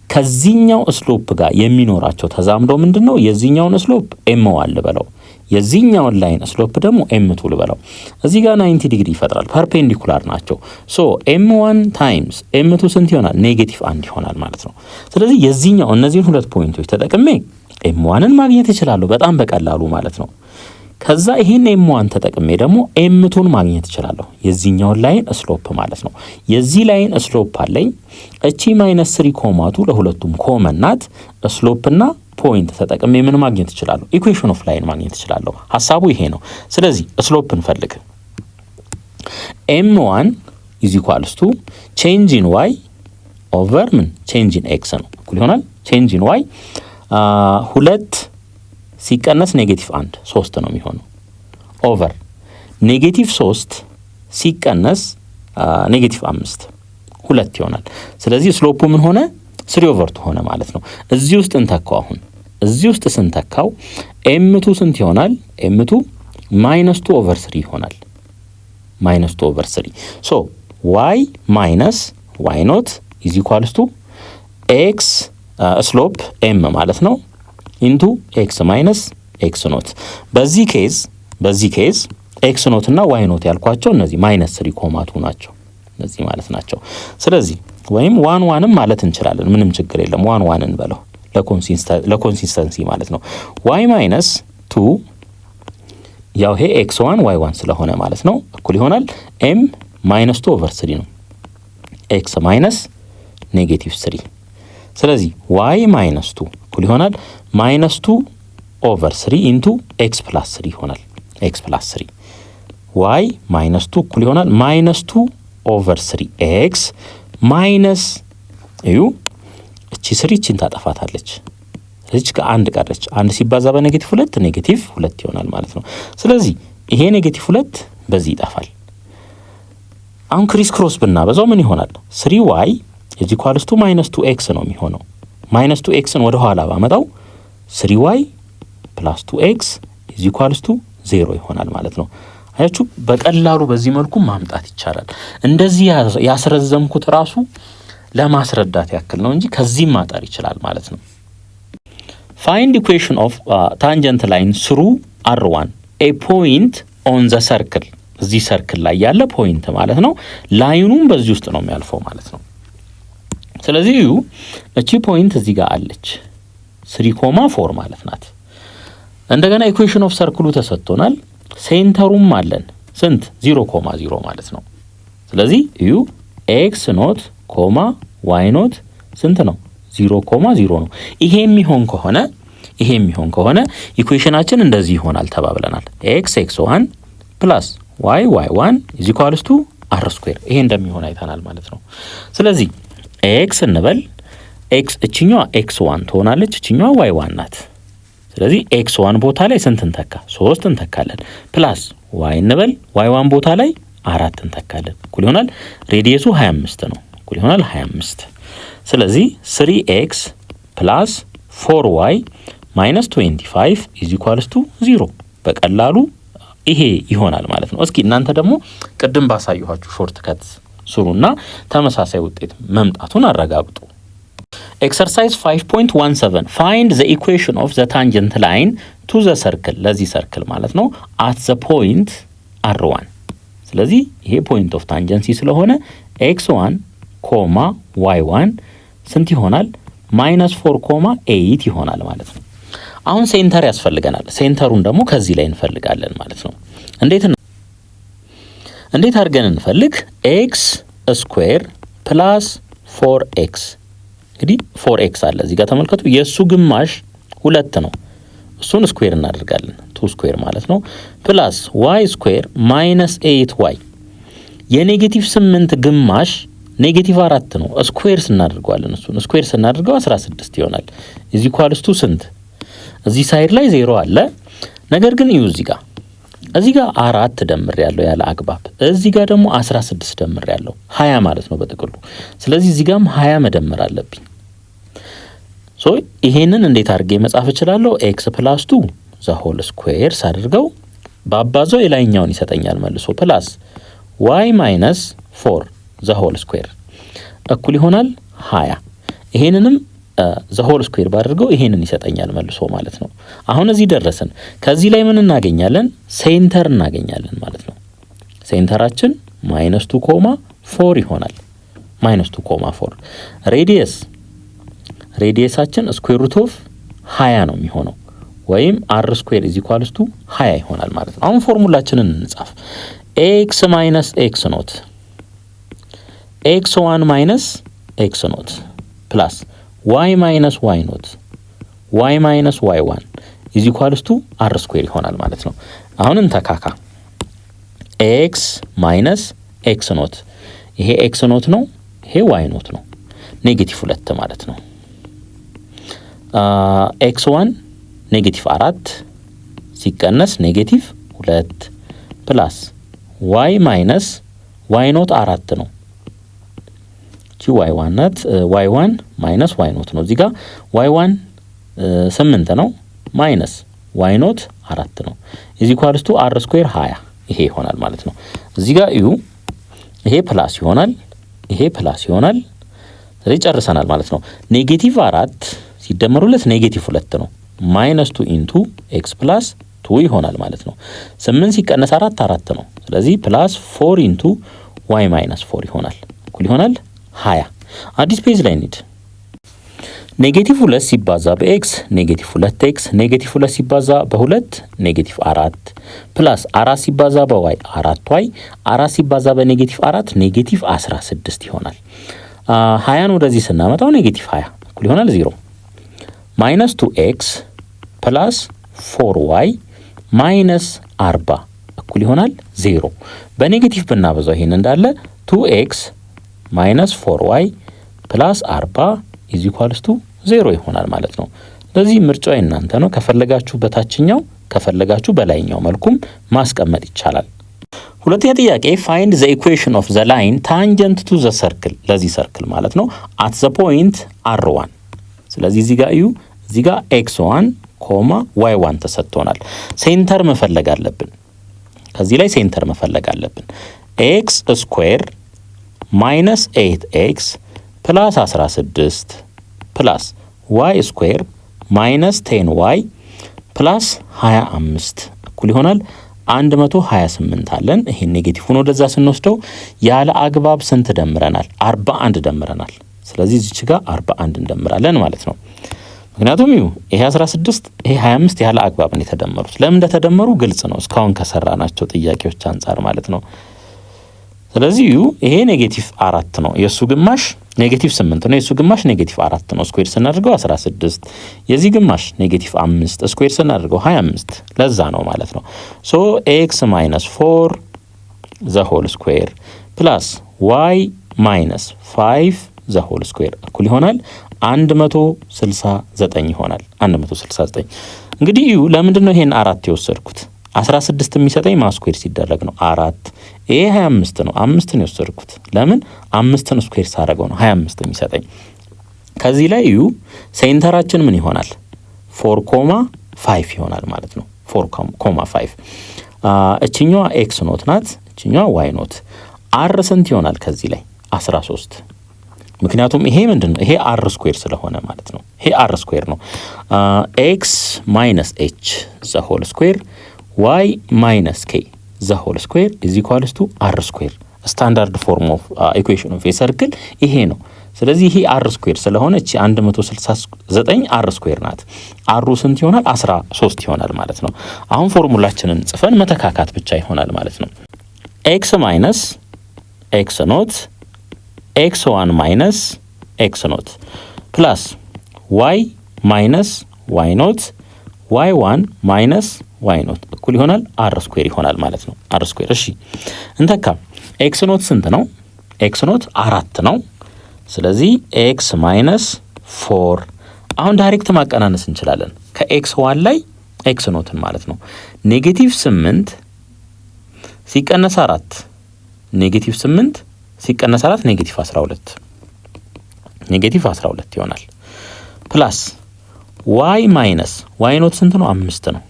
ከዚህኛው ስሎፕ ጋር የሚኖራቸው ተዛምዶ ምንድነው? የዚህኛውን ስሎፕ m1 ልበለው፣ የዚህኛውን ላይን ስሎፕ ደግሞ m2 ልበለው። እዚህ ጋር 90 ዲግሪ ይፈጥራል። ፐርፔንዲኩላር ናቸው። ሶ m1 ታይምስ m2 ስንት ይሆናል? ኔጌቲቭ 1 ይሆናል ማለት ነው። ስለዚህ የዚህኛው እነዚህን ሁለት ፖይንቶች ተጠቅሜ m1ን ማግኘት እችላለሁ በጣም በቀላሉ ማለት ነው። ከዛ ይሄን m1 ተጠቅሜ ደግሞ m2ን ማግኘት እችላለሁ፣ የዚህኛውን ላይን ስሎፕ ማለት ነው። የዚህ ላይን ስሎፕ አለኝ። እቺ -3 ኮማቱ ለሁለቱም ኮመን ናት። ስሎፕና ፖይንት ተጠቅሜ ምን ማግኘት እችላለሁ? ኢኩዌሽን ኦፍ ላይን ማግኘት እችላለሁ። ሐሳቡ ይሄ ነው። ስለዚህ ስሎፕ እንፈልግ። m1 ኢዝ ኢኳልስ ቱ ቼንጅ ኢን y ኦቨር ምን ቼንጅ ኢን x ነው። እኩል ይሆናል ቼንጅ ኢን y 2 ሲቀነስ ኔጌቲቭ 1 3 ነው የሚሆነው ኦቨር ኔጌቲቭ 3 ሲቀነስ ኔጌቲቭ 5 2 ይሆናል። ስለዚህ ስሎፑ ምን ሆነ? 3/2 ሆነ ማለት ነው። እዚህ ውስጥ እንተካው። አሁን እዚህ ውስጥ ስንተካው m2 ስንት ይሆናል? m2 -2/3 ይሆናል። -2/3 ሶ y ማይነስ y ኖት ኢዝ ኢኳልስ ቱ x ስሎፕ m ማለት ነው ኢንቱ x ማይነስ x ኖት። በዚህ ኬዝ x ኖት እና y ኖት ያልኳቸው እነዚህ -3.2 ናቸው። እነዚህ ማለት ናቸው። ስለዚህ ወይም 1 ማለት እንችላለን። ምንም ችግር የለም። 1 እንበለው ለኮንሲስተንሲ ማለት ነው። y ማይነስ 2 ያው ይሄ x1 y1 ስለሆነ ማለት ነው እኩል ይሆናል m -2/3 ነው x ማይነስ -3። ስለዚህ y ማይነስ 2 እኩል ይሆናል -2/3 ኢንቱ x + 3 ይሆናል። x + 3 y ማይነስ 2 እኩል ይሆናል -2/3 x ማይነስ እዩ እቺ 3 እቺን ታጠፋታለች። ስለዚህ ከአንድ ቀረች። አንድ ሲባዛ በ-2 -2 ይሆናል ማለት ነው። ስለዚህ ይሄ -2 በዚህ ይጠፋል። አሁን ክሪስ ክሮስ ብናበዛው ምን ይሆናል? 3y is equals to -2x ነው የሚሆነው። -2xን ወደ ኋላ ባመጣው 3y plus 2x is equals to 0 ይሆናል ማለት ነው። አያችሁ በቀላሉ በዚህ መልኩ ማምጣት ይቻላል። እንደዚህ ያስረዘምኩት ራሱ ለማስረዳት ያክል ነው እንጂ ከዚህ ማጣር ይችላል ማለት ነው። find equation of tangent line through r1 a point on the circle እዚህ ሰርክል ላይ ያለ ፖይንት ማለት ነው። ላይኑም በዚህ ውስጥ ነው የሚያልፈው ማለት ነው። ስለዚህ እቺ ፖይንት እዚህ ጋር አለች 3.4 ማለት ናት። እንደገና ኢኩዌሽን ኦፍ ሰርክሉ ተሰጥቶናል። ሴንተሩም አለን ስንት 0.0 ማለት ነው። ስለዚህ x ኖት y ኖት ስንት ነው? 0.0 ነው። ይሄ የሚሆን ከሆነ ኢኩዌሽናችን እንደዚህ ይሆናል ተባብለናል። x1 + y1 is equals to r²። ይሄ እንደሚሆን አይተናል ማለት ነው። ስለዚህ x እንበል x እቺኛዋ x1 ትሆናለች፣ እቺኛዋ y1 ናት። ስለዚህ x1 ቦታ ላይ ስንት እንተካ? 3 እንተካለን። ፕላስ y እንበል y1 ቦታ ላይ 4 እንተካለን። እኩል ይሆናል ሬዲየሱ 25 ነው። እኩል ይሆናል 25። ስለዚህ 3x + 4y - 25 is equals to 0 በቀላሉ ይሄ ይሆናል ማለት ነው። እስኪ እናንተ ደግሞ ቅድም ባሳየኋችሁ ሾርት ከት ስሩና ተመሳሳይ ውጤት መምጣቱን አረጋግጡ። ኤክሰርሳይዝ 5.17 find the equation of the tangent line to the circle ለዚህ ሰርክል ማለት ነው at the point r1። ስለዚህ ይሄ ፖይንት ኦፍ ታንጀንሲ ስለሆነ x1, y1 ስንት ይሆናል? -4.8 ይሆናል ማለት ነው። አሁን ሴንተር ያስፈልገናል። ሴንተሩን ደግሞ ከዚህ ላይ እንፈልጋለን ማለት ነው። እንዴት አድርገን እንፈልግ? x² + 4x እንግዲህ 4x አለ እዚህ ጋር ተመልከቱ። የሱ ግማሽ 2 ነው። እሱን ስኩዌር እናደርጋለን 2² ማለት ነው። ፕላስ y² -8y -8 ግማሽ -4 ነው። ስኩዌር ስናደርገዋለን እሱን ስኩዌር ስናደርገው 16 ይሆናል። እዚህ ኳልስቱ ስንት? እዚህ ሳይድ ላይ 0 አለ። ነገር ግን እዩ እዚህ ጋር 4 ደምር ያለው ያለ አግባብ፣ እዚህ ጋር ደግሞ 16 ደምር ያለው 20 ማለት ነው በጥቅሉ። ስለዚህ እዚህ ጋርም 20 መደመር አለብኝ። ይሄንን እንዴት አድርጌ መጻፍ እችላለሁ? x + 2 the whole square ሳድርገው ባባዛው የላይኛውን ይሰጠኛል መልሶ ፕላስ y - 4 the whole square እኩል ይሆናል 20። ይሄንንም the whole square ባድርገው ይሄንን ይሰጠኛል መልሶ ማለት ነው። አሁን እዚህ ደረስን። ከዚህ ላይ ምን እናገኛለን? ሴንተር እናገኛለን ማለት ነው። ሴንተራችን -2.4 ይሆናል። -2.4 ሬዲየሳችን ስኩዌር ሩት ኦፍ 20 ነው የሚሆነው ወይም r² = 20 ይሆናል ማለት ነው። አሁን ፎርሙላችንን እንጻፍ። x - x ኖት x1 - x ኖት ፕላስ y - y ኖት y - y1 = r² ይሆናል ማለት ነው። አሁን እንተካካ። x - x ኖት ይሄ x ኖት ነው፣ ይሄ y ኖት ነው። -2 ማለት ነው። x1 -4 ሲቀነስ -2 ፕላስ y - y ኖት 4 ነው። y1 ናት። y1 ማይነስ y0 ነው። እዚህ ጋር y1 8 ነው ማይነስ y0 4 ነው። ኢዝ ኢኳልስ ቱ r ስኩዌር 20 ይሄ ይሆናል ማለት ነው። እዚህ ጋር እዩ ይሄ ፕላስ ይሆናል፣ ይሄ ፕላስ ይሆናል። ስለዚህ ጨርሰናል ማለት ነው። ኔጌቲቭ 4 ሲደመሩለት ኔጌቲቭ 2 ነው። ማይነስ 2 ኢንቱ ኤክስ ፕላስ 2 ይሆናል ማለት ነው። 8 ሲቀነስ 4 4 ነው። ስለዚህ ፕላስ 4 ኢንቱ ዋይ ማይነስ 4 ይሆናል። እኩል ይሆናል 20። አዲስ ፔጅ ላይ እንሂድ። ኔጌቲቭ 2 ሲባዛ በኤክስ ኔጌቲቭ 2ኤክስ፣ ኔጌቲቭ 2 ሲባዛ በ2 ኔጌቲቭ 4 ፕላስ 4 ሲባዛ በዋይ 4ዋይ፣ 4 ሲባዛ በኔጌቲቭ 4 ኔጌቲቭ 16 ይሆናል። 20ን ወደዚህ ስናመጣው ኔጌቲቭ 20 እኩል ይሆናል 0 ማይነስ 2ኤክስ ፕላስ 4ዋይ ማይነስ 40 እኩል ይሆናል 0። በኔጌቲቭ ብናበዛው ይሄን እንዳለ 2ኤክስ ማይነስ 4ዋይ ፕላስ 40 ኢዝ ኢኳልስ ቱ 0 ይሆናል ማለት ነው። ስለዚህ ምርጫው የእናንተ ነው። ከፈለጋችሁ በታችኛው ከፈለጋችሁ በላይኛው መልኩም ማስቀመጥ ይቻላል። ሁለተኛ ጥያቄ ፋይንድ ዘ ኢኩዌሽን ኦፍ ዘ ላይን ታንጀንት ቱ ዘ ሰርክል፣ ለዚህ ሰርክል ማለት ነው አት ዘ ፖይንት r1። ስለዚህ እዚህ ጋር እዩ፣ እዚህ ጋር x1 ኮማ y1 ተሰጥቶናል። ሴንተር መፈለግ አለብን። ከዚህ ላይ ሴንተር መፈለግ አለብን። ኤክስ ስኩዌር ማይነስ 8x ፕላስ 16 ፕላስ ዋይ ስኩዌር ማይነስ 10y ፕላስ 25 እኩል ይሆናል 128 አለን። ይሄን ኔጌቲቭን ወደዛ ስንወስደው ያለ አግባብ ስንት ደምረናል? 41 ደምረናል። ስለዚህ እዚች ጋር 41 እንደምራለን ማለት ነው። ምክንያቱም ይሄ 16 ይሄ 25 ያለ አግባብ ነው የተደመሩት። ለምን እንደተደመሩ ግልጽ ነው እስካሁን ከሰራናቸው ጥያቄዎች አንፃር ማለት ነው። ስለዚህ ይሄ ኔጌቲቭ 4 ነው፣ የሱ ግማሽ ኔጌቲቭ 8 ነው፣ የሱ ግማሽ ኔጌቲቭ 4 ነው። ስኩዌር ስናደርገው 16፣ የዚህ ግማሽ ኔጌቲቭ 5 ስኩዌር ስናደርገው 25 ለዛ ነው ማለት ነው። ሶ ኤክስ ማይነስ 4 ዘ ሆል ስኩዌር ፕላስ ዋይ ማይነስ 5 ዘ ሆል ስኩዌር እኩል ይሆናል 169 ይሆናል። 169 እንግዲህ ለምንድን ነው ይሄን 4 የወሰድኩት? 16 የሚሰጠኝ ማስኩዌር ሲደረግ ነው 4። ይሄ 25 ነው፣ 5 ነው የወሰድኩት። ለምን 5ን ስኩዌር ሳደርገው ነው 25 የሚሰጠኝ። ከዚህ ላይ ሴንተራችን ምን ይሆናል? 4,5 ይሆናል ማለት ነው። 4,5 እችኛዋ ኤክስ ኖት ናት፣ እችኛዋ ዋይ ኖት። አር ስንት ይሆናል? ከዚህ ላይ 13። ምክንያቱም ይሄ ምንድነው? ይሄ አር ስኩዌር ስለሆነ ማለት ነው። ይሄ አር ስኩዌር ነው። ኤክስ ማይነስ ኤች ዘ ሆል ስኩዌር ዋይ ማይነስ ኬ ዘ ሆል ስኩዌር ኢዝ ኢኳልስ ቱ አር ስኩዌር። ስታንዳርድ ፎርም ኦፍ ኢኩዌሽን ኦፍ ሰርክል ይሄ ነው። ስለዚህ ይሄ አር ስኩዌር ስለሆነ እቺ 169 አር ስኩዌር ናት። አሩ ስንት ይሆናል? 13 ይሆናል ማለት ነው። አሁን ፎርሙላችንን ጽፈን መተካካት ብቻ ይሆናል ማለት ነው። ኤክስ ማይነስ ኤክስ ኖት x1 ማይነስ x ኖት ፕላስ y ማይነስ y ኖት y1 ማይነስ y ኖት እኩል ይሆናል r ስኩዌር ይሆናል ማለት ነው። r ስኩዌር እሺ እንተካ። x ኖት ስንት ነው? x ኖት 4 ነው። ስለዚህ x ማይነስ 4። አሁን ዳይሬክት ማቀናነስ እንችላለን ከx1 ላይ x ኖትን ማለት ነው። ኔጌቲቭ 8 ሲቀነስ 4 ኔጌቲቭ 8 ሲቀነስ 4 ኔጌቲቭ 12 ኔጌቲቭ 12 ይሆናል። ፕላስ y ማይነስ y ኖት ስንት ነው? 5 ነው።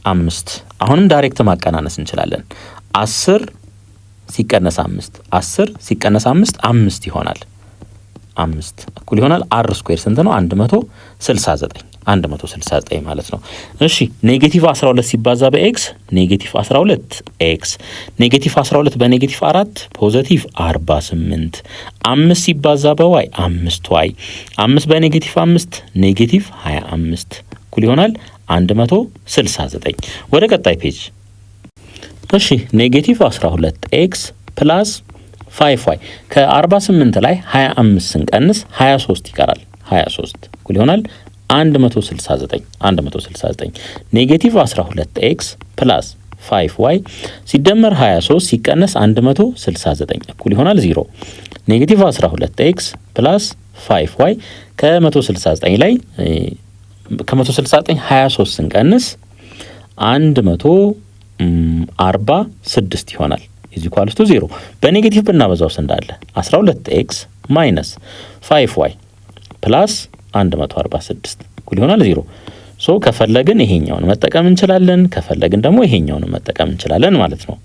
5 አሁንም ዳይሬክት ማቀናነስ እንችላለን። 10 ሲቀነስ 5 10 ሲቀነስ 5 5 ይሆናል። 5 እኩል ይሆናል r ስኩዌር ስንት ነው? 169 ማለት ነው። እሺ ኔጌቲቭ 12 ሲባዛ በኤክስ ኔጌቲቭ 12 ኤክስ፣ ኔጌቲቭ 12 በኔጌቲቭ 4 ፖዚቲቭ 48፣ 5 ሲባዛ በዋይ 5 ዋይ፣ 5 በኔጌቲቭ 5 ኔጌቲቭ 25 እኩል ይሆናል 169። ወደ ቀጣይ ፔጅ። እሺ ኔጌቲቭ 12 ኤክስ ፕላስ 5 ዋይ ከ48 ላይ 25 ስንቀንስ 23 ይቀራል። 23 እኩል ይሆናል 169 ኔጌቲቭ 12 ኤክስ ፕላስ 5 ዋይ ሲደመር 23 ሲቀነስ 169 እኩል ይሆናል 0። ኔጌቲቭ 12 ኤክስ ፕላስ 5 ዋይ ከ169 ላይ ከ169 23 ስንቀንስ 146 ይሆናል። ኢዝ ኢኳልስ ቱ 0 በኔጌቲቭ ብናበዛውስ እንዳለ 12x ማይነስ 5y ፕላስ 146 እኩል ይሆናል 0። ሶ ከፈለግን ይሄኛውን መጠቀም እንችላለን፣ ከፈለግን ደግሞ ይሄኛውን መጠቀም እንችላለን ማለት ነው።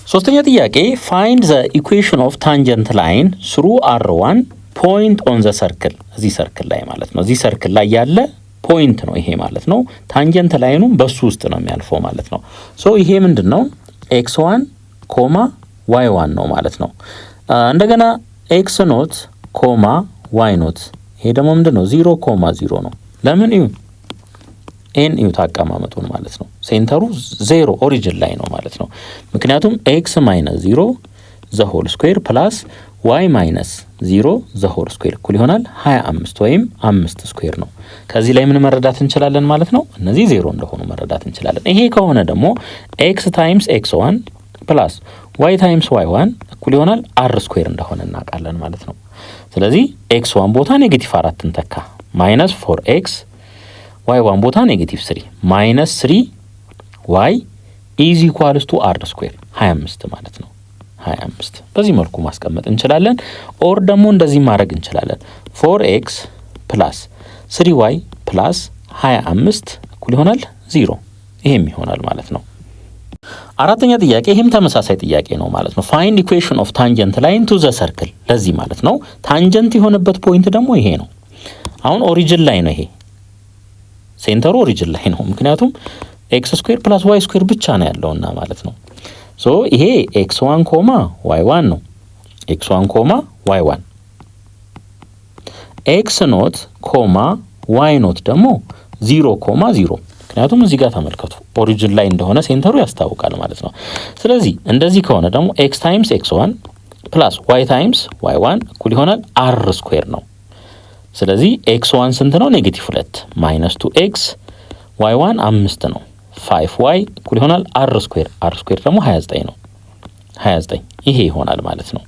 ሶስተኛ ጥያቄ find the equation of tangent line through r1 point on the circle። እዚህ ሰርክል ላይ ማለት ነው። እዚህ ሰርክል ላይ ያለ ፖይንት ነው ይሄ ማለት ነው። ታንጀንት ላይኑ በሱ ውስጥ ነው የሚያልፈው ማለት ነው። ሶ ይሄ ምንድነው x1 ኮማ y1 ነው ማለት ነው። እንደገና x ኖት ኮማ y ኖት ይሄ ደግሞ ምንድነው 0 ኮማ 0 ነው። ለምን እዩ ኤን እዩ ታቀማመጡን ማለት ነው። ሴንተሩ 0 ኦሪጅን ላይ ነው ማለት ነው። ምክንያቱም x ማይነስ 0 ዘ ሆል ስኩዌር ፕላስ y ማይነስ 0 ዘ ሆል ስኩዌር እኩል ይሆናል 25 ወይም 5 ስኩዌር ነው። ከዚህ ላይ ምን መረዳት እንችላለን ማለት ነው? እነዚህ 0 እንደሆኑ መረዳት እንችላለን። ይሄ ከሆነ ደግሞ x ታይምስ x1 ፕላስ y ታይምስ y1 እኩል ይሆናል r ስኩዌር እንደሆነ እናውቃለን ማለት ነው። ስለዚህ x1 ቦታ ኔጌቲቭ 4 እንተካ ማይነስ 4x y1 ቦታ ኔጌቲቭ 3 ማይነስ 3y ኢዝ ኢኳልስ ቱ r ስኩዌር 25 ማለት ነው። 25 በዚህ መልኩ ማስቀመጥ እንችላለን። ኦር ደግሞ እንደዚህ ማድረግ እንችላለን 4x ፕላስ 3y ፕላስ 25 እኩል ይሆናል 0። ይሄም ይሆናል ማለት ነው። አራተኛ ጥያቄ ይሄም ተመሳሳይ ጥያቄ ነው ማለት ነው። find equation of tangent line to the circle። ለዚህ ማለት ነው ታንጀንት የሆነበት ፖይንት ደግሞ ይሄ ነው። አሁን ኦሪጅን ላይ ነው፣ ይሄ ሴንተሩ ኦሪጅን ላይ ነው። ምክንያቱም x ስኩዌር ፕላስ y ስኩዌር ብቻ ነው ያለውና ማለት ነው። ሶ ይሄ x1 ኮማ y1 ነው። x1 ኮማ y1 x ኖት ኮማ y ኖት ደግሞ 0 ኮማ 0። ምክንያቱም እዚህ ጋር ተመልከቱ ኦሪጅን ላይ እንደሆነ ሴንተሩ ያስታውቃል ማለት ነው። ስለዚህ እንደዚህ ከሆነ ደግሞ x ታይምስ x1 ፕላስ y ታይምስ y1 እኩል ይሆናል r ስኩዌር ነው። ስለዚህ x1 ስንት ነው? ኔጌቲቭ 2 ማይነስ 2x y1 5 ነው 5y እኩል ይሆናል r ስኩዌር ደግሞ 29 ነው። 29 ይሄ ይሆናል ማለት ነው።